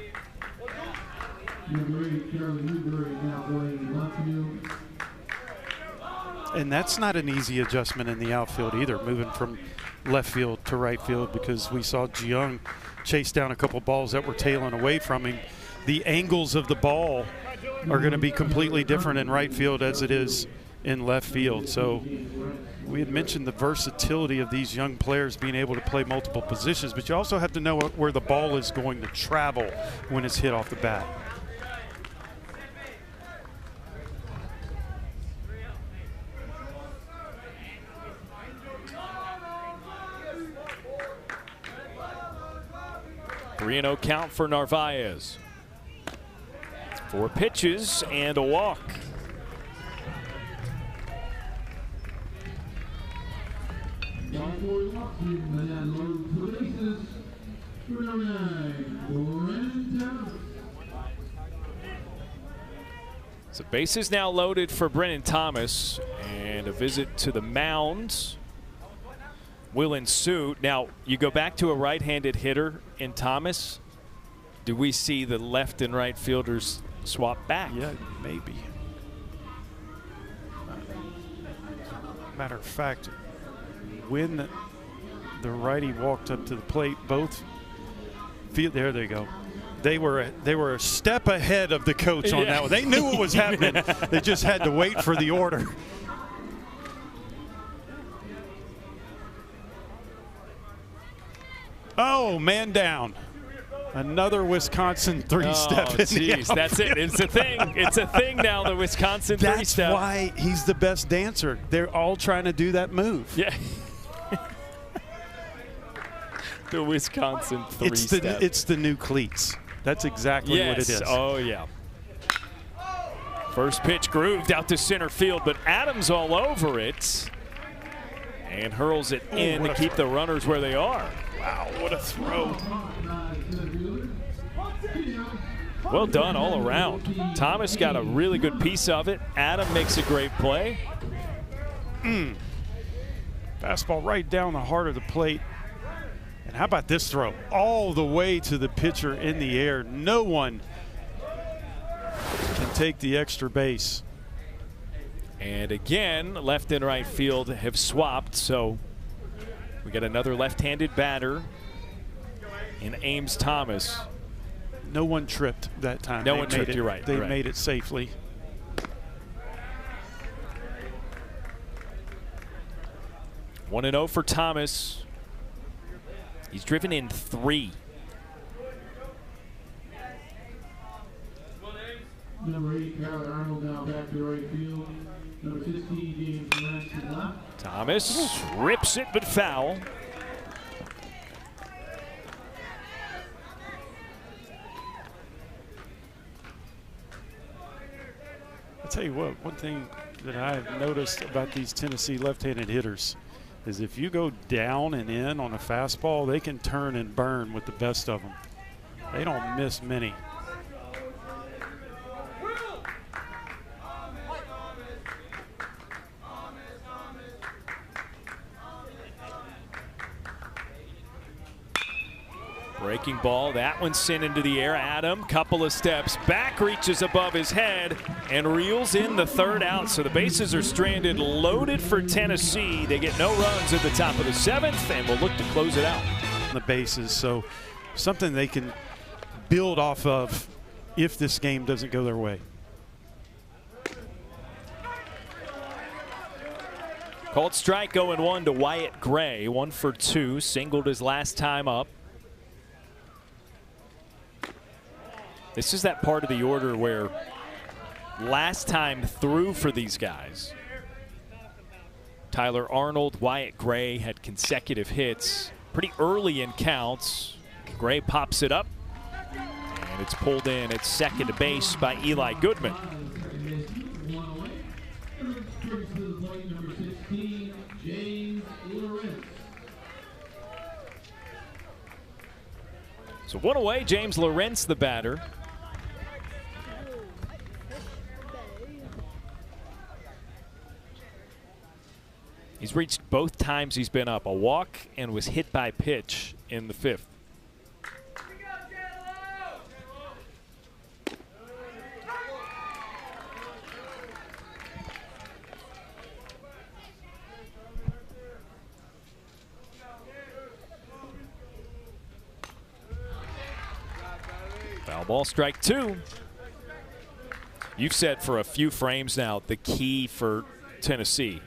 And that's not an easy adjustment in the outfield either, moving from left field to right field, because we saw Jiang chase down a couple balls that were tailing away from him. The angles of the ball are going to be completely different in right field as it is in left field. So we had mentioned the versatility of these young players being able to play multiple positions, but you also have to know where the ball is going to travel when it's hit off the bat. 3-0 count for Narvaez. 4 pitches and a walk. So bases now loaded for Brennan Thomas, and a visit to the mound will ensue. Now, you go back to a right-handed hitter in Thomas. Do we see the left and right fielders swap back? Yeah, maybe. Matter of fact, when the righty walked up to the plate, both field, there they go. They were a step ahead of the coach on that one. They knew what was happening. They just had to wait for the order. Oh, man down. Another Wisconsin three-step. Oh, geez, that's it. It's a thing. It's a thing now, the Wisconsin three-step. That's why he's the best dancer. They're all trying to do that move. Yeah. The Wisconsin three-step. It's the new cleats. That's exactly what it is. Oh, yeah. First pitch grooved out to center field, but Adams all over it and hurls it in to keep the runners where they are. Wow, what a throw. Well done all around. Thomas got a really good piece of it. Adam makes a great play. Fastball right down the heart of the plate. And how about this throw? All the way to the pitcher in the air. No one can take the extra base. And again, left and right field have swapped, so we got another left-handed batter in Ames Thomas. No one tripped that time. No one tripped, you're right. They made it safely. One and 0 for Thomas. He's driven in 3. Number 8, Kyle Arnold now back to right field. Number 16, James Lorenz left. Thomas rips it, but foul. I'll tell you what, one thing that I've noticed about these Tennessee left-handed hitters is if you go down and in on a fastball, they can turn and burn with the best of them. They don't miss many. Breaking ball, that one sent into the air. Adam, couple of steps back, reaches above his head and reels in the third out. So the bases are stranded, loaded for Tennessee. They get no runs at the top of the 7th and will look to close it out. The bases, so something they can build off of if this game doesn't go their way. Called strike 0-1 to Wyatt Gray, 1 for 2, singled his last time up. This is that part of the order where last time through for these guys, Tyler Arnold, Wyatt Gray had consecutive hits pretty early in counts. Gray pops it up, and it's pulled in at second base by Eli Goodman. So 1 away, James Lorenz the batter. He's reached both times he's been up, a walk and was hit by pitch in the 5th. Foul ball, strike 2. You've said for a few frames now the key for Tennessee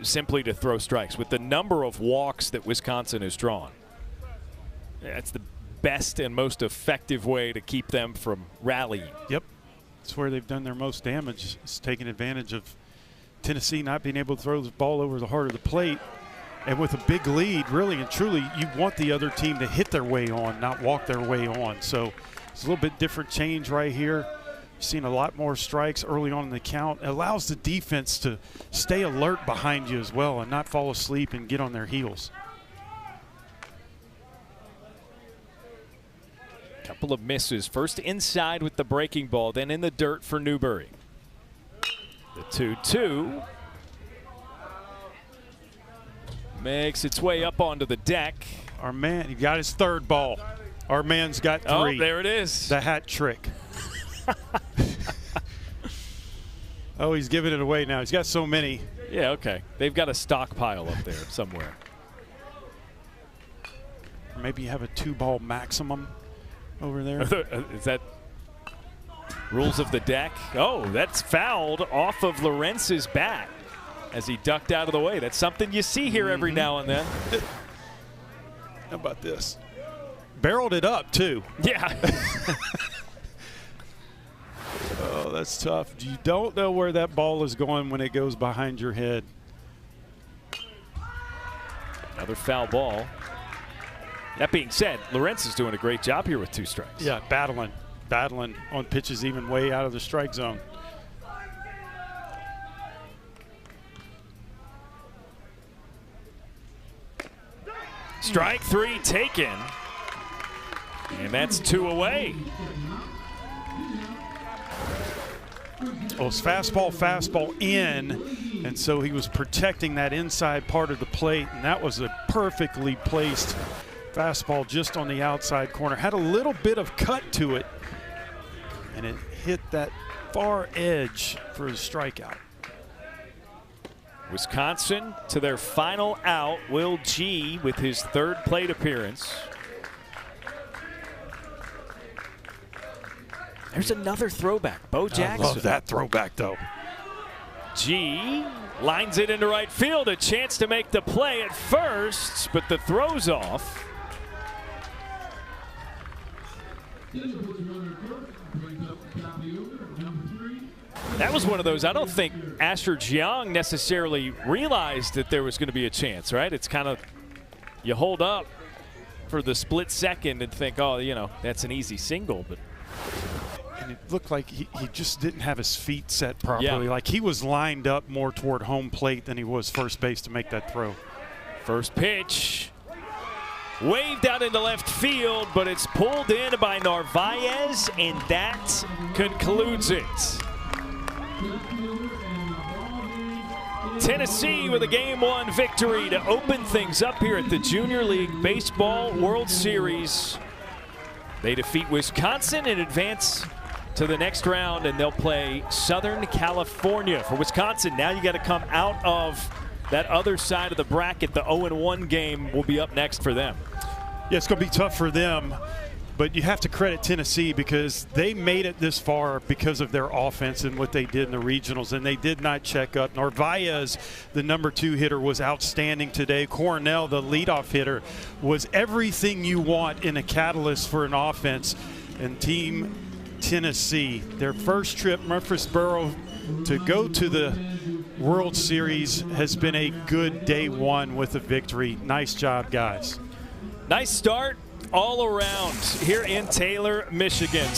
simply to throw strikes. With the number of walks that Wisconsin has drawn, that's the best and most effective way to keep them from rallying. Yep. That's where they've done their most damage, is taking advantage of Tennessee not being able to throw the ball over the heart of the plate. And with a big lead, really and truly, you want the other team to hit their way on, not walk their way on. So it's a little bit different change right here. You've seen a lot more strikes early on in the count. It allows the defense to stay alert behind you as well and not fall asleep and get on their heels. Couple of misses. First inside with the breaking ball, then in the dirt for Newbury. The 2-2. Makes its way up onto the deck. Our man, he got his third ball. Our man's got 3. Oh, there it is. The hat trick. Oh, he's giving it away now. He's got so many. Yeah, okay. They've got a stockpile up there somewhere. Maybe you have a 2-ball maximum over there. Is that rules of the deck? Oh, that's fouled off of Lorenz's bat as he ducked out of the way. That's something you see here every now and then. How about this? Barreled it up, too. Yeah. Oh, that's tough. You don't know where that ball is going when it goes behind your head. Another foul ball. That being said, Lorenz is doing a great job here with 2 strikes. Yeah, battling on pitches even way out of the strike zone. Strike 3 taken. And that's 2 away. Oh, it's fastball in, and so he was protecting that inside part of the plate, and that was a perfectly placed fastball just on the outside corner. Had a little bit of cut to it, and it hit that far edge for his strikeout. Wisconsin to their final out. Will G with his 3rd plate appearance. There's another throwback. Bo Jackson. I love that throwback, though. G lines it into right field. A chance to make the play at first, but the throw's off. That was one of those, I don't think Asher Jiang necessarily realized that there was going to be a chance, right? It's kind of, you hold up for the split second and think, oh, you know, that's an easy single, but. And it looked like he just didn't have his feet set properly. Yeah. Like he was lined up more toward home plate than he was first base to make that throw. First pitch. Waved out into left field, but it's pulled in by Narvaez, and that concludes it. Tennessee with a Game 1 victory to open things up here at the Junior League Baseball World Series. They defeat Wisconsin and advance to the next round, and they'll play Southern California. For Wisconsin, now you got to come out of that other side of the bracket. The 0-1 game will be up next for them. Yeah, it's going to be tough for them, but you have to credit Tennessee because they made it this far because of their offense and what they did in the regionals, and they did not check up. Narvaez, the number 2 hitter, was outstanding today. Cornell, the leadoff hitter, was everything you want in a catalyst for an offense. And Team Tennessee, their first trip Murfreesboro to go to the World Series, has been a good day 1 with a victory. Nice job, guys. Nice start all around here in Taylor, Michigan.